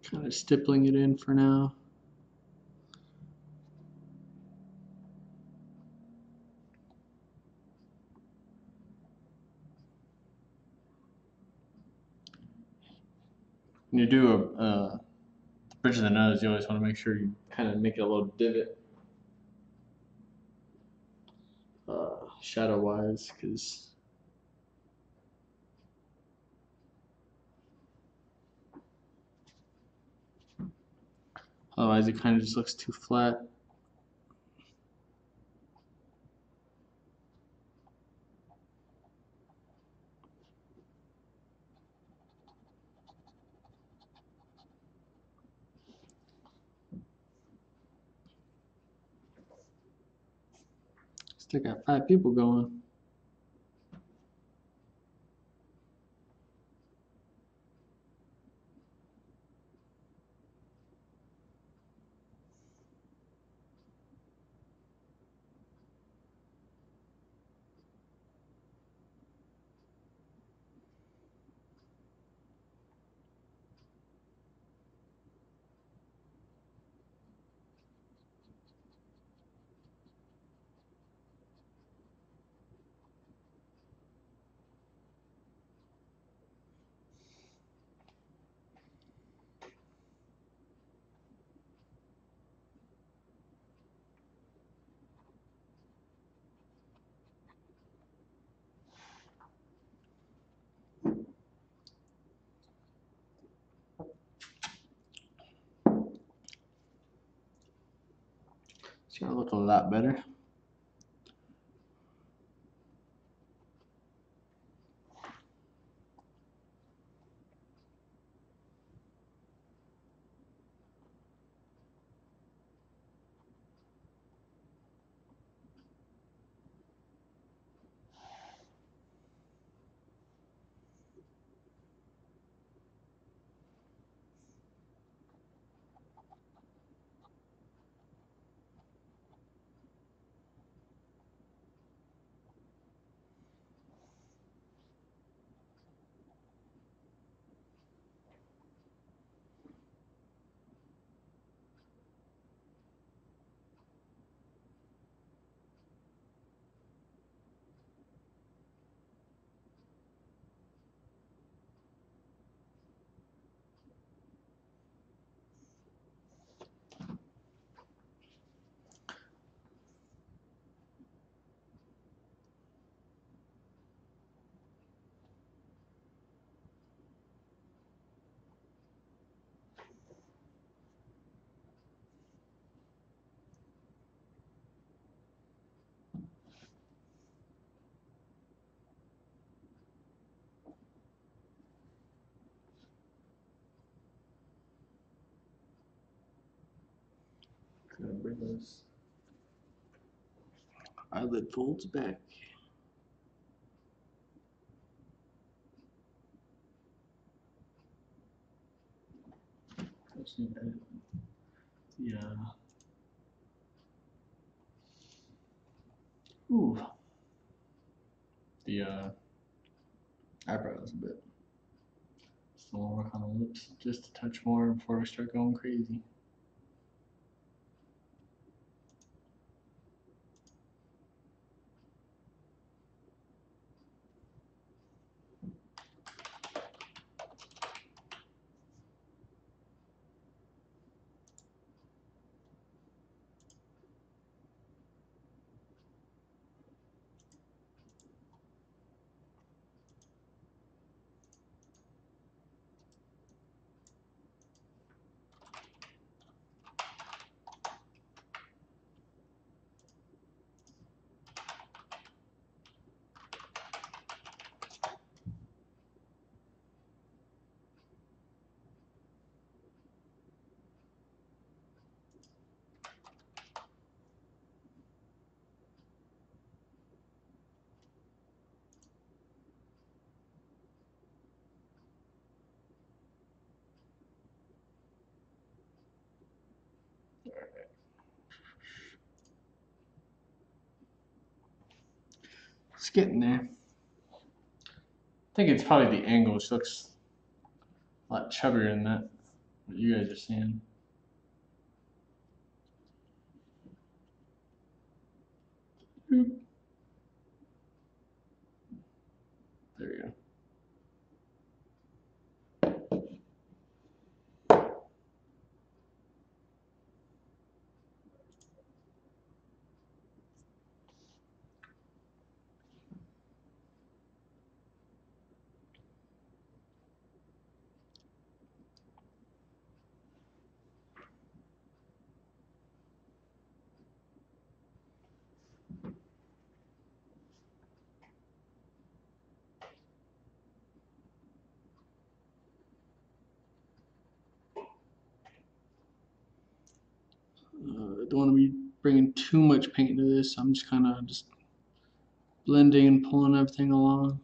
S1: Kind of stippling it in for now. When you do a bridge of the nose, you always want to make sure you kind of make it a little divot, shadow wise, because otherwise it kind of just looks too flat. Still got 5 people going. It's gonna look a lot better. ahead and bring those.
S2: Eyelid folds back.
S1: Just need to edit the eyebrows a bit. Still want to work on the lips just a touch more before we start going crazy. It's getting there. I think it's probably the angle. She looks a lot chubbier than that. What you guys are seeing. Boop. There we go. Don't want to be bringing too much paint into this. I'm just kind of just blending and pulling everything along.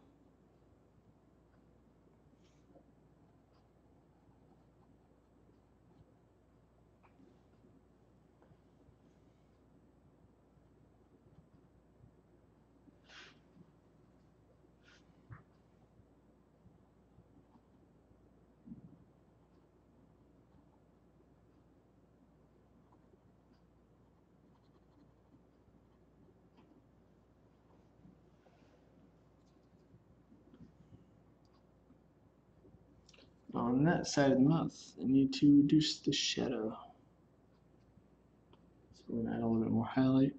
S1: On that side of the mouth, I need to reduce the shadow. So we're going to add a little bit more highlight.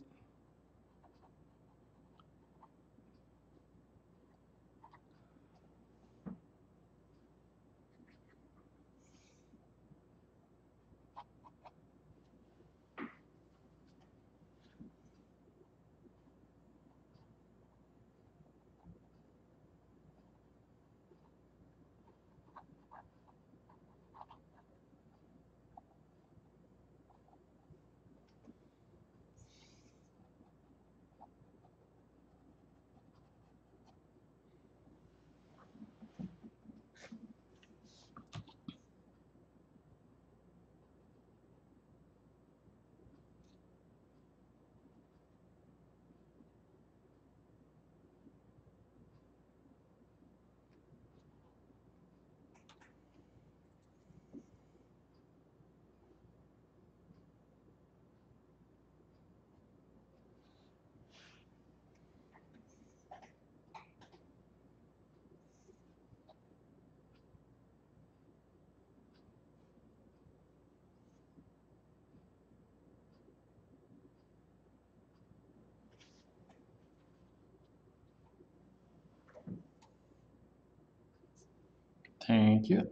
S1: Thank you.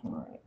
S1: All right.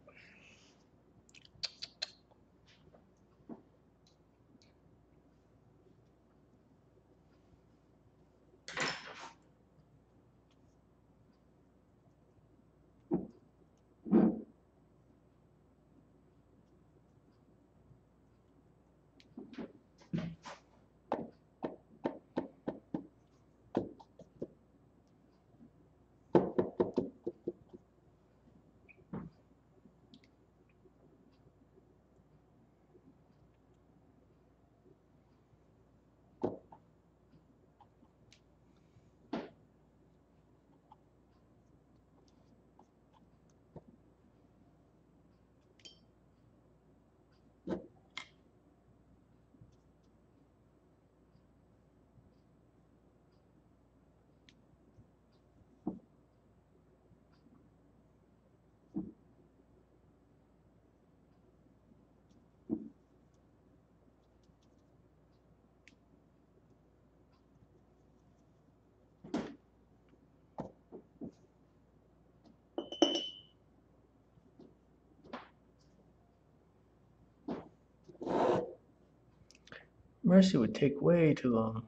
S1: Mercy would take way too long.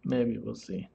S1: Maybe we'll see.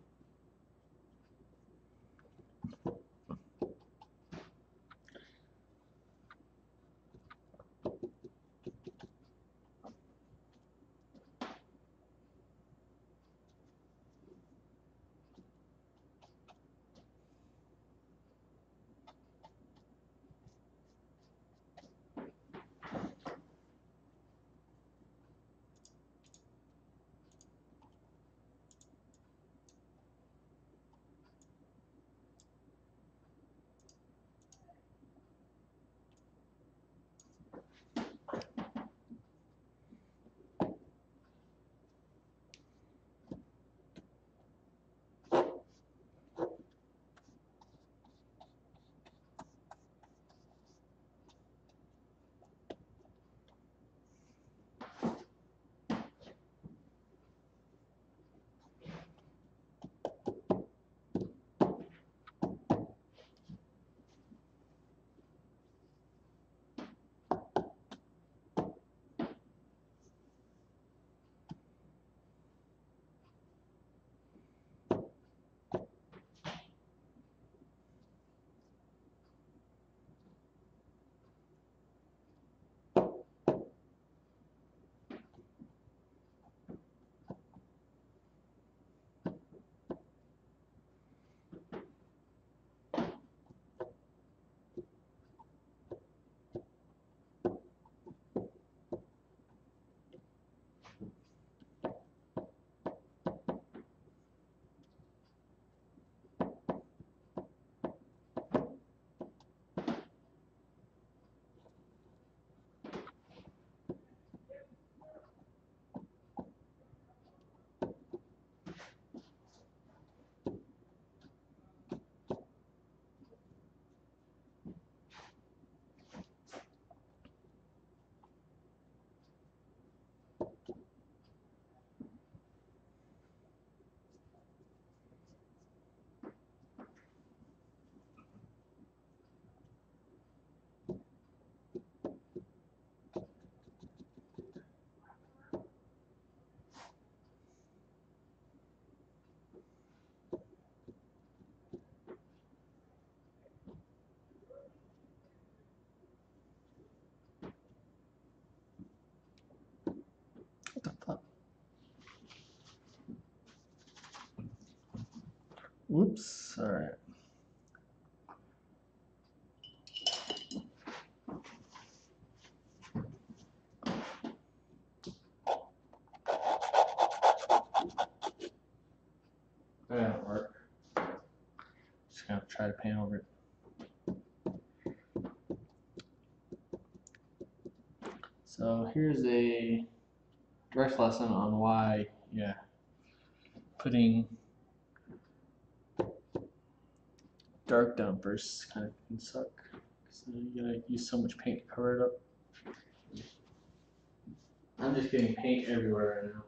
S1: Whoops. All right. That didn't work. Just gonna try to paint over it. So here's a direct lesson on why, putting dark down first kind of can suck. So you gotta use so much paint to cover it up. I'm just getting paint everywhere right now.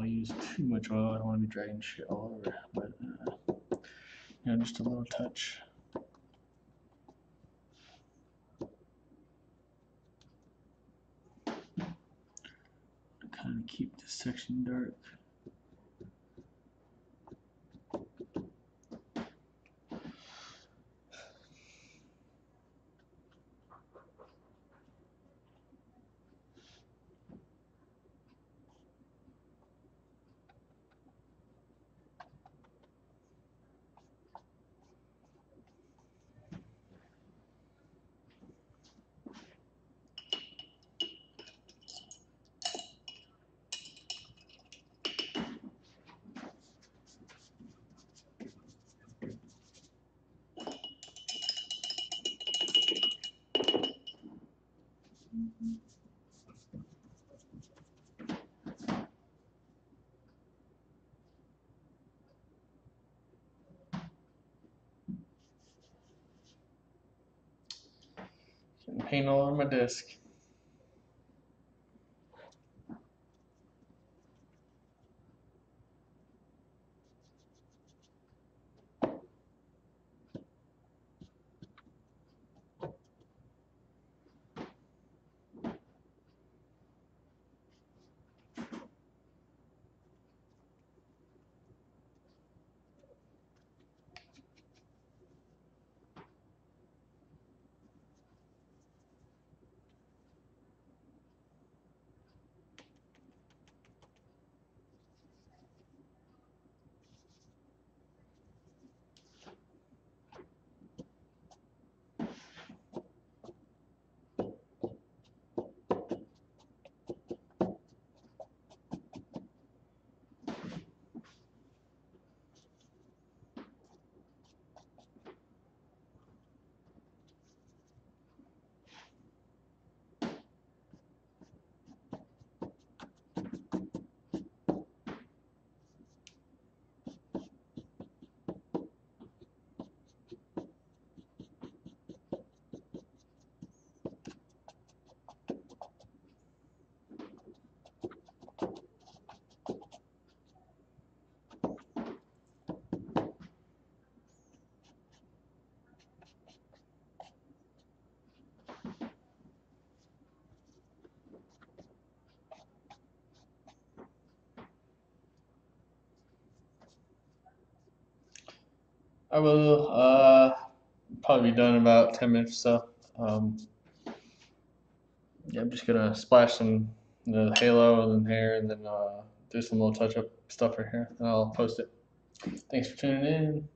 S1: want to use too much oil. I don't want to be dragging shit all over, but you know, just a little touch. Kind of keep this section dark. Getting paint all over my disc. I will probably be done in about 10 minutes or so. Yeah, I'm just gonna splash some the halo and then hair, and then do some little touch-up stuff right here, and I'll post it. Thanks for tuning in.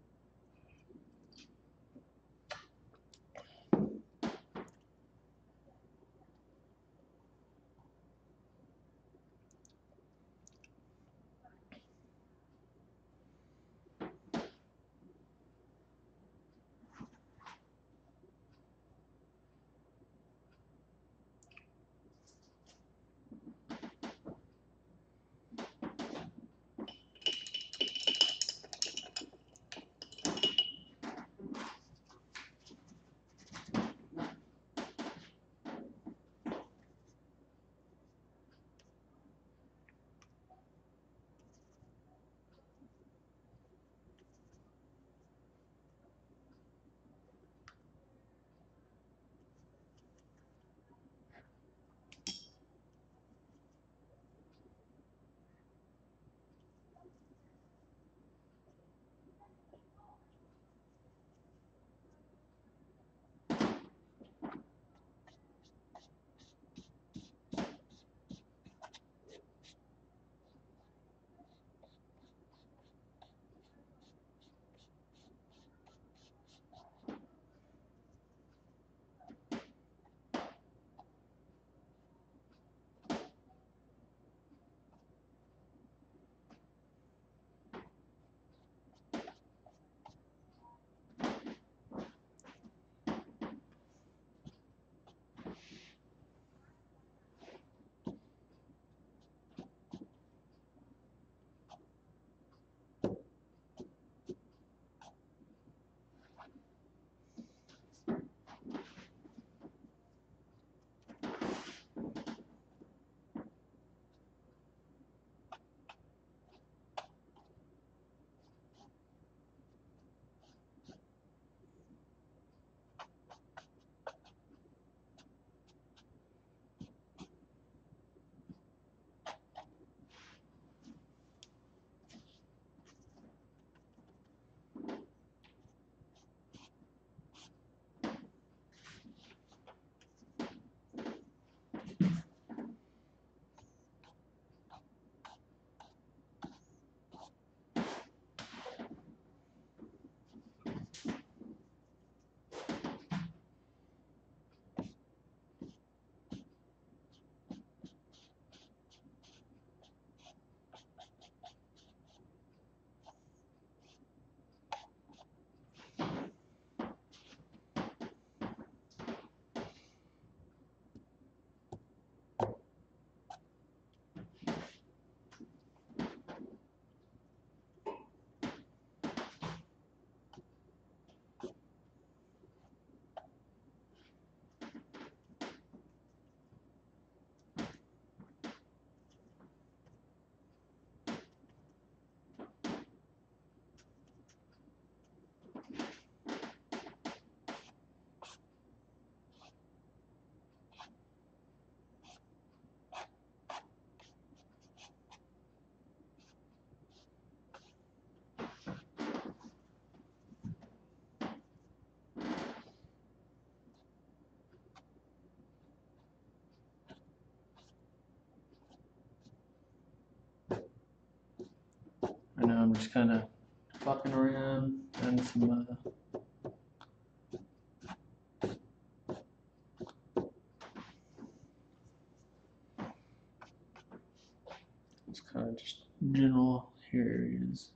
S1: I'm just kind of fucking around and some it's kind of just general hair areas.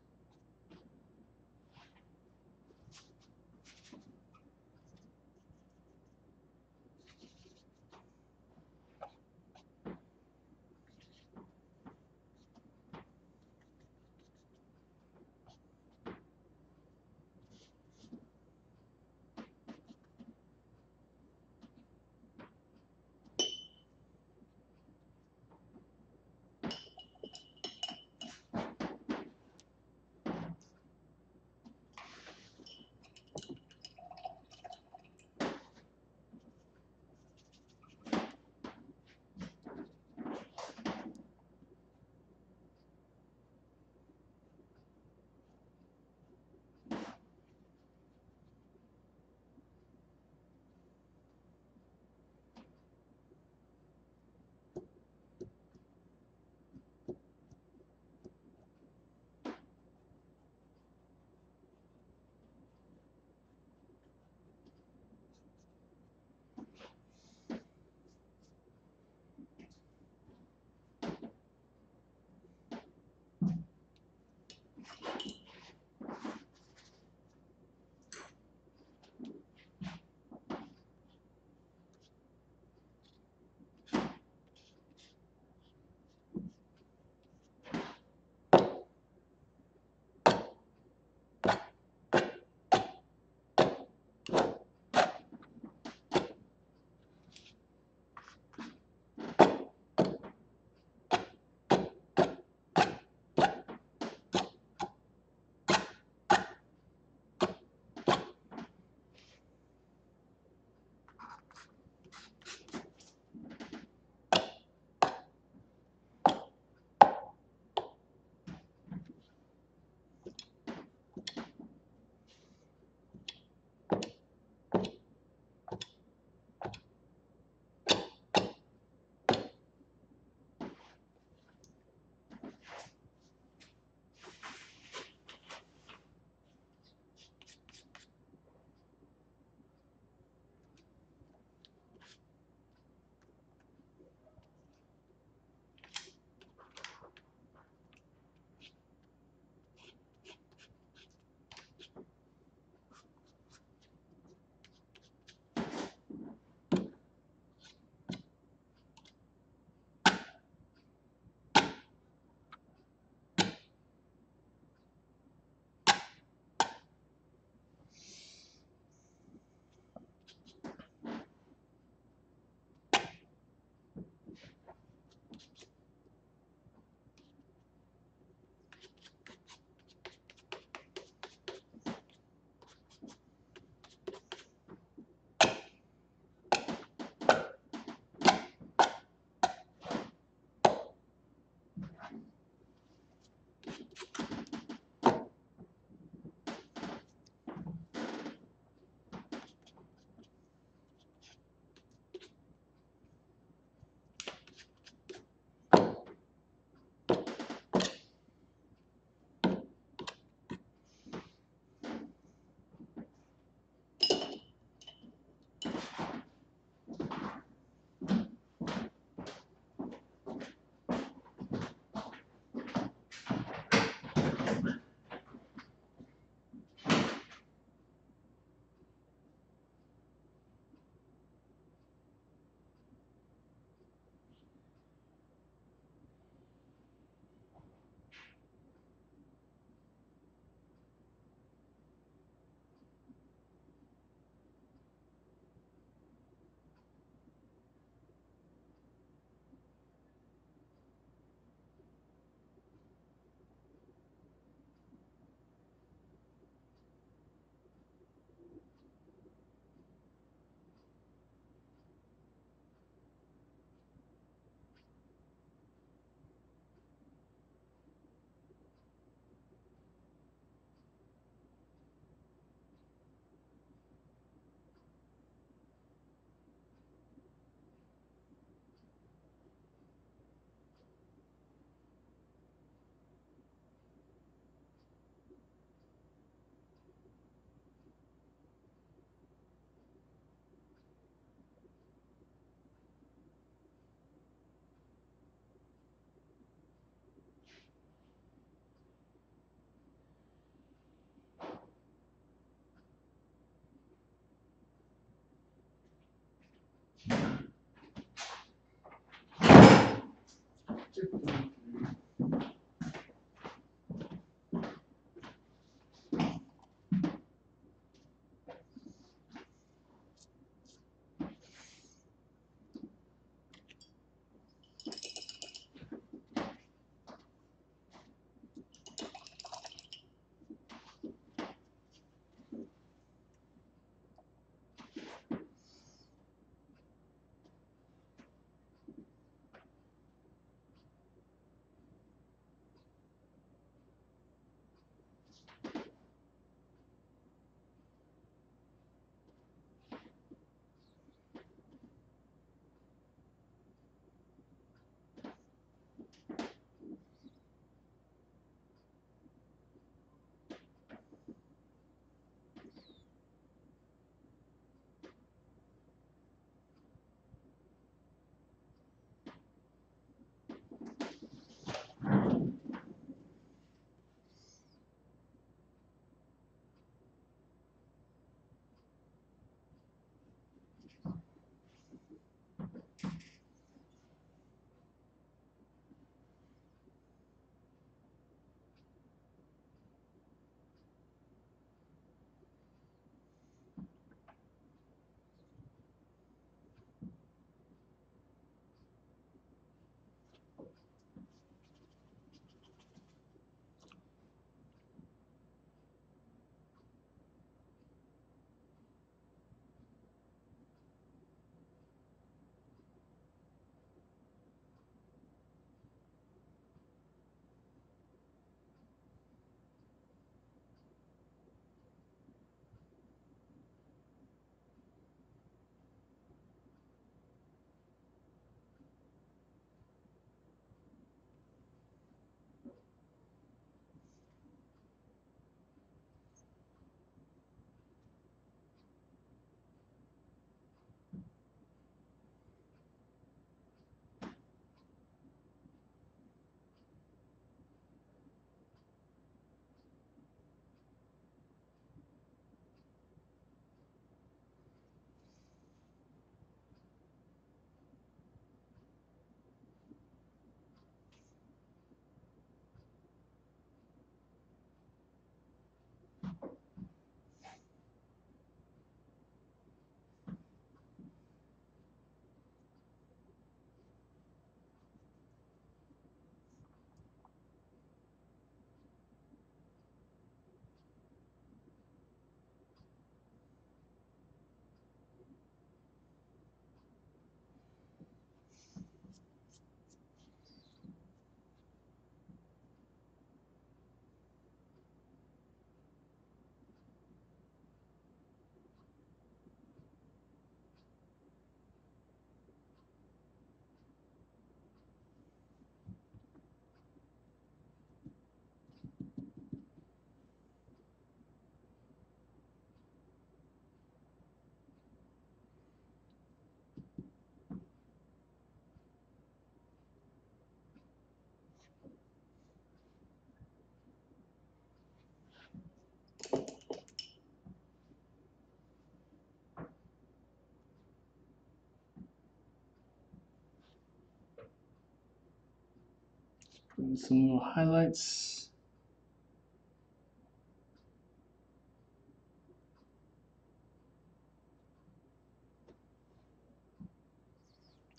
S1: Put in some little highlights.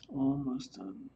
S1: Almost done.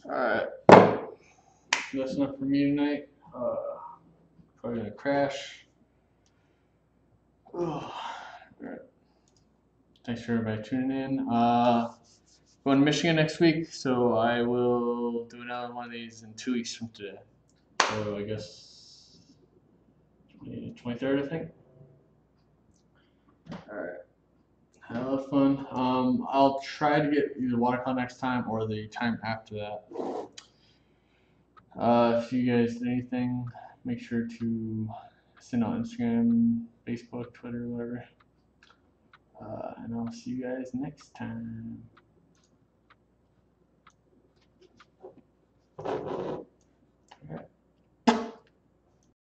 S1: Alright, that's enough for me tonight. Probably gonna crash. Alright. Thanks for everybody tuning in. Going to Michigan next week, so I will do another one of these in 2 weeks from today. So I guess 23rd, I think. Alright. Have a lot of fun. I'll try to get either watercolor next time or the time after that. If you guys do anything, make sure to send on Instagram, Facebook, Twitter, whatever. And I'll see you guys next time.